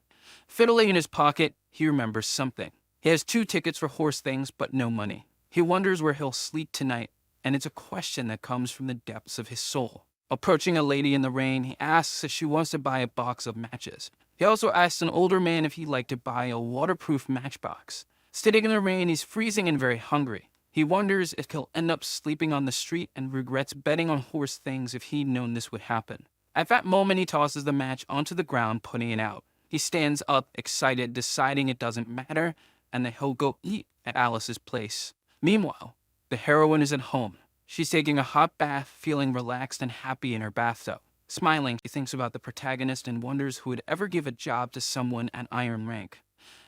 Speaker 1: Fiddling in his pocket, he remembers something. He has 2 tickets for horse things, but no money. He wonders where he'll sleep tonight, and it's a question that comes from the depths of his soul. Approaching a lady in the rain, he asks if she wants to buy a box of matches. He also asks an older man if he'd like to buy a waterproof matchbox. Sitting in the rain, he's freezing and very hungry. He wonders if he'll end up sleeping on the street and regrets betting on horse things if he'd known this would happen. At that moment, he tosses the match onto the ground, putting it out. He stands up, excited, deciding it doesn't matter, and that he'll go eat at Alice's place. Meanwhile, the heroine is at home. She's taking a hot bath, feeling relaxed and happy in her bathtub. Smiling, she thinks about the protagonist and wonders who would ever give a job to someone at iron rank.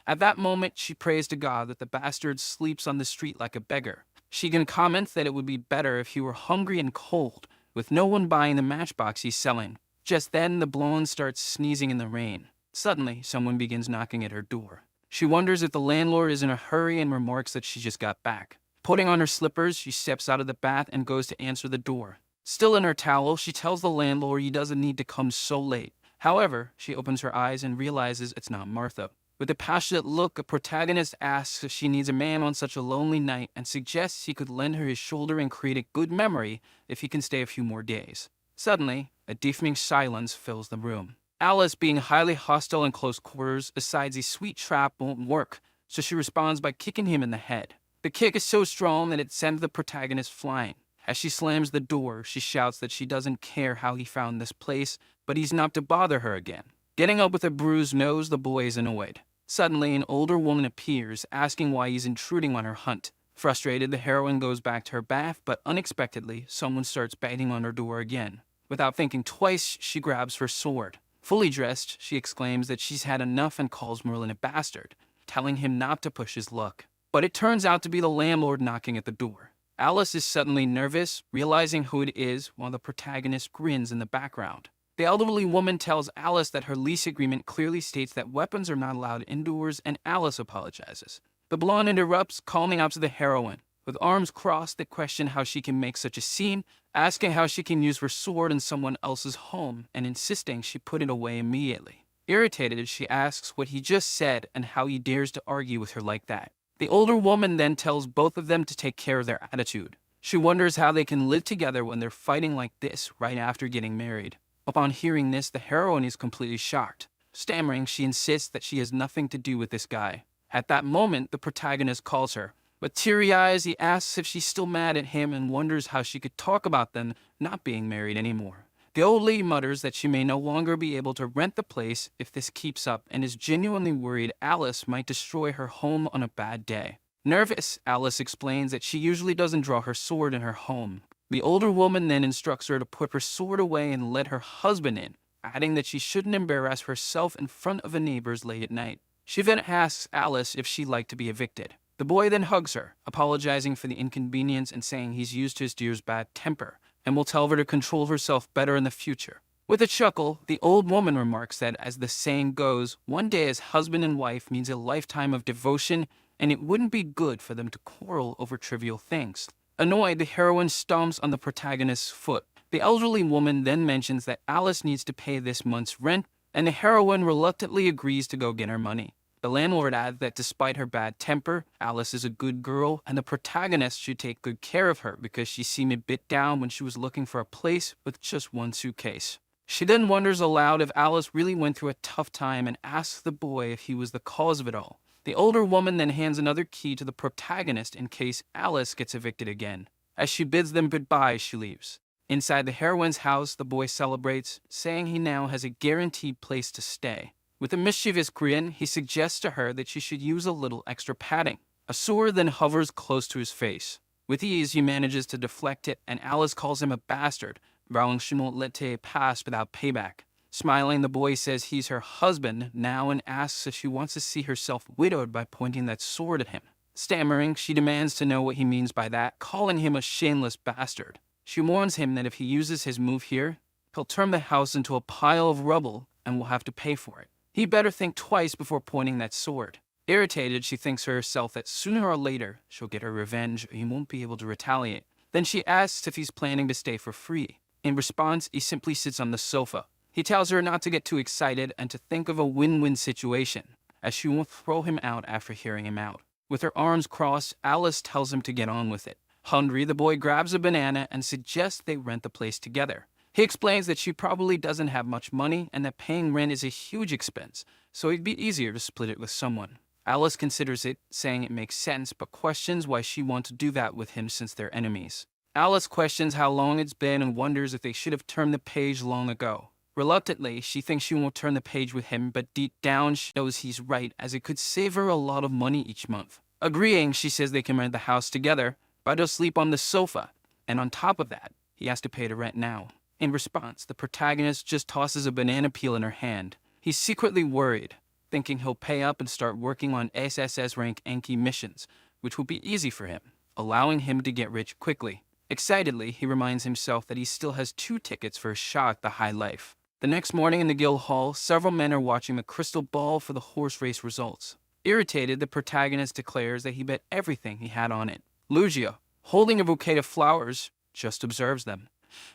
Speaker 1: At that moment, she prays to God that the bastard sleeps on the street like a beggar. She can comment that it would be better if he were hungry and cold, with no one buying the matchbox he's selling. Just then, the blonde starts sneezing in the rain. Suddenly, someone begins knocking at her door. She wonders if the landlord is in a hurry and remarks that she just got back. Putting on her slippers, she steps out of the bath and goes to answer the door. Still in her towel, she tells the landlord he doesn't need to come so late. However, she opens her eyes and realizes it's not Martha. With a passionate look, a protagonist asks if she needs a man on such a lonely night and suggests he could lend her his shoulder and create a good memory if he can stay a few more days. Suddenly, a deafening silence fills the room. Alice, being highly hostile in close quarters, decides a sweet trap won't work, so she responds by kicking him in the head. The kick is so strong that it sends the protagonist flying. As she slams the door, she shouts that she doesn't care how he found this place, but he's not to bother her again. Getting up with a bruised nose, the boy is annoyed. Suddenly, an older woman appears, asking why he's intruding on her hunt. Frustrated, the heroine goes back to her bath, but unexpectedly, someone starts banging on her door again. Without thinking twice, she grabs her sword. Fully dressed, she exclaims that she's had enough and calls Merlin a bastard, telling him not to push his luck. But it turns out to be the landlord knocking at the door. Alice is suddenly nervous, realizing who it is, while the protagonist grins in the background. The elderly woman tells Alice that her lease agreement clearly states that weapons are not allowed indoors, and Alice apologizes. The blonde interrupts, calling out to the heroine. With arms crossed, they question how she can make such a scene, asking how she can use her sword in someone else's home, and insisting she put it away immediately. Irritated, she asks what he just said and how he dares to argue with her like that. The older woman then tells both of them to take care of their attitude. She wonders how they can live together when they're fighting like this right after getting married. Upon hearing this, the heroine is completely shocked. Stammering, she insists that she has nothing to do with this guy. At that moment, the protagonist calls her. With teary eyes, he asks if she's still mad at him and wonders how she could talk about them not being married anymore. The old lady mutters that she may no longer be able to rent the place if this keeps up and is genuinely worried Alice might destroy her home on a bad day. Nervous, Alice explains that she usually doesn't draw her sword in her home. The older woman then instructs her to put her sword away and let her husband in, adding that she shouldn't embarrass herself in front of the neighbors late at night. She then asks Alice if she'd like to be evicted. The boy then hugs her, apologizing for the inconvenience and saying he's used to his dear's bad temper, and will tell her to control herself better in the future. With a chuckle, the old woman remarks that, as the saying goes, one day as husband and wife means a lifetime of devotion, and it wouldn't be good for them to quarrel over trivial things. Annoyed, the heroine stomps on the protagonist's foot. The elderly woman then mentions that Alice needs to pay this month's rent, and the heroine reluctantly agrees to go get her money. The landlord adds that despite her bad temper, Alice is a good girl, and the protagonist should take good care of her because she seemed a bit down when she was looking for a place with just one suitcase. She then wonders aloud if Alice really went through a tough time and asks the boy if he was the cause of it all. The older woman then hands another key to the protagonist in case Alice gets evicted again. As she bids them goodbye, she leaves. Inside the heroine's house, the boy celebrates, saying he now has a guaranteed place to stay. With a mischievous grin, he suggests to her that she should use a little extra padding. A sword then hovers close to his face. With ease, he manages to deflect it, and Alice calls him a bastard, vowing she won't let it pass without payback. Smiling, the boy says he's her husband now and asks if she wants to see herself widowed by pointing that sword at him. Stammering, she demands to know what he means by that, calling him a shameless bastard. She warns him that if he uses his move here, he'll turn the house into a pile of rubble and will have to pay for it. He better think twice before pointing that sword. Irritated, she thinks to herself that sooner or later she'll get her revenge or he won't be able to retaliate. Then she asks if he's planning to stay for free. In response, he simply sits on the sofa. He tells her not to get too excited and to think of a win-win situation, as she won't throw him out after hearing him out. With her arms crossed, Alice tells him to get on with it. Hungry, the boy grabs a banana and suggests they rent the place together. He explains that she probably doesn't have much money and that paying rent is a huge expense, so it'd be easier to split it with someone. Alice considers it, saying it makes sense, but questions why she wants to do that with him since they're enemies. Alice questions how long it's been and wonders if they should have turned the page long ago. Reluctantly, she thinks she won't turn the page with him, but deep down she knows he's right, as it could save her a lot of money each month. Agreeing, she says they can rent the house together, but he'll sleep on the sofa, and on top of that, he has to pay the rent now. In response, the protagonist just tosses a banana peel in her hand. He's secretly worried, thinking he'll pay up and start working on SSS rank Enki missions, which will be easy for him, allowing him to get rich quickly. Excitedly, he reminds himself that he still has 2 tickets for a shot at the high life. The next morning in the guild hall, several men are watching the crystal ball for the horse race results. Irritated, the protagonist declares that he bet everything he had on it. Lugia, holding a bouquet of flowers, just observes them.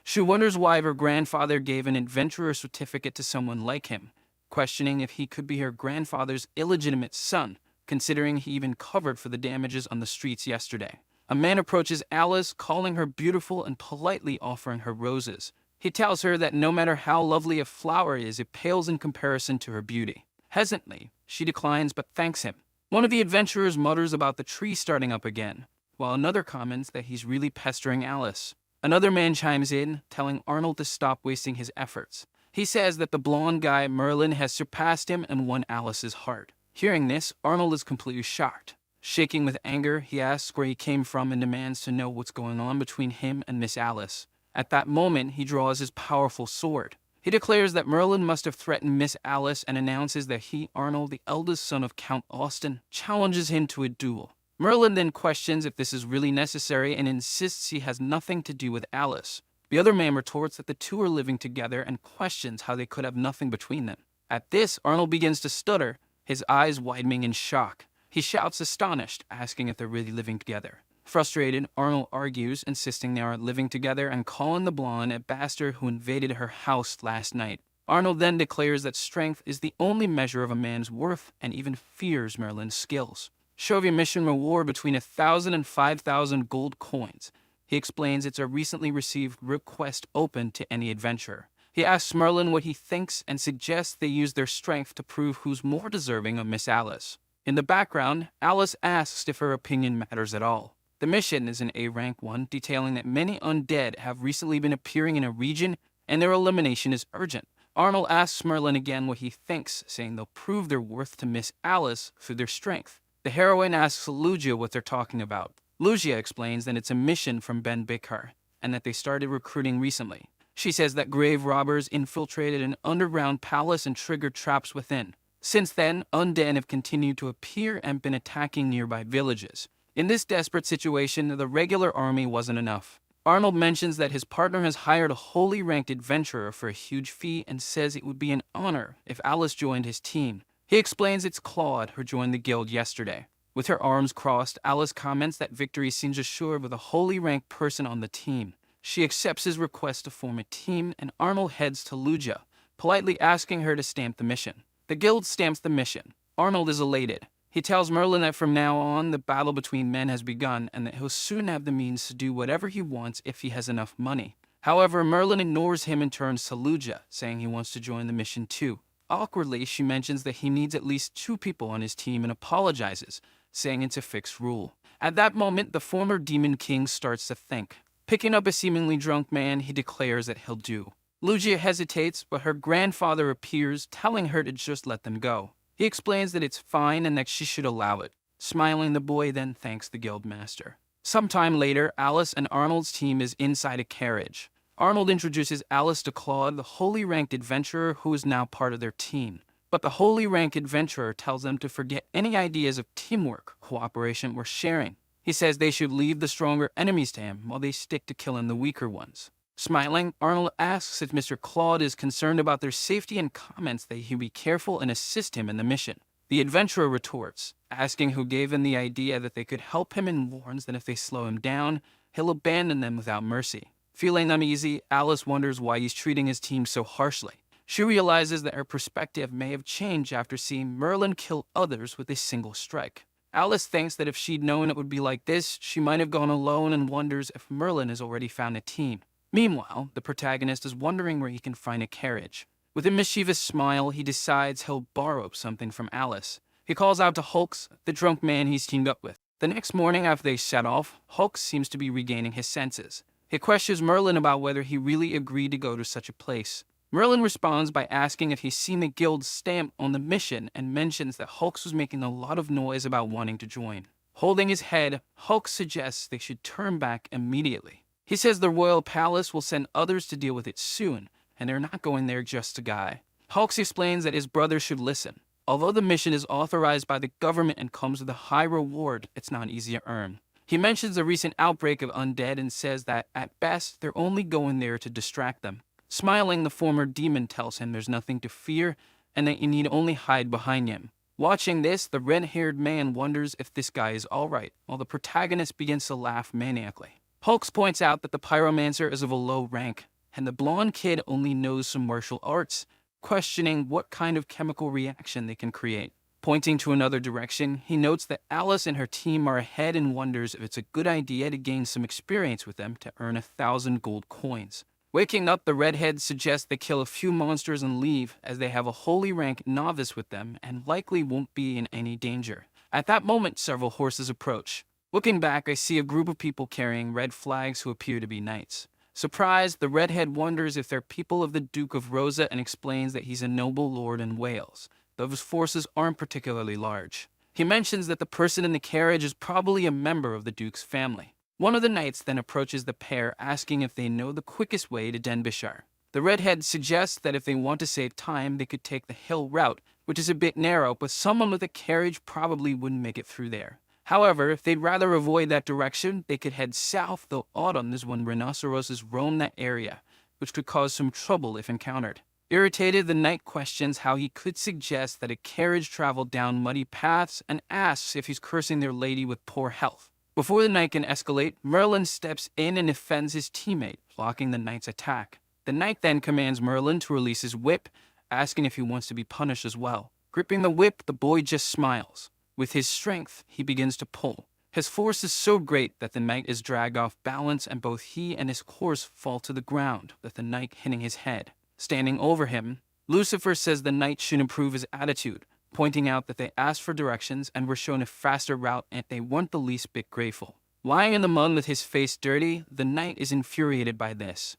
Speaker 1: She wonders why her grandfather gave an adventurer certificate to someone like him, questioning if he could be her grandfather's illegitimate son, considering he even covered for the damages on the streets yesterday. A man approaches Alice, calling her beautiful and politely offering her roses. He tells her that no matter how lovely a flower is, it pales in comparison to her beauty. Hesitantly, she declines but thanks him. One of the adventurers mutters about the tree starting up again, while another comments that he's really pestering Alice. Another man chimes in, telling Arnold to stop wasting his efforts. He says that the blonde guy, Merlin, has surpassed him and won Alice's heart. Hearing this, Arnold is completely shocked. Shaking with anger, he asks where he came from and demands to know what's going on between him and Miss Alice. At that moment, he draws his powerful sword. He declares that Merlin must have threatened Miss Alice and announces that he, Arnold, the eldest son of Count Austen, challenges him to a duel. Merlin then questions if this is really necessary and insists he has nothing to do with Alice. The other man retorts that the two are living together and questions how they could have nothing between them. At this, Arnold begins to stutter, his eyes widening in shock. He shouts astonished, asking if they're really living together. Frustrated, Arnold argues, insisting they aren't living together and calling the blonde a bastard who invaded her house last night. Arnold then declares that strength is the only measure of a man's worth and even fears Merlin's skills. Show mission reward between 1,000 and 5,000 gold coins. He explains it's a recently received request open to any adventurer. He asks Merlin what he thinks and suggests they use their strength to prove who's more deserving of Miss Alice. In the background, Alice asks if her opinion matters at all. The mission is an A-rank one, detailing that many undead have recently been appearing in a region and their elimination is urgent. Arnold asks Merlin again what he thinks, saying they'll prove their worth to Miss Alice through their strength. The heroine asks Lugia what they're talking about. Lugia explains that it's a mission from Ben Bikar, and that they started recruiting recently. She says that grave robbers infiltrated an underground palace and triggered traps within. Since then, undead have continued to appear and been attacking nearby villages. In this desperate situation, the regular army wasn't enough. Arnold mentions that his partner has hired a holy ranked adventurer for a huge fee and says it would be an honor if Alice joined his team. He explains it's Claude who joined the guild yesterday. With her arms crossed, Alice comments that victory seems assured with a holy ranked person on the team. She accepts his request to form a team, and Arnold heads to Lugia, politely asking her to stamp the mission. The guild stamps the mission. Arnold is elated. He tells Merlin that from now on, the battle between men has begun and that he'll soon have the means to do whatever he wants if he has enough money. However, Merlin ignores him and turns to Lugia, saying he wants to join the mission too. Awkwardly, she mentions that he needs at least 2 people on his team and apologizes, saying it's a fixed rule. At that moment, the former Demon King starts to think. Picking up a seemingly drunk man, he declares that he'll do. Lugia hesitates, but her grandfather appears, telling her to just let them go. He explains that it's fine and that she should allow it. Smiling, the boy then thanks the guildmaster. Sometime later, Alice and Arnold's team is inside a carriage. Arnold introduces Alice to Claude, the holy ranked adventurer who is now part of their team. But the holy ranked adventurer tells them to forget any ideas of teamwork, cooperation, or sharing. He says they should leave the stronger enemies to him while they stick to killing the weaker ones. Smiling, Arnold asks if Mr. Claude is concerned about their safety and comments that he'll be careful and assist him in the mission. The adventurer retorts, asking who gave him the idea that they could help him and warns that if they slow him down, he'll abandon them without mercy. Feeling uneasy, Alice wonders why he's treating his team so harshly. She realizes that her perspective may have changed after seeing Merlin kill others with a single strike. Alice thinks that if she'd known it would be like this, she might have gone alone and wonders if Merlin has already found a team. Meanwhile, the protagonist is wondering where he can find a carriage. With a mischievous smile, he decides he'll borrow something from Alice. He calls out to Hulks, the drunk man he's teamed up with. The next morning after they set off, Hulks seems to be regaining his senses. He questions Merlin about whether he really agreed to go to such a place. Merlin responds by asking if he's seen the guild's stamp on the mission and mentions that Hulks was making a lot of noise about wanting to join. Holding his head, Hulks suggests they should turn back immediately. He says the royal palace will send others to deal with it soon, and they're not going there just to guy. Hulks explains that his brother should listen. Although the mission is authorized by the government and comes with a high reward, it's not easy to earn. He mentions the recent outbreak of undead and says that, at best, they're only going there to distract them. Smiling, the former demon tells him there's nothing to fear and that you need only hide behind him. Watching this, the red-haired man wonders if this guy is alright, while the protagonist begins to laugh maniacally. Hulks points out that the pyromancer is of a low rank, and the blonde kid only knows some martial arts, questioning what kind of chemical reaction they can create. Pointing to another direction, he notes that Alice and her team are ahead and wonders if it's a good idea to gain some experience with them to earn 1,000 gold coins. Waking up, the redhead suggests they kill a few monsters and leave, as they have a holy rank novice with them and likely won't be in any danger. At that moment, several horses approach. Looking back, I see a group of people carrying red flags who appear to be knights. Surprised, the redhead wonders if they're people of the Duke of Rosa and explains that he's a noble lord in Wales, though his forces aren't particularly large. He mentions that the person in the carriage is probably a member of the Duke's family. One of the knights then approaches the pair, asking if they know the quickest way to Denbighshire. The redhead suggests that if they want to save time, they could take the hill route, which is a bit narrow, but someone with a carriage probably wouldn't make it through there. However, if they'd rather avoid that direction, they could head south, though autumn is when rhinoceroses roam that area, which could cause some trouble if encountered. Irritated, the knight questions how he could suggest that a carriage travel down muddy paths and asks if he's cursing their lady with poor health. Before the knight can escalate, Merlin steps in and defends his teammate, blocking the knight's attack. The knight then commands Merlin to release his whip, asking if he wants to be punished as well. Gripping the whip, the boy just smiles. With his strength, he begins to pull. His force is so great that the knight is dragged off balance and both he and his horse fall to the ground, with the knight hitting his head. Standing over him, Lucifer says the knight should improve his attitude, pointing out that they asked for directions and were shown a faster route and they weren't the least bit grateful. Lying in the mud with his face dirty, the knight is infuriated by this.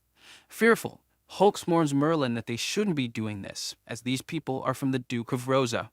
Speaker 1: Fearful, Hulks warns Merlin that they shouldn't be doing this, as these people are from the Duke of Rosa.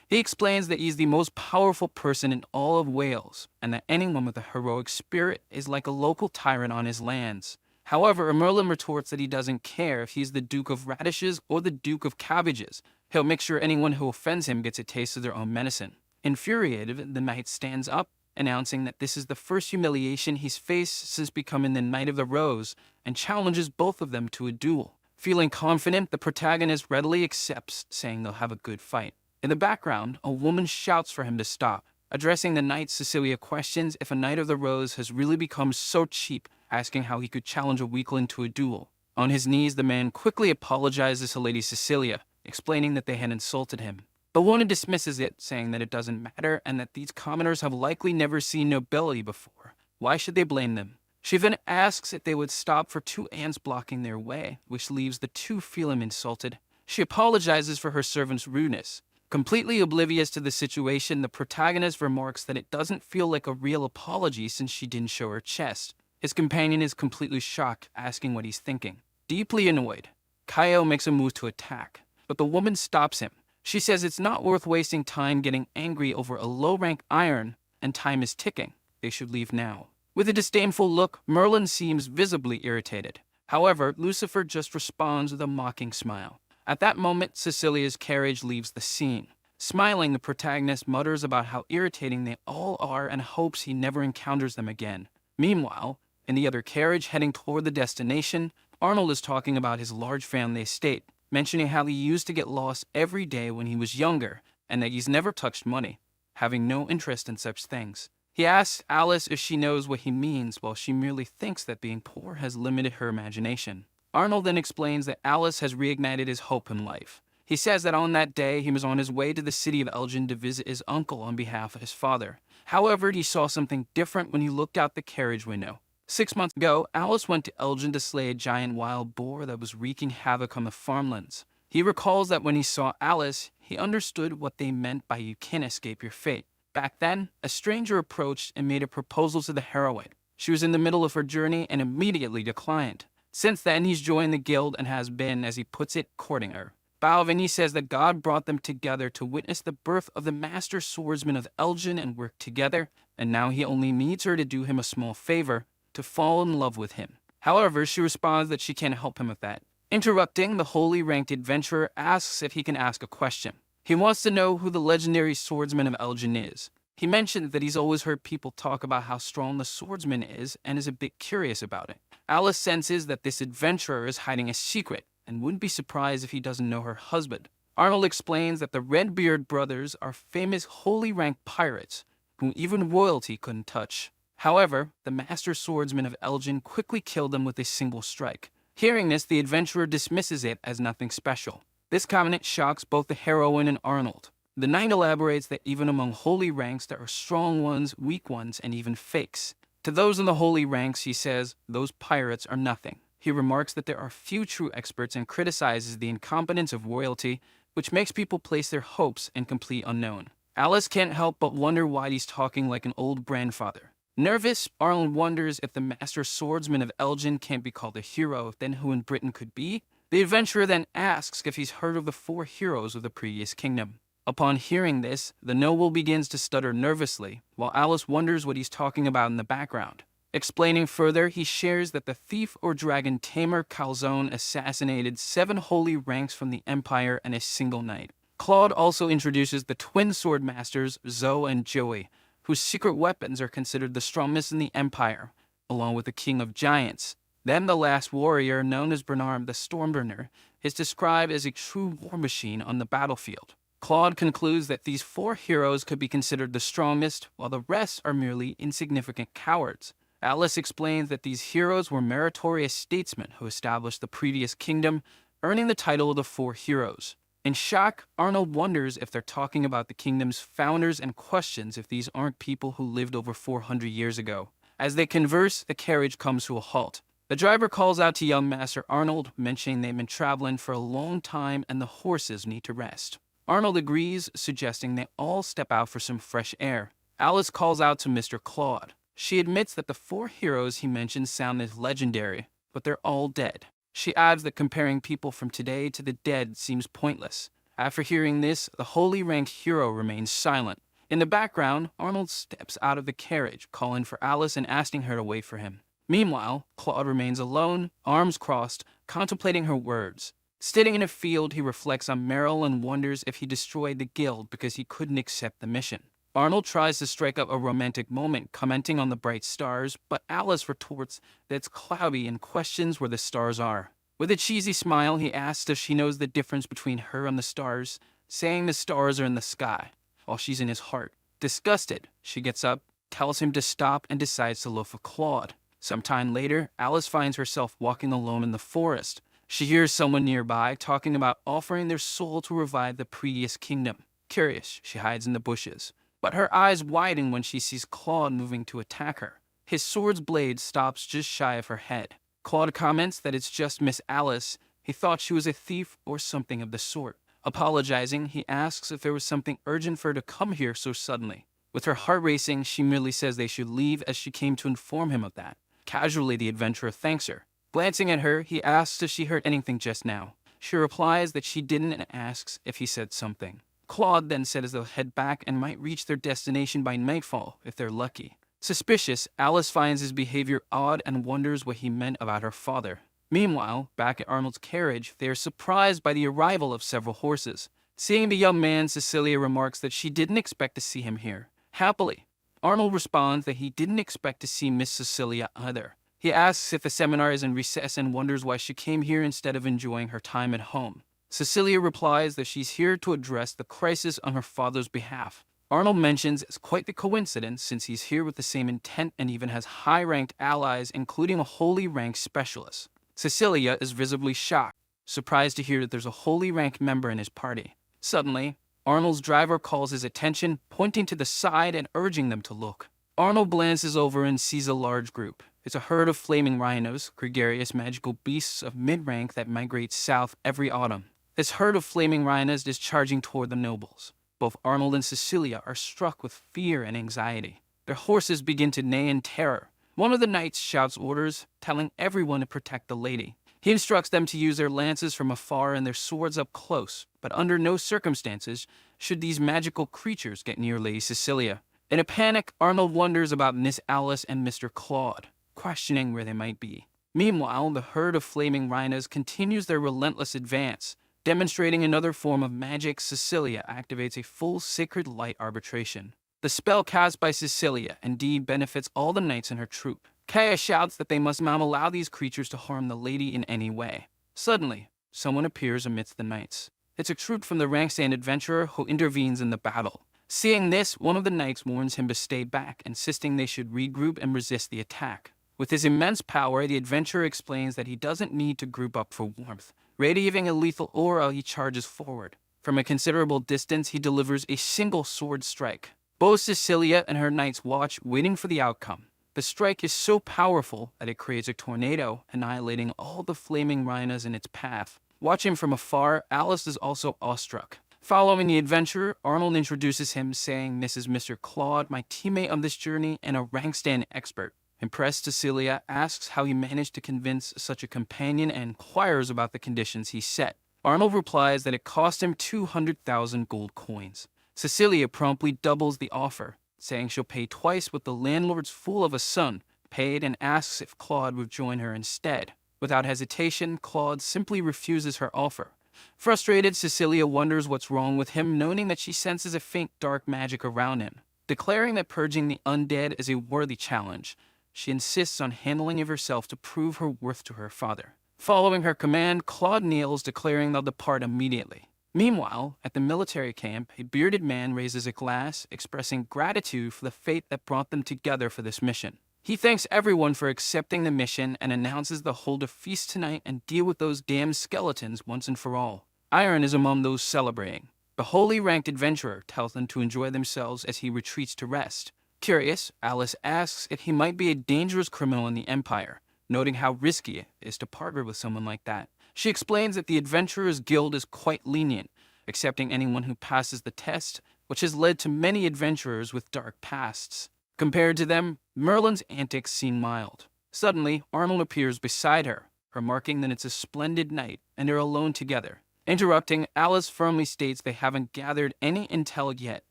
Speaker 1: He explains that he's the most powerful person in all of Wales, and that anyone with a heroic spirit is like a local tyrant on his lands. However, Merlin retorts that he doesn't care if he's the Duke of Radishes or the Duke of Cabbages. He'll make sure anyone who offends him gets a taste of their own medicine. Infuriated, the knight stands up, announcing that this is the first humiliation he's faced since becoming the Knight of the Rose, and challenges both of them to a duel. Feeling confident, the protagonist readily accepts, saying they'll have a good fight. In the background, a woman shouts for him to stop. Addressing the knight, Cecilia questions if a Knight of the Rose has really become so cheap, asking how he could challenge a weakling to a duel. On his knees, the man quickly apologizes to Lady Cecilia, explaining that they had insulted him. The woman dismisses it, saying that it doesn't matter and that these commoners have likely never seen nobility before. Why should they blame them? She then asks if they would stop for two ants blocking their way, which leaves the two feeling insulted. She apologizes for her servant's rudeness. Completely oblivious to the situation, the protagonist remarks that it doesn't feel like a real apology since she didn't show her chest. His companion is completely shocked, asking what he's thinking. Deeply annoyed, Kaio makes a move to attack, but the woman stops him. She says it's not worth wasting time getting angry over a low-rank iron, and time is ticking. They should leave now. With a disdainful look, Merlin seems visibly irritated. However, Lucifer just responds with a mocking smile. At that moment, Cecilia's carriage leaves the scene. Smiling, the protagonist mutters about how irritating they all are and hopes he never encounters them again. Meanwhile, in the other carriage heading toward the destination, Arnold is talking about his large family estate, mentioning how he used to get lost every day when he was younger, and that he's never touched money, having no interest in such things. He asks Alice if she knows what he means, while she merely thinks that being poor has limited her imagination. Arnold then explains that Alice has reignited his hope in life. He says that on that day, he was on his way to the city of Elgin to visit his uncle on behalf of his father. However, he saw something different when he looked out the carriage window. 6 months ago, Alice went to Elgin to slay a giant wild boar that was wreaking havoc on the farmlands. He recalls that when he saw Alice, he understood what they meant by "you can't escape your fate." Back then, a stranger approached and made a proposal to the heroine. She was in the middle of her journey and immediately declined. Since then, he's joined the guild and has been, as he puts it, courting her. Balvin says that God brought them together to witness the birth of the master swordsman of Elgin and work together, and now he only needs her to do him a small favor, to fall in love with him. However, she responds that she can't help him with that. Interrupting, the holy ranked adventurer asks if he can ask a question. He wants to know who the legendary swordsman of Elgin is. He mentioned that he's always heard people talk about how strong the swordsman is and is a bit curious about it. Alice senses that this adventurer is hiding a secret and wouldn't be surprised if he doesn't know her husband. Arnold explains that the Redbeard brothers are famous holy ranked pirates whom even royalty couldn't touch. However, the master swordsman of Elgin quickly killed them with a single strike. Hearing this, the adventurer dismisses it as nothing special. This comment shocks both the heroine and Arnold. The knight elaborates that even among holy ranks there are strong ones, weak ones, and even fakes. To those in the holy ranks, he says, those pirates are nothing. He remarks that there are few true experts and criticizes the incompetence of royalty, which makes people place their hopes in complete unknown. Alice can't help but wonder why he's talking like an old grandfather. Nervous, Arnold wonders if the master swordsman of Elgin can't be called a hero, then who in Britain could be? The adventurer then asks if he's heard of the 4 heroes of the previous kingdom. Upon hearing this, the noble begins to stutter nervously, while Alice wonders what he's talking about in the background. Explaining further, he shares that the thief or dragon tamer Calzone assassinated 7 holy ranks from the Empire in a single night. Claude also introduces the twin sword masters Zoe and Joey, whose secret weapons are considered the strongest in the Empire, along with the King of Giants. Then the last warrior, known as Bernard the Stormbringer, is described as a true war machine on the battlefield. Claude concludes that these 4 heroes could be considered the strongest, while the rest are merely insignificant cowards. Alice explains that these heroes were meritorious statesmen who established the previous kingdom, earning the title of the 4 heroes. In shock, Arnold wonders if they're talking about the kingdom's founders and questions if these aren't people who lived over 400 years ago. As they converse, the carriage comes to a halt. The driver calls out to young Master Arnold, mentioning they've been traveling for a long time and the horses need to rest. Arnold agrees, suggesting they all step out for some fresh air. Alice calls out to Mr. Claude. She admits that the 4 heroes he mentions sound as legendary, but they're all dead. She adds that comparing people from today to the dead seems pointless. After hearing this, the holy ranked hero remains silent. In the background, Arnold steps out of the carriage, calling for Alice and asking her to wait for him. Meanwhile, Claude remains alone, arms crossed, contemplating her words. Sitting in a field, he reflects on Meryl and wonders if he destroyed the guild because he couldn't accept the mission. Arnold tries to strike up a romantic moment, commenting on the bright stars, but Alice retorts that it's cloudy and questions where the stars are. With a cheesy smile, he asks if she knows the difference between her and the stars, saying the stars are in the sky, while she's in his heart. Disgusted, she gets up, tells him to stop, and decides to look for Claude. Some time later, Alice finds herself walking alone in the forest. She hears someone nearby talking about offering their soul to revive the previous kingdom. Curious, she hides in the bushes. But her eyes widen when she sees Claude moving to attack her. His sword's blade stops just shy of her head. Claude comments that it's just Miss Alice. He thought she was a thief or something of the sort. Apologizing, he asks if there was something urgent for her to come here so suddenly. With her heart racing, she merely says they should leave as she came to inform him of that. Casually, the adventurer thanks her. Glancing at her, he asks if she heard anything just now. She replies that she didn't and asks if he said something. Claude then says they'll head back and might reach their destination by nightfall if they're lucky. Suspicious, Alice finds his behavior odd and wonders what he meant about her father. Meanwhile, back at Arnold's carriage, they are surprised by the arrival of several horses. Seeing the young man, Cecilia remarks that she didn't expect to see him here. Happily, Arnold responds that he didn't expect to see Miss Cecilia either. He asks if the seminar is in recess and wonders why she came here instead of enjoying her time at home. Cecilia replies that she's here to address the crisis on her father's behalf. Arnold mentions it's quite the coincidence since he's here with the same intent and even has high-ranked allies, including a holy-ranked specialist. Cecilia is visibly shocked, surprised to hear that there's a holy rank member in his party. Suddenly, Arnold's driver calls his attention, pointing to the side and urging them to look. Arnold glances over and sees a large group. It's a herd of flaming rhinos, gregarious magical beasts of mid-rank that migrate south every autumn. This herd of flaming rhinos is charging toward the nobles. Both Arnold and Cecilia are struck with fear and anxiety. Their horses begin to neigh in terror. One of the knights shouts orders, telling everyone to protect the lady. He instructs them to use their lances from afar and their swords up close, but under no circumstances should these magical creatures get near Lady Cecilia. In a panic, Arnold wonders about Miss Alice and Mr. Claude, questioning where they might be. Meanwhile, the herd of flaming rhinos continues their relentless advance. Demonstrating another form of magic, Cecilia activates a full sacred light arbitration. The spell cast by Cecilia indeed benefits all the knights in her troop. Kaya shouts that they must not allow these creatures to harm the lady in any way. Suddenly, someone appears amidst the knights. It's a troop from the Rankstand adventurer who intervenes in the battle. Seeing this, one of the knights warns him to stay back, insisting they should regroup and resist the attack. With his immense power, the adventurer explains that he doesn't need to group up for warmth. Radiating a lethal aura, he charges forward. From a considerable distance, he delivers a single sword strike. Both Cecilia and her knights watch, waiting for the outcome. The strike is so powerful that it creates a tornado, annihilating all the flaming rhinos in its path. Watching from afar, Alice is also awestruck. Following the adventurer, Arnold introduces him, saying, "This is Mr. Claude, my teammate on this journey and a Rankstand expert." Impressed, Cecilia asks how he managed to convince such a companion and inquires about the conditions he set. Arnold replies that it cost him 200,000 gold coins. Cecilia promptly doubles the offer, saying she'll pay twice what the landlord's fool of a son paid, and asks if Claude would join her instead. Without hesitation, Claude simply refuses her offer. Frustrated, Cecilia wonders what's wrong with him, noting that she senses a faint dark magic around him. Declaring that purging the undead is a worthy challenge, she insists on handling of herself to prove her worth to her father. Following her command, Claude kneels, declaring they'll depart immediately. Meanwhile, at the military camp, a bearded man raises a glass, expressing gratitude for the fate that brought them together for this mission. He thanks everyone for accepting the mission and announces they'll hold a feast tonight and deal with those damned skeletons once and for all. Iron is among those celebrating. The holy ranked adventurer tells them to enjoy themselves as he retreats to rest. Curious, Alice asks if he might be a dangerous criminal in the Empire, noting how risky it is to partner with someone like that. She explains that the Adventurers Guild is quite lenient, accepting anyone who passes the test, which has led to many adventurers with dark pasts. Compared to them, Merlin's antics seem mild. Suddenly, Arnold appears beside her, remarking that it's a splendid night and they're alone together. Interrupting, Alice firmly states they haven't gathered any intel yet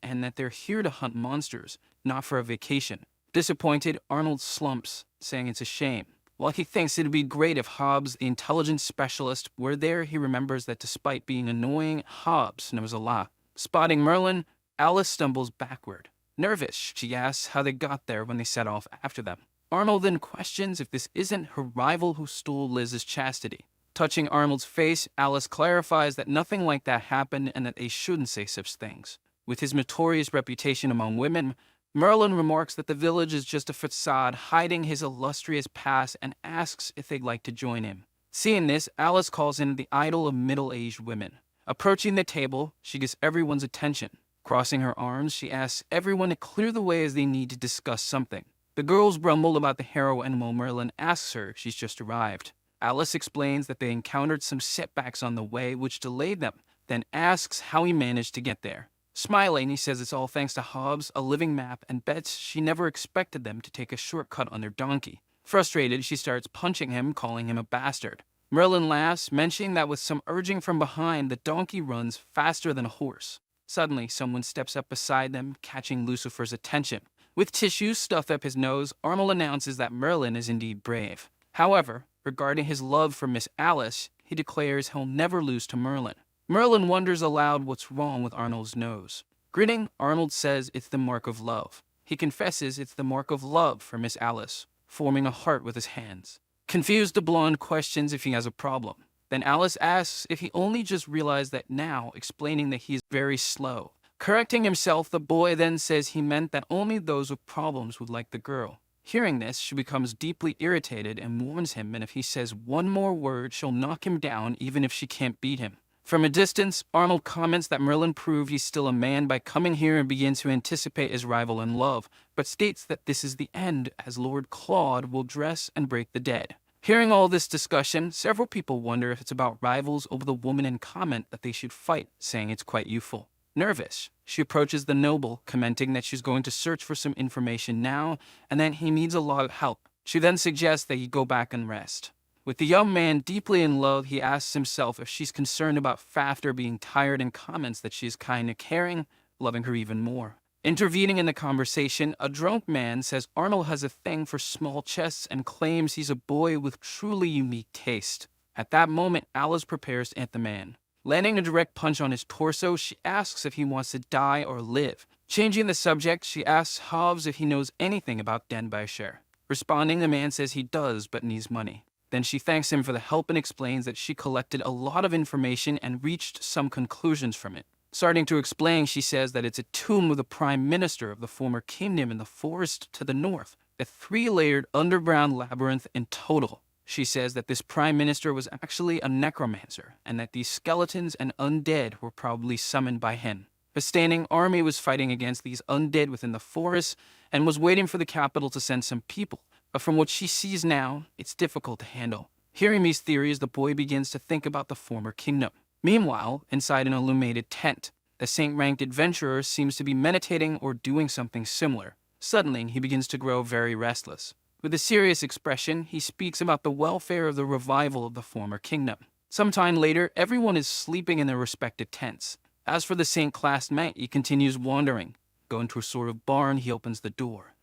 Speaker 1: and that they're here to hunt monsters, not for a vacation. Disappointed, Arnold slumps, saying it's a shame. While he thinks it'd be great if Hobbs, the intelligence specialist, were there, he remembers that despite being annoying, Hobbs knows a lot. Spotting Merlin, Alice stumbles backward. Nervous, she asks how they got there when they set off after them. Arnold then questions if this isn't her rival who stole Liz's chastity. Touching Arnold's face, Alice clarifies that nothing like that happened and that they shouldn't say such things. With his notorious reputation among women, Merlin remarks that the village is just a facade hiding his illustrious past and asks if they'd like to join him. Seeing this, Alice calls in the idol of middle-aged women. Approaching the table, she gets everyone's attention. Crossing her arms, she asks everyone to clear the way as they need to discuss something. The girls grumble about the heroine while Merlin asks her if she's just arrived. Alice explains that they encountered some setbacks on the way which delayed them, then asks how he managed to get there. Smiling, he says it's all thanks to Hobbs, a living map, and bets she never expected them to take a shortcut on their donkey. Frustrated, she starts punching him, calling him a bastard. Merlin laughs, mentioning that with some urging from behind, the donkey runs faster than a horse. Suddenly, someone steps up beside them, catching Lucifer's attention. With tissues stuffed up his nose, Arnold announces that Merlin is indeed brave. However, regarding his love for Miss Alice, he declares he'll never lose to Merlin. Merlin wonders aloud what's wrong with Arnold's nose. Grinning, Arnold says it's the mark of love. He confesses it's the mark of love for Miss Alice, forming a heart with his hands. Confused, the blonde questions if he has a problem. Then Alice asks if he only just realized that now, explaining that he's very slow. Correcting himself, the boy then says he meant that only those with problems would like the girl. Hearing this, she becomes deeply irritated and warns him that if he says one more word, she'll knock him down even if she can't beat him. From a distance, Arnold comments that Merlin proved he's still a man by coming here and begins to anticipate his rival in love, but states that this is the end as Lord Claude will dress and break the dead. Hearing all this discussion, several people wonder if it's about rivals over the woman and comment that they should fight, saying it's quite youthful. Nervous, she approaches the noble, commenting that she's going to search for some information now and that he needs a lot of help. She then suggests that he go back and rest. With the young man deeply in love, he asks himself if she's concerned about Fafter being tired and comments that she's kind of caring, loving her even more. Intervening in the conversation, a drunk man says Arnold has a thing for small chests and claims he's a boy with truly unique taste. At that moment, Alice prepares to hit the man. Landing a direct punch on his torso, she asks if he wants to die or live. Changing the subject, she asks Hobbs if he knows anything about Denbighshire. Responding, the man says he does, but needs money. Then she thanks him for the help and explains that she collected a lot of information and reached some conclusions from it. Starting to explain, she says that it's a tomb of the Prime Minister of the former kingdom in the forest to the north, a 3-layered underground labyrinth in total. She says that this Prime Minister was actually a necromancer, and that these skeletons and undead were probably summoned by him. A standing army was fighting against these undead within the forest, and was waiting for the capital to send some people, but from what she sees now, it's difficult to handle. Hearing these theories, the boy begins to think about the former kingdom. Meanwhile, inside an illuminated tent, the saint-ranked adventurer seems to be meditating or doing something similar. Suddenly, he begins to grow very restless. With a serious expression, he speaks about the welfare of the revival of the former kingdom. Sometime later, everyone is sleeping in their respective tents. As for the Saint-classed knight, he continues wandering. Going to a sort of barn, he opens the door.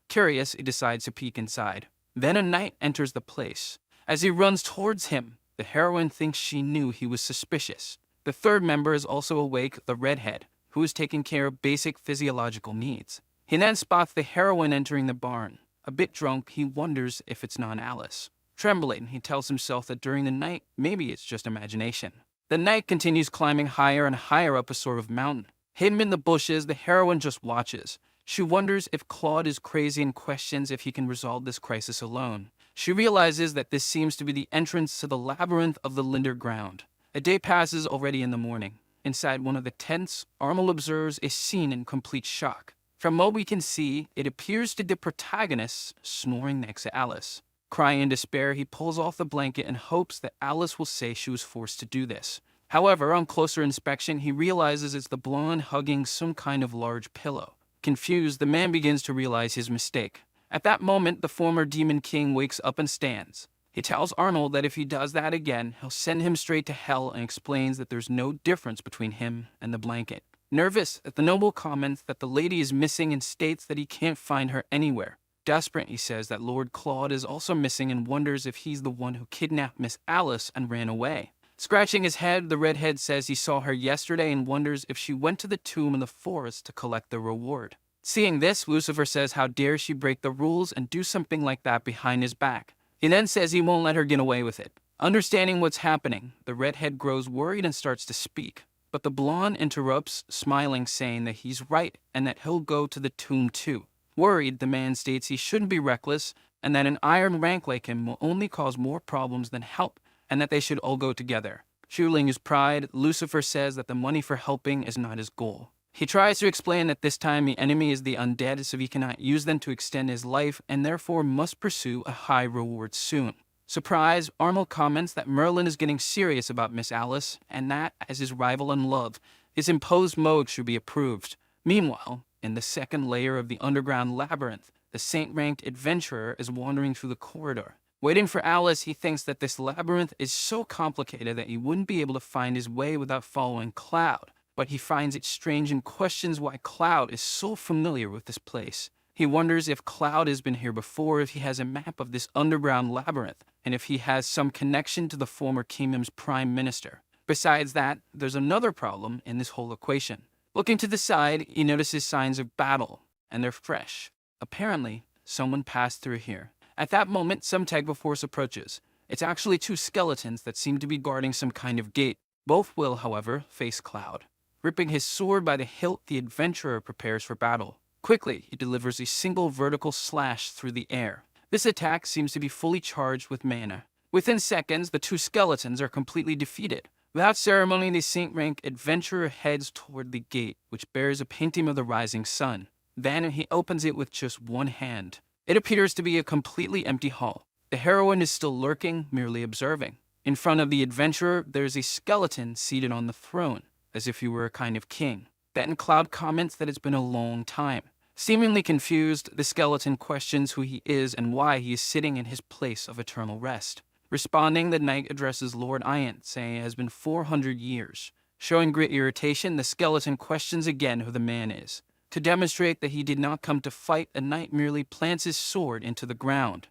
Speaker 1: Curious, he decides to peek inside. Then a knight enters the place. As he runs towards him, the heroine thinks she knew he was suspicious. The third member is also awake, the redhead, who is taking care of basic physiological needs. He then spots the heroine entering the barn. A bit drunk, he wonders if it's not Alice. Trembling, he tells himself that during the night, maybe it's just imagination. The knight continues climbing higher and higher up a sort of mountain. Hidden in the bushes, the heroine just watches. She wonders if Claude is crazy and questions if he can resolve this crisis alone. She realizes that this seems to be the entrance to the labyrinth of the Linder ground. A day passes already in the morning. Inside one of the tents, Arnold observes a scene in complete shock. From what we can see, it appears to the protagonist snoring next to Alice. Crying in despair, he pulls off the blanket and hopes that Alice will say she was forced to do this. However, on closer inspection, he realizes it's the blonde hugging some kind of large pillow. Confused, the man begins to realize his mistake. At that moment, the former Demon King wakes up and stands. He tells Arnold that if he does that again, he'll send him straight to hell and explains that there's no difference between him and the blanket. Nervous, the noble comments that the lady is missing and states that he can't find her anywhere. Desperate, he says that Lord Claude is also missing and wonders if he's the one who kidnapped Miss Alice and ran away. Scratching his head, the redhead says he saw her yesterday and wonders if she went to the tomb in the forest to collect the reward. Seeing this, Lucifer says how dare she break the rules and do something like that behind his back. He then says he won't let her get away with it. Understanding what's happening, the redhead grows worried and starts to speak. But the blonde interrupts, smiling, saying that he's right and that he'll go to the tomb too. Worried, the man states he shouldn't be reckless and that an iron rank like him will only cause more problems than help, and that they should all go together. Fueling his pride, Lucifer says that the money for helping is not his goal. He tries to explain that this time the enemy is the undead, so he cannot use them to extend his life and therefore must pursue a high reward soon. Surprised, Arnold comments that Merlin is getting serious about Miss Alice and that, as his rival in love, his imposed mode should be approved. Meanwhile, in the second layer of the underground labyrinth, the saint-ranked adventurer is wandering through the corridor. Waiting for Alice, he thinks that this labyrinth is so complicated that he wouldn't be able to find his way without following Cloud, but he finds it strange and questions why Cloud is so familiar with this place. He wonders if Cloud has been here before, if he has a map of this underground labyrinth, and if he has some connection to the former kingdom's prime minister. Besides that, there's another problem in this whole equation. Looking to the side, he notices signs of battle, and they're fresh. Apparently, someone passed through here. At that moment, some Tegva force approaches. It's actually 2 skeletons that seem to be guarding some kind of gate. Both will, however, face Cloud. Ripping his sword by the hilt, the adventurer prepares for battle. Quickly, he delivers a single vertical slash through the air. This attack seems to be fully charged with mana. Within seconds, the two skeletons are completely defeated. Without ceremony, the saint-rank adventurer heads toward the gate, which bears a painting of the rising sun. Then he opens it with just one hand. It appears to be a completely empty hall. The heroine is still lurking, merely observing. In front of the adventurer, there is a skeleton seated on the throne, as if he were a kind of king. Then Cloud comments that it's been a long time. Seemingly confused, the skeleton questions who he is and why he is sitting in his place of eternal rest. Responding, the knight addresses Lord Iant, saying it has been 400 years. Showing great irritation, the skeleton questions again who the man is. To demonstrate that he did not come to fight, the knight merely plants his sword into the ground.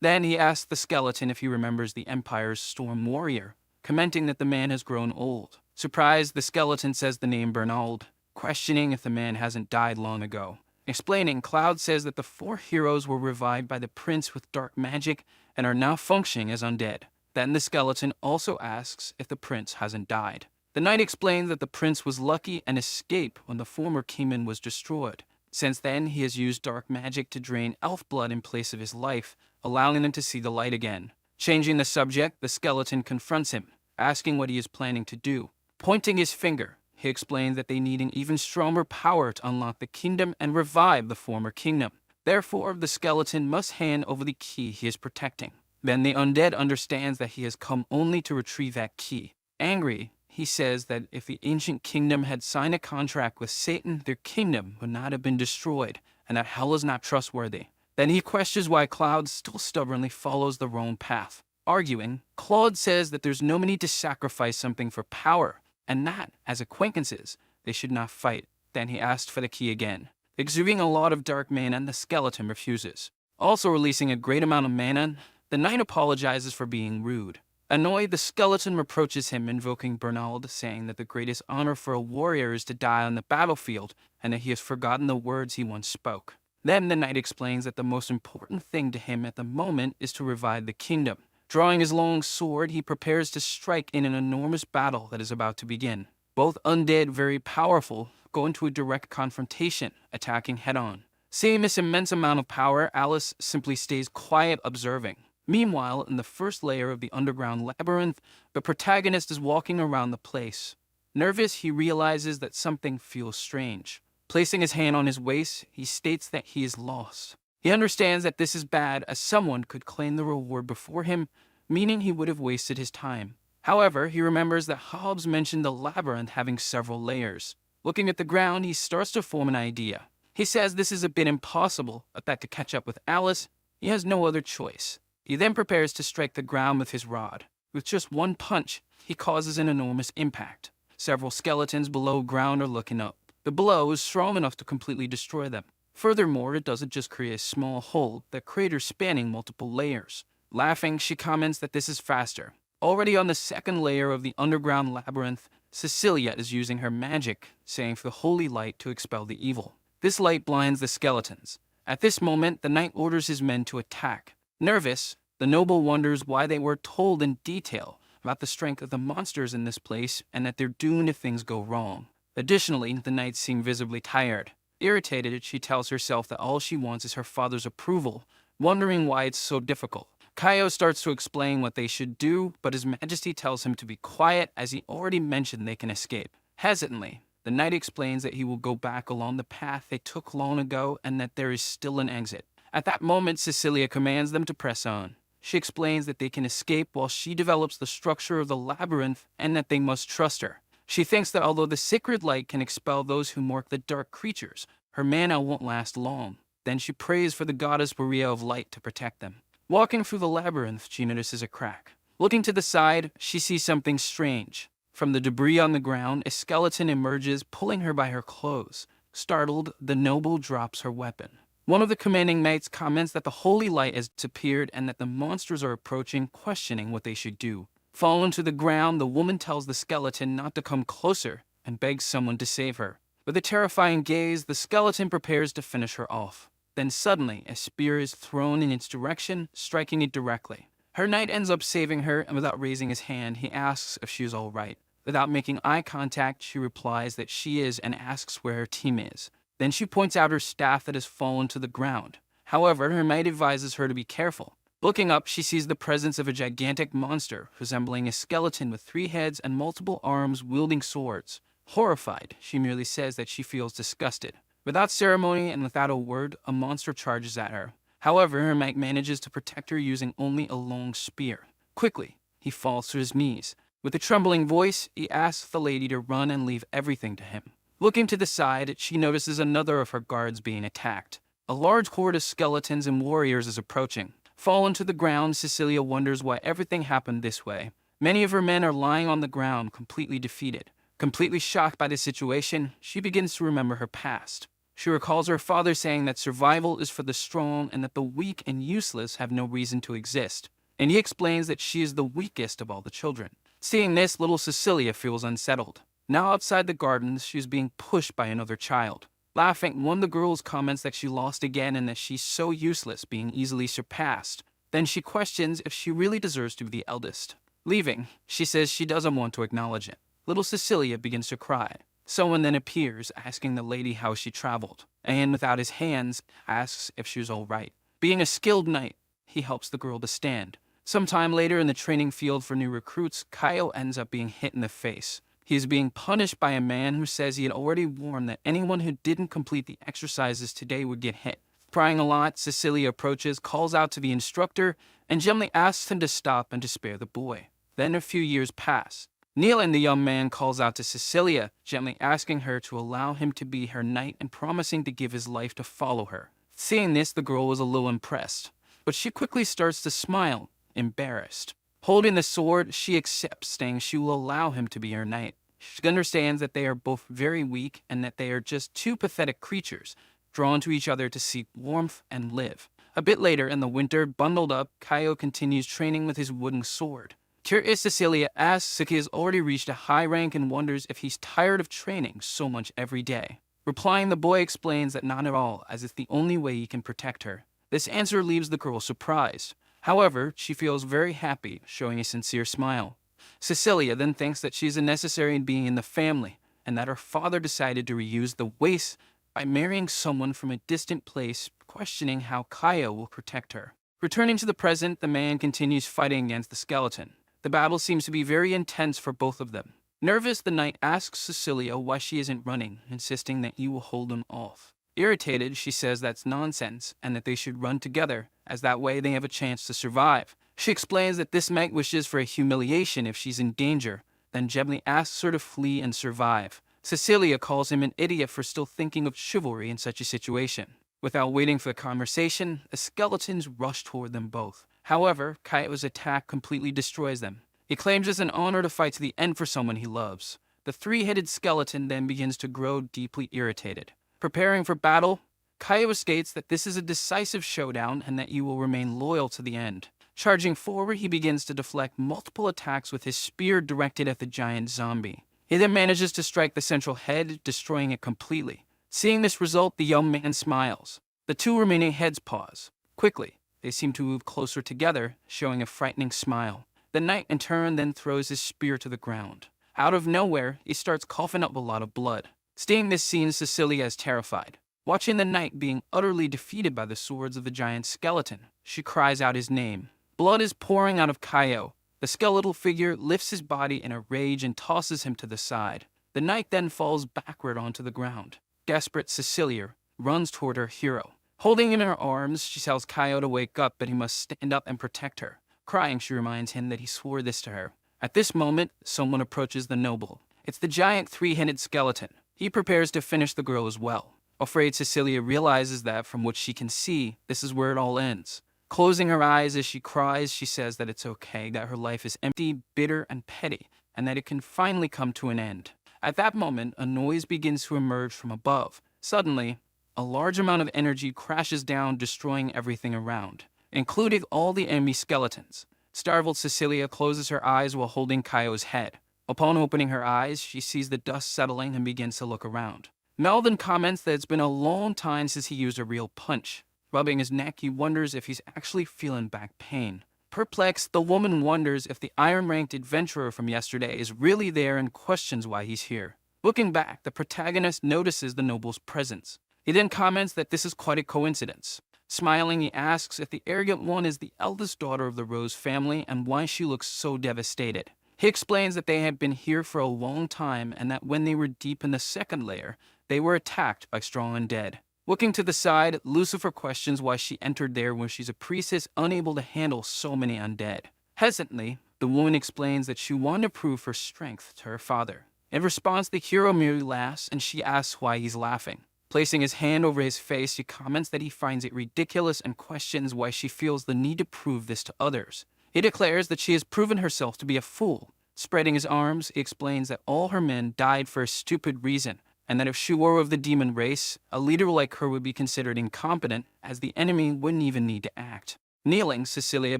Speaker 1: Then he asks the skeleton if he remembers the Empire's Storm Warrior, commenting that the man has grown old. Surprised, the skeleton says the name Bernald, questioning if the man hasn't died long ago. Explaining, Cloud says that the four heroes were revived by the prince with dark magic and are now functioning as undead. Then the skeleton also asks if the prince hasn't died. The knight explains that the prince was lucky and escaped when the former kingdom was destroyed. Since then, he has used dark magic to drain elf blood in place of his life, allowing him to see the light again. Changing the subject, the skeleton confronts him, asking what he is planning to do. Pointing his finger, he explains that they need an even stronger power to unlock the kingdom and revive the former kingdom. Therefore, the skeleton must hand over the key he is protecting. Then the undead understands that he has come only to retrieve that key. Angry, he says that if the ancient kingdom had signed a contract with Satan, their kingdom would not have been destroyed, and that hell is not trustworthy. Then he questions why Cloud still stubbornly follows the wrong path. Arguing, Claude says that there's no need to sacrifice something for power, and that, as acquaintances, they should not fight. Then he asked for the key again. Exuding a lot of dark mana, the skeleton refuses. Also releasing a great amount of mana, the knight apologizes for being rude. Annoyed, the skeleton reproaches him, invoking Bernald, saying that the greatest honor for a warrior is to die on the battlefield, and that he has forgotten the words he once spoke. Then the knight explains that the most important thing to him at the moment is to revive the kingdom. Drawing his long sword, he prepares to strike in an enormous battle that is about to begin. Both undead, very powerful, go into a direct confrontation, attacking head-on. Seeing this immense amount of power, Alice simply stays quiet, observing. Meanwhile, in the first layer of the underground labyrinth, the protagonist is walking around the place. Nervous, he realizes that something feels strange. Placing his hand on his waist, he states that he is lost. He understands that this is bad, as someone could claim the reward before him, meaning he would have wasted his time. However, he remembers that Hobbes mentioned the labyrinth having several layers. Looking at the ground, he starts to form an idea. He says this is a bit impossible, but that to catch up with Alice, he has no other choice. He then prepares to strike the ground with his rod. With just one punch, he causes an enormous impact. Several skeletons below ground are looking up. The blow is strong enough to completely destroy them. Furthermore, it doesn't just create a small hole, the crater spanning multiple layers. Laughing, she comments that this is faster. Already on the second layer of the underground labyrinth, Cecilia is using her magic, saying for the holy light to expel the evil. This light blinds the skeletons. At this moment, the knight orders his men to attack. Nervous, the noble wonders why they were told in detail about the strength of the monsters in this place and that they're doomed if things go wrong. Additionally, the knights seem visibly tired. Irritated, she tells herself that all she wants is her father's approval, wondering why it's so difficult. Kaio starts to explain what they should do, but His Majesty tells him to be quiet as he already mentioned they can escape. Hesitantly, the knight explains that he will go back along the path they took long ago and that there is still an exit. At that moment, Cecilia commands them to press on. She explains that they can escape while she develops the structure of the labyrinth and that they must trust her. She thinks that although the sacred light can expel those who mark the dark creatures, her mana won't last long. Then she prays for the goddess Maria of Light to protect them. Walking through the labyrinth, she notices a crack. Looking to the side, she sees something strange. From the debris on the ground, a skeleton emerges, pulling her by her clothes. Startled, the noble drops her weapon. One of the commanding knights comments that the holy light has disappeared and that the monsters are approaching, questioning what they should do. Fallen to the ground, the woman tells the skeleton not to come closer and begs someone to save her. With a terrifying gaze, the skeleton prepares to finish her off. Then suddenly, a spear is thrown in its direction, striking it directly. Her knight ends up saving her, and without raising his hand, he asks if she is all right. Without making eye contact, she replies that she is and asks where her team is. Then she points out her staff that has fallen to the ground. However, her mate advises her to be careful. Looking up, she sees the presence of a gigantic monster resembling a skeleton with 3 heads and multiple arms wielding swords. Horrified, she merely says that she feels disgusted. Without ceremony and without a word, a monster charges at her. However, her mate manages to protect her using only a long spear. Quickly, he falls to his knees. With a trembling voice, he asks the lady to run and leave everything to him. Looking to the side, she notices another of her guards being attacked. A large horde of skeletons and warriors is approaching. Fallen to the ground, Cecilia wonders why everything happened this way. Many of her men are lying on the ground, completely defeated. Completely shocked by the situation, she begins to remember her past. She recalls her father saying that survival is for the strong and that the weak and useless have no reason to exist. And he explains that she is the weakest of all the children. Seeing this, little Cecilia feels unsettled. Now outside the gardens, she is being pushed by another child. Laughing, one of the girls comments that she lost again and that she's so useless, being easily surpassed. Then she questions if she really deserves to be the eldest. Leaving, she says she doesn't want to acknowledge it. Little Cecilia begins to cry. Someone then appears, asking the lady how she traveled, and without his hands, asks if she was all right. Being a skilled knight, he helps the girl to stand. Sometime later in the training field for new recruits, Kaio ends up being hit in the face. He is being punished by a man who says he had already warned that anyone who didn't complete the exercises today would get hit. Crying a lot, Cecilia approaches, calls out to the instructor, and gently asks him to stop and to spare the boy. Then a few years pass. Kneeling, the young man calls out to Cecilia, gently asking her to allow him to be her knight and promising to give his life to follow her. Seeing this, the girl was a little impressed, but she quickly starts to smile, embarrassed. Holding the sword, she accepts, saying she will allow him to be her knight. She understands that they are both very weak and that they are just 2 pathetic creatures, drawn to each other to seek warmth and live. A bit later in the winter, bundled up, Kaio continues training with his wooden sword. Curious, Cecilia asks if he has already reached a high rank and wonders if he's tired of training so much every day. Replying, the boy explains that not at all, as it's the only way he can protect her. This answer leaves the girl surprised. However, she feels very happy, showing a sincere smile. Cecilia then thinks that she is a necessary being in the family, and that her father decided to reuse the waste by marrying someone from a distant place, questioning how Kaio will protect her. Returning to the present, the man continues fighting against the skeleton. The battle seems to be very intense for both of them. Nervous, the knight asks Cecilia why she isn't running, insisting that he will hold him off. Irritated, she says that's nonsense and that they should run together, as that way they have a chance to survive. She explains that this knight wishes for a humiliation if she's in danger, then gently asks her to flee and survive. Cecilia calls him an idiot for still thinking of chivalry in such a situation. Without waiting for the conversation, the skeletons rush toward them both. However, Kaio's attack completely destroys them. He claims it's an honor to fight to the end for someone he loves. The 3-headed skeleton then begins to grow deeply irritated. Preparing for battle, Kaio states that this is a decisive showdown and that he will remain loyal to the end. Charging forward, he begins to deflect multiple attacks with his spear directed at the giant zombie. He then manages to strike the central head, destroying it completely. Seeing this result, the young man smiles. The 2 remaining heads pause. Quickly, they seem to move closer together, showing a frightening smile. The knight in turn then throws his spear to the ground. Out of nowhere, he starts coughing up a lot of blood. Seeing this scene, Cecilia is terrified. Watching the knight being utterly defeated by the swords of the giant skeleton, she cries out his name. Blood is pouring out of Kaio. The skeletal figure lifts his body in a rage and tosses him to the side. The knight then falls backward onto the ground. Desperate, Cecilia runs toward her hero. Holding him in her arms, she tells Kaio to wake up, but he must stand up and protect her. Crying, she reminds him that he swore this to her. At this moment, someone approaches the noble. It's the giant 3-headed skeleton. He prepares to finish the girl as well. Afraid, Cecilia realizes that, from what she can see, this is where it all ends. Closing her eyes as she cries, she says that it's okay, that her life is empty, bitter, and petty, and that it can finally come to an end. At that moment, a noise begins to emerge from above. Suddenly, a large amount of energy crashes down, destroying everything around, including all the enemy skeletons. Startled, Cecilia closes her eyes while holding Kaio's head. Upon opening her eyes, she sees the dust settling and begins to look around. Mel then comments that it's been a long time since he used a real punch. Rubbing his neck, he wonders if he's actually feeling back pain. Perplexed, the woman wonders if the iron-ranked adventurer from yesterday is really there and questions why he's here. Looking back, the protagonist notices the noble's presence. He then comments that this is quite a coincidence. Smiling, he asks if the arrogant one is the eldest daughter of the Rose family and why she looks so devastated. He explains that they had been here for a long time and that when they were deep in the second layer, they were attacked by strong undead. Looking to the side, Lucifer questions why she entered there when she's a priestess unable to handle so many undead. Hesitantly, the woman explains that she wanted to prove her strength to her father. In response, the hero merely laughs and she asks why he's laughing. Placing his hand over his face, he comments that he finds it ridiculous and questions why she feels the need to prove this to others. He declares that she has proven herself to be a fool. Spreading his arms, he explains that all her men died for a stupid reason, and that if she were of the demon race, a leader like her would be considered incompetent, as the enemy wouldn't even need to act. Kneeling, Cecilia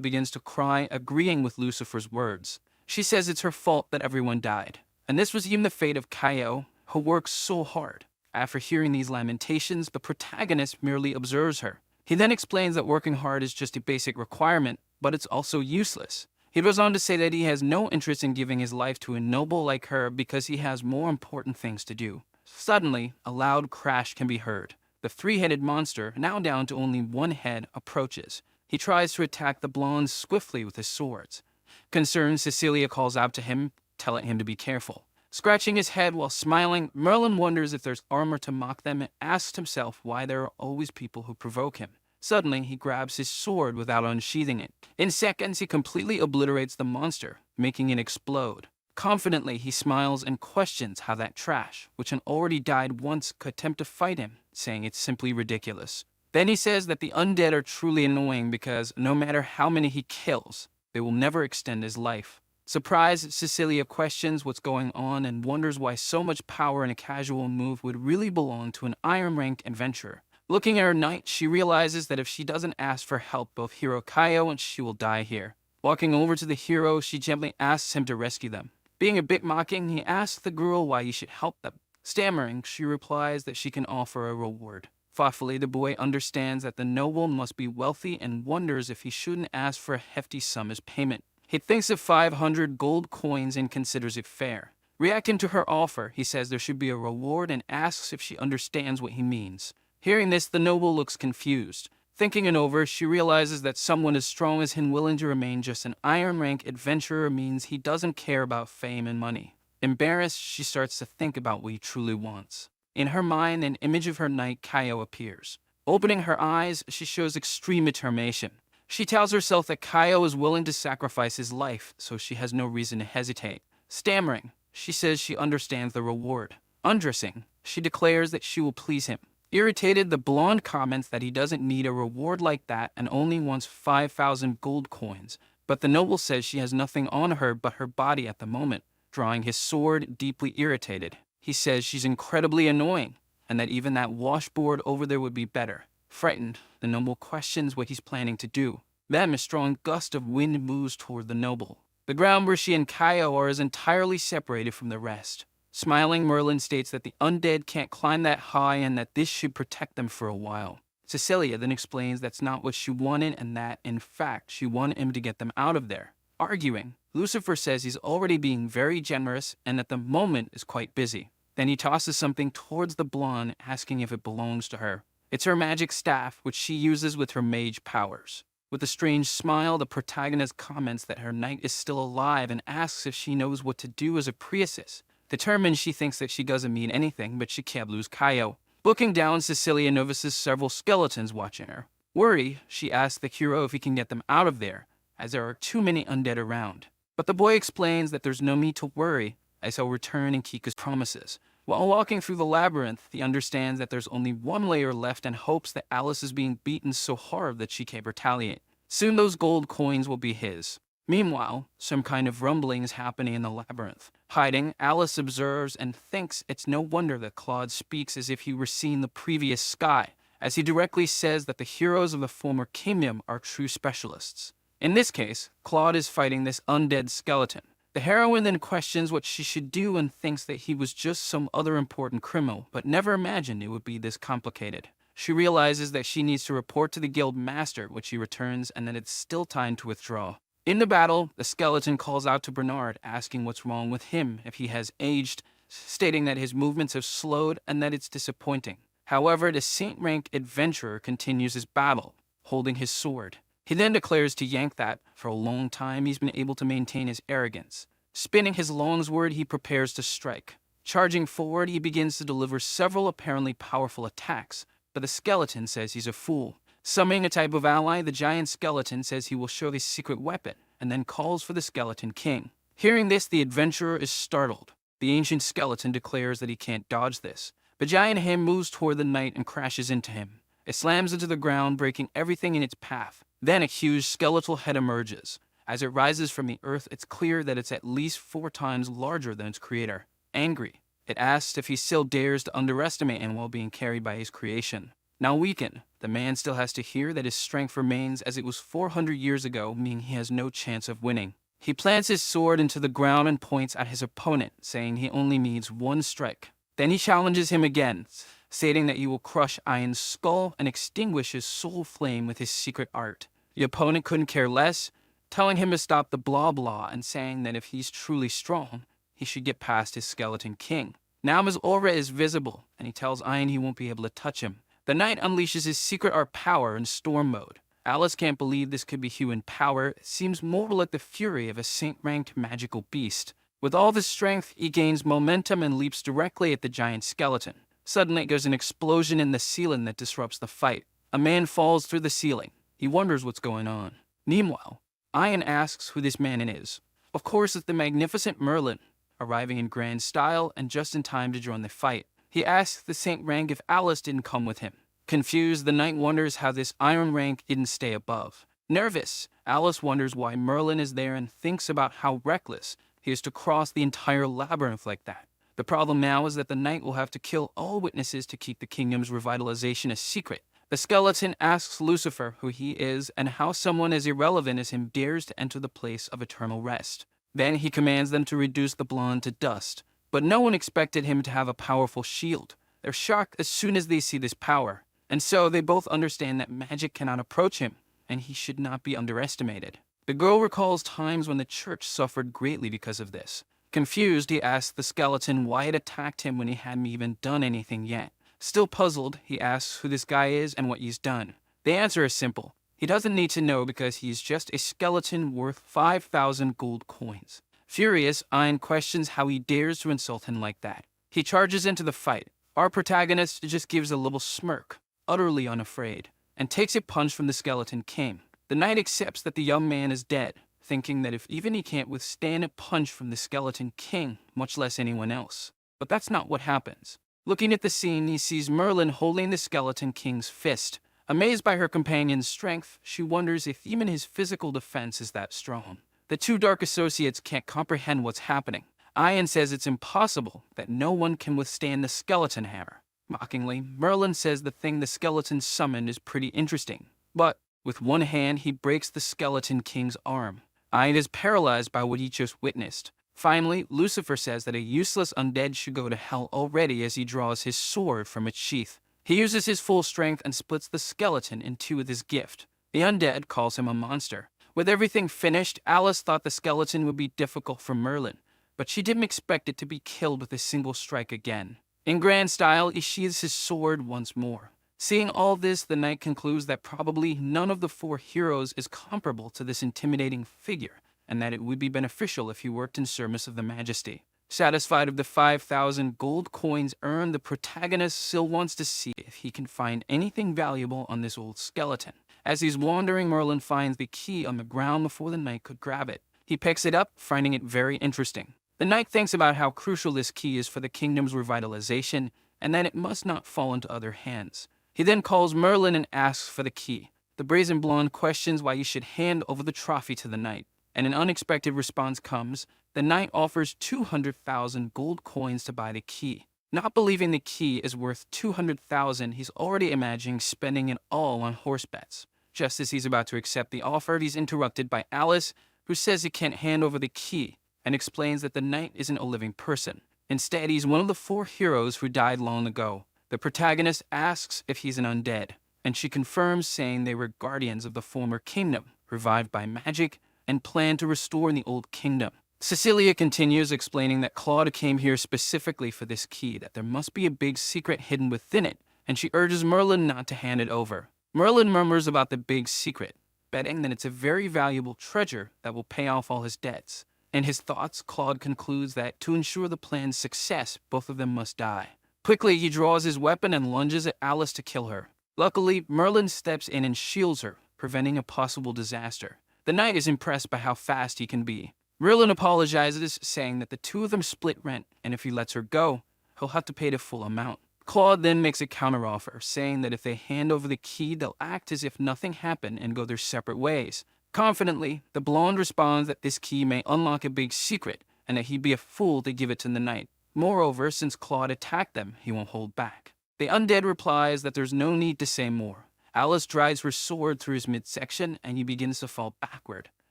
Speaker 1: begins to cry, agreeing with Lucifer's words. She says it's her fault that everyone died, and this was even the fate of Kaio, who works so hard. After hearing these lamentations, the protagonist merely observes her. He then explains that working hard is just a basic requirement, but it's also useless. He goes on to say that he has no interest in giving his life to a noble like her because he has more important things to do. Suddenly, a loud crash can be heard. The three-headed monster, now down to only one head, approaches. He tries to attack the blondes swiftly with his swords. Concerned, Cecilia calls out to him, telling him to be careful. Scratching his head while smiling, Merlin wonders if there's armor to mock them and asks himself why there are always people who provoke him. Suddenly, he grabs his sword without unsheathing it. In seconds, he completely obliterates the monster, making it explode. Confidently, he smiles and questions how that trash, which had already died once, could attempt to fight him, saying it's simply ridiculous. Then he says that the undead are truly annoying because no matter how many he kills, they will never extend his life. Surprised, Cecilia questions what's going on and wonders why so much power in a casual move would really belong to an iron-ranked adventurer. Looking at her knight, she realizes that if she doesn't ask for help, both Hero Kaio and she will die here. Walking over to the hero, she gently asks him to rescue them. Being a bit mocking, he asks the girl why he should help them. Stammering, she replies that she can offer a reward. Thoughtfully, the boy understands that the noble must be wealthy and wonders if he shouldn't ask for a hefty sum as payment. He thinks of 500 gold coins and considers it fair. Reacting to her offer, he says there should be a reward and asks if she understands what he means. Hearing this, the noble looks confused. Thinking it over, she realizes that someone as strong as him willing to remain just an iron-rank adventurer means he doesn't care about fame and money. Embarrassed, she starts to think about what he truly wants. In her mind, an image of her knight Kaio appears. Opening her eyes, she shows extreme determination. She tells herself that Kaio is willing to sacrifice his life, so she has no reason to hesitate. Stammering, she says she understands the reward. Undressing, she declares that she will please him. Irritated, the blonde comments that he doesn't need a reward like that and only wants 5,000 gold coins, but the noble says she has nothing on her but her body at the moment. Drawing his sword, deeply irritated, he says she's incredibly annoying and that even that washboard over there would be better. Frightened, the noble questions what he's planning to do. Then a strong gust of wind moves toward the noble. The ground where she and Kaio are is entirely separated from the rest. Smiling, Merlin states that the undead can't climb that high and that this should protect them for a while. Cecilia then explains that's not what she wanted and that, in fact, she wanted him to get them out of there. Arguing, Lucifer says he's already being very generous and at the moment is quite busy. Then he tosses something towards the blonde, asking if it belongs to her. It's her magic staff, which she uses with her mage powers. With a strange smile, the protagonist comments that her knight is still alive and asks if she knows what to do as a priestess. Determined, she thinks that she doesn't mean anything, but she can't lose Kaio. Looking down, Cecilia notices several skeletons watching her. Worried, she asks the hero if he can get them out of there, as there are too many undead around. But the boy explains that there's no need to worry, as he'll return and keep his promises. While walking through the labyrinth, he understands that there's only one layer left and hopes that Alice is being beaten so hard that she can't retaliate. Soon those gold coins will be his. Meanwhile, some kind of rumbling is happening in the labyrinth. Hiding, Alice observes and thinks it's no wonder that Claude speaks as if he were seeing the previous sky, as he directly says that the heroes of the former kingdom are true specialists. In this case, Claude is fighting this undead skeleton. The heroine then questions what she should do and thinks that he was just some other important criminal, but never imagined it would be this complicated. She realizes that she needs to report to the guild master, which he returns, and that it's still time to withdraw. In the battle, the skeleton calls out to Bernard, asking what's wrong with him, if he has aged, stating that his movements have slowed and that it's disappointing. However, the saint-rank adventurer continues his battle, holding his sword. He then declares to Yank that, for a long time, he's been able to maintain his arrogance. Spinning his long sword, he prepares to strike. Charging forward, he begins to deliver several apparently powerful attacks, but the skeleton says he's a fool. Summoning a type of ally, the giant skeleton says he will show his secret weapon, and then calls for the skeleton king. Hearing this, the adventurer is startled. The ancient skeleton declares that he can't dodge this. The giant hand moves toward the knight and crashes into him. It slams into the ground, breaking everything in its path. Then a huge skeletal head emerges. As it rises from the earth, it's clear that it's at least 4 times larger than its creator. Angry, it asks if he still dares to underestimate him while being carried by his creation. Now weakened, the man still has to hear that his strength remains as it was 400 years ago, meaning he has no chance of winning. He plants his sword into the ground and points at his opponent, saying he only needs 1 strike. Then he challenges him again, stating that he will crush Iron's skull and extinguish his soul flame with his secret art. The opponent couldn't care less, telling him to stop the blah blah and saying that if he's truly strong, he should get past his skeleton king. Now his aura is visible, and he tells Iron he won't be able to touch him. The knight unleashes his secret art power in storm mode. Alice can't believe this could be human power. It seems more like the fury of a saint-ranked magical beast. With all this strength, he gains momentum and leaps directly at the giant skeleton. Suddenly, there's an explosion in the ceiling that disrupts the fight. A man falls through the ceiling. He wonders what's going on. Meanwhile, Iron asks who this man is. Of course, it's the magnificent Merlin, arriving in grand style and just in time to join the fight. He asks the saint rank if Alice didn't come with him. Confused, the knight wonders how this iron rank didn't stay above. Nervous, Alice wonders why Merlin is there and thinks about how reckless he is to cross the entire labyrinth like that. The problem now is that the knight will have to kill all witnesses to keep the kingdom's revitalization a secret. The skeleton asks Lucifer who he is and how someone as irrelevant as him dares to enter the place of eternal rest. Then he commands them to reduce the blonde to dust. But no one expected him to have a powerful shield. They're shocked as soon as they see this power. And so they both understand that magic cannot approach him, and he should not be underestimated. The girl recalls times when the church suffered greatly because of this. Confused, he asks the skeleton why it attacked him when he hadn't even done anything yet. Still puzzled, he asks who this guy is and what he's done. The answer is simple. He doesn't need to know because he's just a skeleton worth 5,000 gold coins. Furious, Ein questions how he dares to insult him like that. He charges into the fight. Our protagonist just gives a little smirk, utterly unafraid, and takes a punch from the skeleton king. The knight accepts that the young man is dead, thinking that if even he can't withstand a punch from the skeleton king, much less anyone else. But that's not what happens. Looking at the scene, he sees Merlin holding the skeleton king's fist. Amazed by her companion's strength, she wonders if even his physical defense is that strong. The 2 dark associates can't comprehend what's happening. Ian says it's impossible, that no one can withstand the skeleton hammer. Mockingly, Merlin says the thing the skeleton summoned is pretty interesting. But with one hand, he breaks the skeleton king's arm. Ian is paralyzed by what he just witnessed. Finally, Lucifer says that a useless undead should go to hell already as he draws his sword from its sheath. He uses his full strength and splits the skeleton in 2 with his gift. The undead calls him a monster. With everything finished, Alice thought the skeleton would be difficult for Merlin, but she didn't expect it to be killed with a single strike again. In grand style, he sheathes his sword once more. Seeing all this, the knight concludes that probably none of the 4 heroes is comparable to this intimidating figure, and that it would be beneficial if he worked in service of the Majesty. Satisfied of the 5,000 gold coins earned, the protagonist still wants to see if he can find anything valuable on this old skeleton. As he's wandering, Merlin finds the key on the ground before the knight could grab it. He picks it up, finding it very interesting. The knight thinks about how crucial this key is for the kingdom's revitalization, and that it must not fall into other hands. He then calls Merlin and asks for the key. The brazen blonde questions why he should hand over the trophy to the knight, and an unexpected response comes. The knight offers 200,000 gold coins to buy the key. Not believing the key is worth 200,000, he's already imagining spending it all on horse bets. Just as he's about to accept the offer, he's interrupted by Alice, who says he can't hand over the key, and explains that the knight isn't a living person. Instead, he's one of the 4 heroes who died long ago. The protagonist asks if he's an undead, and she confirms, saying they were guardians of the former kingdom, revived by magic, and planned to restore the old kingdom. Cecilia continues, explaining that Claude came here specifically for this key, that there must be a big secret hidden within it, and she urges Merlin not to hand it over. Merlin murmurs about the big secret, betting that it's a very valuable treasure that will pay off all his debts. In his thoughts, Claude concludes that to ensure the plan's success, both of them must die. Quickly, he draws his weapon and lunges at Alice to kill her. Luckily, Merlin steps in and shields her, preventing a possible disaster. The knight is impressed by how fast he can be. Merlin apologizes, saying that the two of them split rent, and if he lets her go, he'll have to pay the full amount. Claude then makes a counteroffer, saying that if they hand over the key, they'll act as if nothing happened and go their separate ways. Confidently, the blonde responds that this key may unlock a big secret, and that he'd be a fool to give it to the knight. Moreover, since Claude attacked them, he won't hold back. The undead replies that there's no need to say more. Alice drives her sword through his midsection, and he begins to fall backward.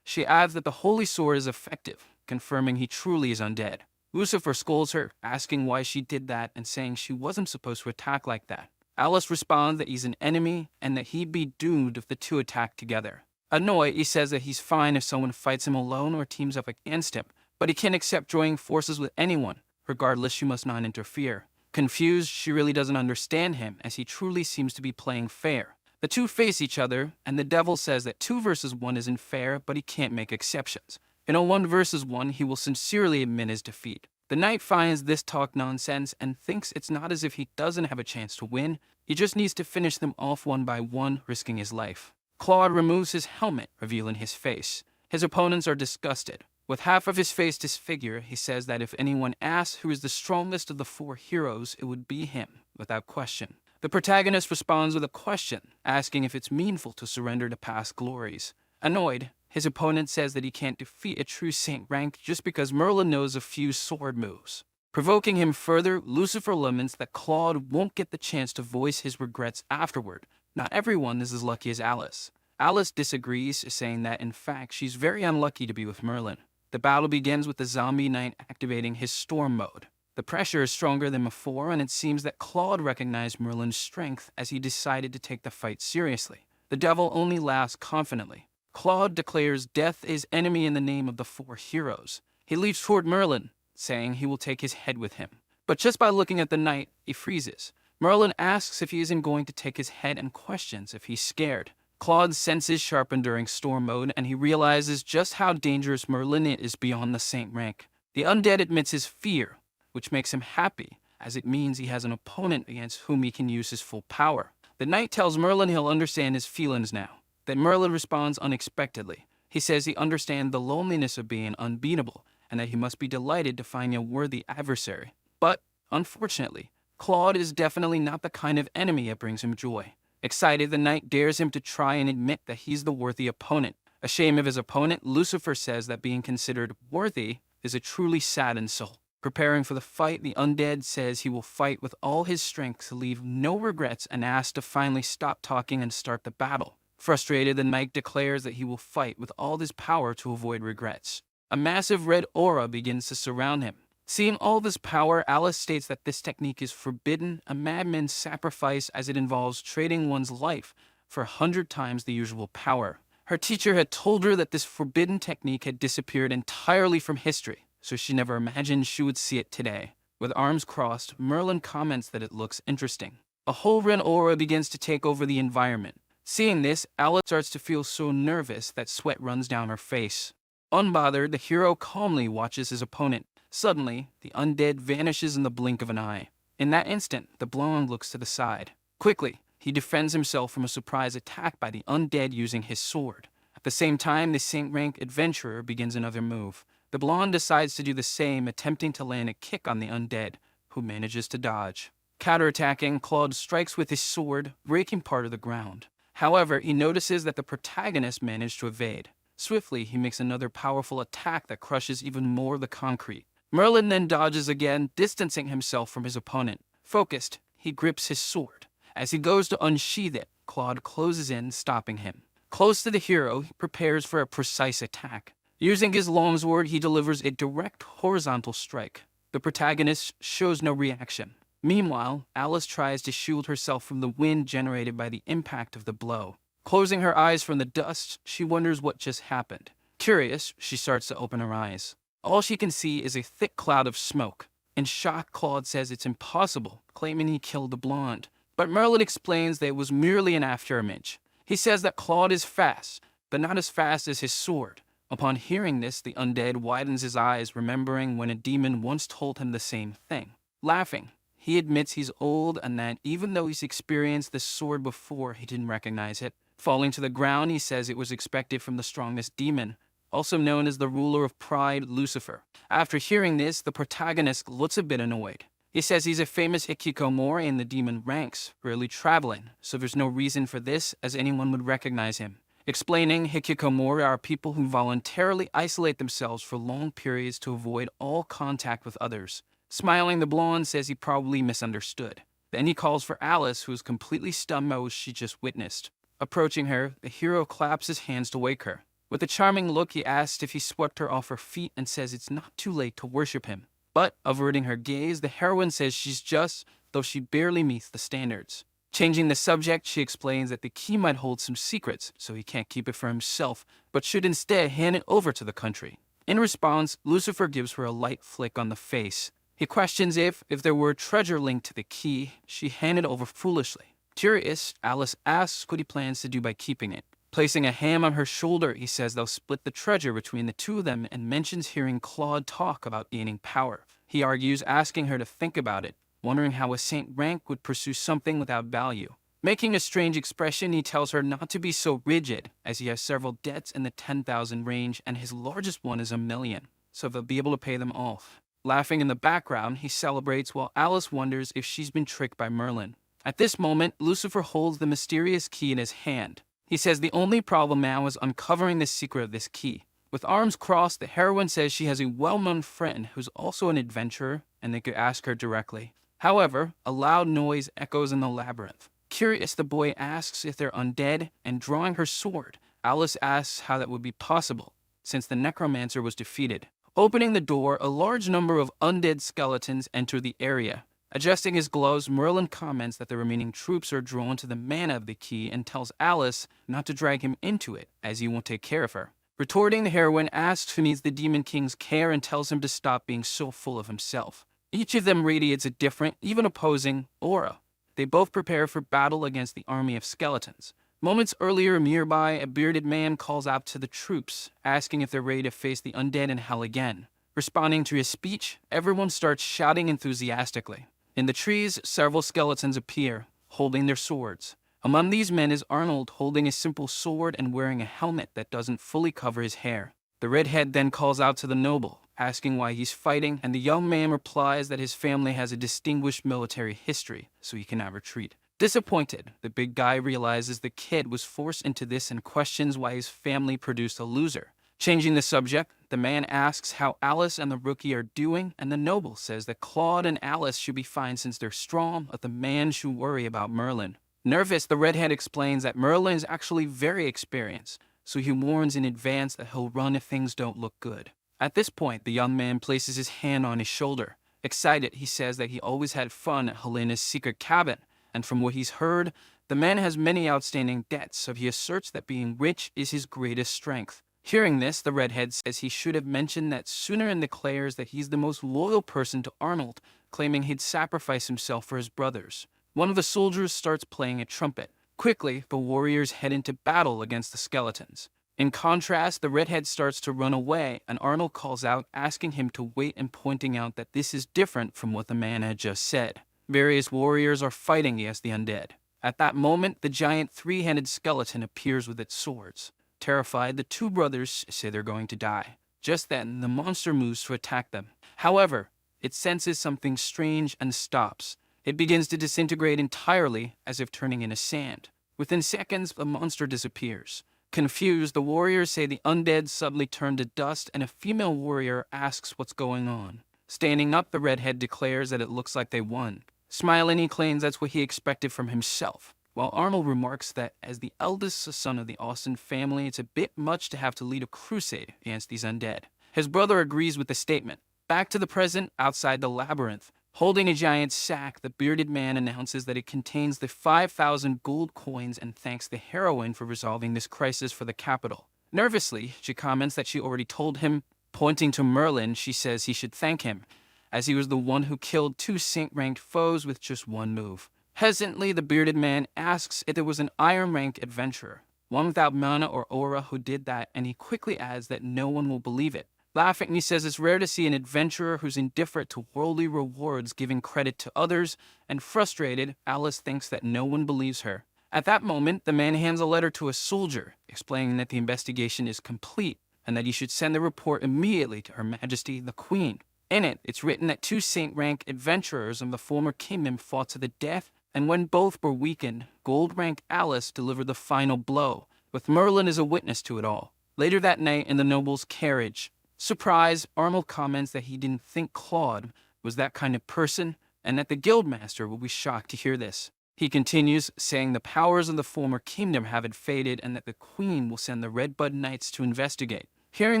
Speaker 1: She adds that the holy sword is effective, confirming he truly is undead. Lucifer scolds her, asking why she did that and saying she wasn't supposed to attack like that. Alice responds that he's an enemy and that he'd be doomed if the two attack together. Annoyed, he says that he's fine if someone fights him alone or teams up against him, but he can't accept joining forces with anyone. Regardless, she must not interfere. Confused, she really doesn't understand him, as he truly seems to be playing fair. The two face each other, and the devil says that 2 versus 1 isn't fair, but he can't make exceptions. In a 1 versus 1, he will sincerely admit his defeat. The knight finds this talk nonsense and thinks it's not as if he doesn't have a chance to win, he just needs to finish them off one by one, risking his life. Claude removes his helmet, revealing his face. His opponents are disgusted. With half of his face disfigured, he says that if anyone asks who is the strongest of the 4 heroes, it would be him, without question. The protagonist responds with a question, asking if it's meaningful to surrender to past glories. Annoyed, his opponent says that he can't defeat a true saint rank just because Merlin knows a few sword moves. Provoking him further, Lucifer laments that Claude won't get the chance to voice his regrets afterward. Not everyone is as lucky as Alice. Alice disagrees, saying that in fact she's very unlucky to be with Merlin. The battle begins with the zombie knight activating his storm mode. The pressure is stronger than before, and it seems that Claude recognized Merlin's strength as he decided to take the fight seriously. The devil only laughs confidently. Claude declares death is enemy in the name of the 4 heroes. He leaps toward Merlin, saying he will take his head with him. But just by looking at the knight, he freezes. Merlin asks if he isn't going to take his head and questions if he's scared. Claude's senses sharpen during storm mode, and he realizes just how dangerous Merlin is beyond the saint rank. The undead admits his fear, which makes him happy, as it means he has an opponent against whom he can use his full power. The knight tells Merlin he'll understand his feelings now. Then Merlin responds unexpectedly. He says he understands the loneliness of being unbeatable, and that he must be delighted to find a worthy adversary. But, unfortunately, Claude is definitely not the kind of enemy that brings him joy. Excited, the knight dares him to try and admit that he's the worthy opponent. Ashamed of his opponent, Lucifer says that being considered worthy is a truly saddened soul. Preparing for the fight, the undead says he will fight with all his strength to leave no regrets and asks to finally stop talking and start the battle. Frustrated, the knight declares that he will fight with all his power to avoid regrets. A massive red aura begins to surround him. Seeing all this power, Alice states that this technique is forbidden, a madman's sacrifice, as it involves trading one's life for 100 times the usual power. Her teacher had told her that this forbidden technique had disappeared entirely from history, so she never imagined she would see it today. With arms crossed, Merlin comments that it looks interesting. A whole red aura begins to take over the environment. Seeing this, Alice starts to feel so nervous that sweat runs down her face. Unbothered, the hero calmly watches his opponent. Suddenly, the undead vanishes in the blink of an eye. In that instant, the blonde looks to the side. Quickly, he defends himself from a surprise attack by the undead using his sword. At the same time, the saint-rank adventurer begins another move. The blonde decides to do the same, attempting to land a kick on the undead, who manages to dodge. Counterattacking, Claude strikes with his sword, breaking part of the ground. However, he notices that the protagonist managed to evade. Swiftly, he makes another powerful attack that crushes even more of the concrete. Merlin then dodges again, distancing himself from his opponent. Focused, he grips his sword. As he goes to unsheath it, Claude closes in, stopping him. Close to the hero, he prepares for a precise attack. Using his longsword, he delivers a direct horizontal strike. The protagonist shows no reaction. Meanwhile, Alice tries to shield herself from the wind generated by the impact of the blow. Closing her eyes from the dust, she wonders what just happened. Curious, she starts to open her eyes. All she can see is a thick cloud of smoke. In shock, Claude says it's impossible, claiming he killed the blonde. But Merlin explains that it was merely an afterimage. He says that Claude is fast, but not as fast as his sword. Upon hearing this, the undead widens his eyes, remembering when a demon once told him the same thing. Laughing, he admits he's old and that even though he's experienced this sword before, he didn't recognize it. Falling to the ground, he says it was expected from the strongest demon, also known as the ruler of pride, Lucifer. After hearing this, the protagonist looks a bit annoyed. He says he's a famous hikikomori in the demon ranks, rarely traveling, so there's no reason for this as anyone would recognize him. Explaining, hikikomori are people who voluntarily isolate themselves for long periods to avoid all contact with others. Smiling, the blonde says he probably misunderstood. Then he calls for Alice, who is completely stunned by what she just witnessed. Approaching her, the hero claps his hands to wake her. With a charming look, he asks if he swept her off her feet and says it's not too late to worship him. But, averting her gaze, the heroine says she's just, though she barely meets the standards. Changing the subject, she explains that the key might hold some secrets, so he can't keep it for himself, but should instead hand it over to the country. In response, Lucifer gives her a light flick on the face. He questions if there were a treasure linked to the key, she handed over foolishly. Curious, Alice asks what he plans to do by keeping it. Placing a hand on her shoulder, he says they'll split the treasure between the two of them and mentions hearing Claude talk about gaining power. He argues, asking her to think about it, wondering how a saint rank would pursue something without value. Making a strange expression, he tells her not to be so rigid, as he has several debts in the 10,000 range and his largest one is 1 million, so they'll be able to pay them off. Laughing in the background, he celebrates while Alice wonders if she's been tricked by Merlin. At this moment, Lucifer holds the mysterious key in his hand. He says the only problem now is uncovering the secret of this key. With arms crossed, the heroine says she has a well-known friend who's also an adventurer and they could ask her directly. However, a loud noise echoes in the labyrinth. Curious, the boy asks if they're undead, and drawing her sword, Alice asks how that would be possible, since the necromancer was defeated. Opening the door, a large number of undead skeletons enter the area. Adjusting his gloves, Merlin comments that the remaining troops are drawn to the mana of the key and tells Alice not to drag him into it, as he won't take care of her. Retorting, the heroine asks who needs the Demon King's care and tells him to stop being so full of himself. Each of them radiates a different, even opposing, aura. They both prepare for battle against the army of skeletons. Moments earlier, nearby, a bearded man calls out to the troops, asking if they're ready to face the undead in hell again. Responding to his speech, everyone starts shouting enthusiastically. In the trees, several skeletons appear, holding their swords. Among these men is Arnold, holding a simple sword and wearing a helmet that doesn't fully cover his hair. The redhead then calls out to the noble, asking why he's fighting, and the young man replies that his family has a distinguished military history, so he cannot retreat. Disappointed, the big guy realizes the kid was forced into this and questions why his family produced a loser. Changing the subject, the man asks how Alice and the rookie are doing, and the noble says that Claude and Alice should be fine since they're strong, but the man should worry about Merlin. Nervous, the redhead explains that Merlin is actually very experienced, so he warns in advance that he'll run if things don't look good. At this point, the young man places his hand on his shoulder. Excited, he says that he always had fun at Helena's secret cabin, and from what he's heard, the man has many outstanding debts, so he asserts that being rich is his greatest strength. Hearing this, the redhead says he should have mentioned that sooner and declares that he's the most loyal person to Arnold, claiming he'd sacrifice himself for his brothers. One of the soldiers starts playing a trumpet. Quickly, the warriors head into battle against the skeletons. In contrast, the redhead starts to run away, and Arnold calls out, asking him to wait and pointing out that this is different from what the man had just said. Various warriors are fighting against the undead. At that moment, the giant three-handed skeleton appears with its swords. Terrified, the two brothers say they're going to die. Just then, the monster moves to attack them. However, it senses something strange and stops. It begins to disintegrate entirely, as if turning into sand. Within seconds, the monster disappears. Confused, the warriors say the undead suddenly turn to dust, and a female warrior asks what's going on. Standing up, the redhead declares that it looks like they won. Smiling, he claims that's what he expected from himself, while Arnold remarks that as the eldest son of the Austin family, it's a bit much to have to lead a crusade against these undead. His brother agrees with the statement. Back to the present, outside the labyrinth. Holding a giant sack, the bearded man announces that it contains the 5,000 gold coins and thanks the heroine for resolving this crisis for the capital. Nervously, she comments that she already told him. Pointing to Merlin, she says he should thank him, as he was the one who killed two saint-ranked foes with just one move. Hesitantly, the bearded man asks if there was an iron rank adventurer, one without mana or aura, who did that, and he quickly adds that no one will believe it. Laughing, he says it's rare to see an adventurer who's indifferent to worldly rewards giving credit to others, and frustrated, Alice thinks that no one believes her. At that moment, the man hands a letter to a soldier, explaining that the investigation is complete, and that he should send the report immediately to Her Majesty the Queen. In it, it's written that two saint-rank adventurers of the former kingdom fought to the death, and when both were weakened, gold-rank Alice delivered the final blow, with Merlin as a witness to it all. Later that night, in the noble's carriage, surprise, Arnold comments that he didn't think Claude was that kind of person, and that the guildmaster will be shocked to hear this. He continues, saying the powers of the former kingdom haven't faded, and that the Queen will send the Redbud Knights to investigate. Hearing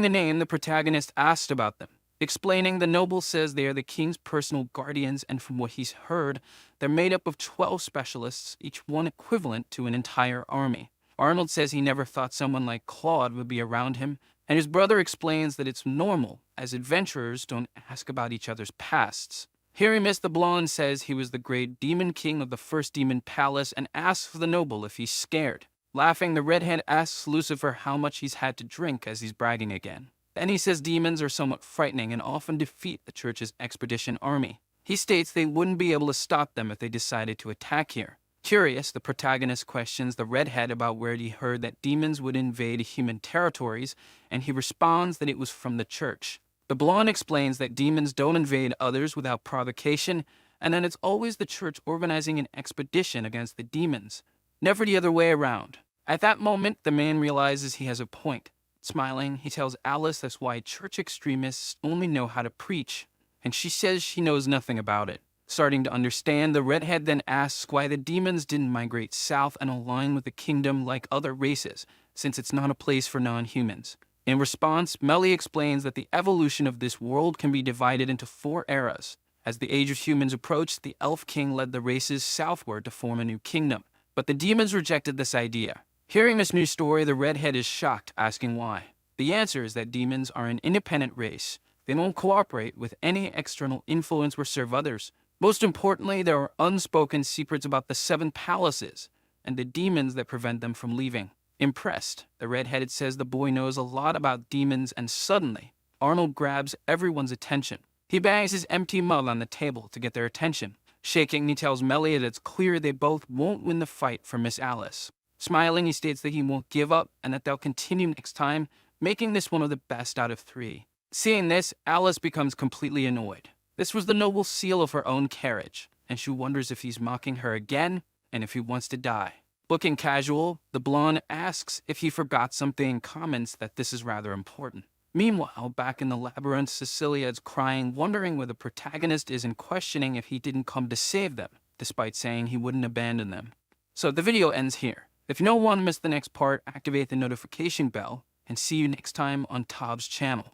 Speaker 1: the name, the protagonist asked about them. Explaining, the noble says they are the king's personal guardians, and from what he's heard, they're made up of 12 specialists, each one equivalent to an entire army. Arnold says he never thought someone like Claude would be around him, and his brother explains that it's normal, as adventurers don't ask about each other's pasts. Hearing this, the blonde says he was the great demon king of the first demon palace and asks the noble if he's scared. Laughing, the redhead asks Lucifer how much he's had to drink as he's bragging again. Then he says demons are somewhat frightening and often defeat the church's expedition army. He states they wouldn't be able to stop them if they decided to attack here. Curious, the protagonist questions the redhead about where he heard that demons would invade human territories, and he responds that it was from the church. The blonde explains that demons don't invade others without provocation, and that it's always the church organizing an expedition against the demons, never the other way around. At that moment, the man realizes he has a point. Smiling, he tells Alice that's why church extremists only know how to preach, and she says she knows nothing about it. Starting to understand, the redhead then asks why the demons didn't migrate south and align with the kingdom like other races, since it's not a place for non-humans. In response, Melly explains that the evolution of this world can be divided into 4 eras. As the age of humans approached, the elf king led the races southward to form a new kingdom, but the demons rejected this idea. Hearing this new story, the redhead is shocked, asking why. The answer is that demons are an independent race. They don't cooperate with any external influence or serve others. Most importantly, there are unspoken secrets about the 7 palaces and the demons that prevent them from leaving. Impressed, the redheaded says the boy knows a lot about demons, and suddenly, Arnold grabs everyone's attention. He bangs his empty mug on the table to get their attention. Shaking, he tells Melly that it's clear they both won't win the fight for Miss Alice. Smiling, he states that he won't give up and that they'll continue next time, making this one of the best out of 3. Seeing this, Alice becomes completely annoyed. This was the noble's seal of her own carriage, and she wonders if he's mocking her again and if he wants to die. Looking casual, the blonde asks if he forgot something and comments that this is rather important. Meanwhile, back in the labyrinth, Cecilia is crying, wondering where the protagonist is and questioning if he didn't come to save them, despite saying he wouldn't abandon them. So the video ends here. If you don't want to miss the next part, activate the notification bell, and see you next time on Tob's channel.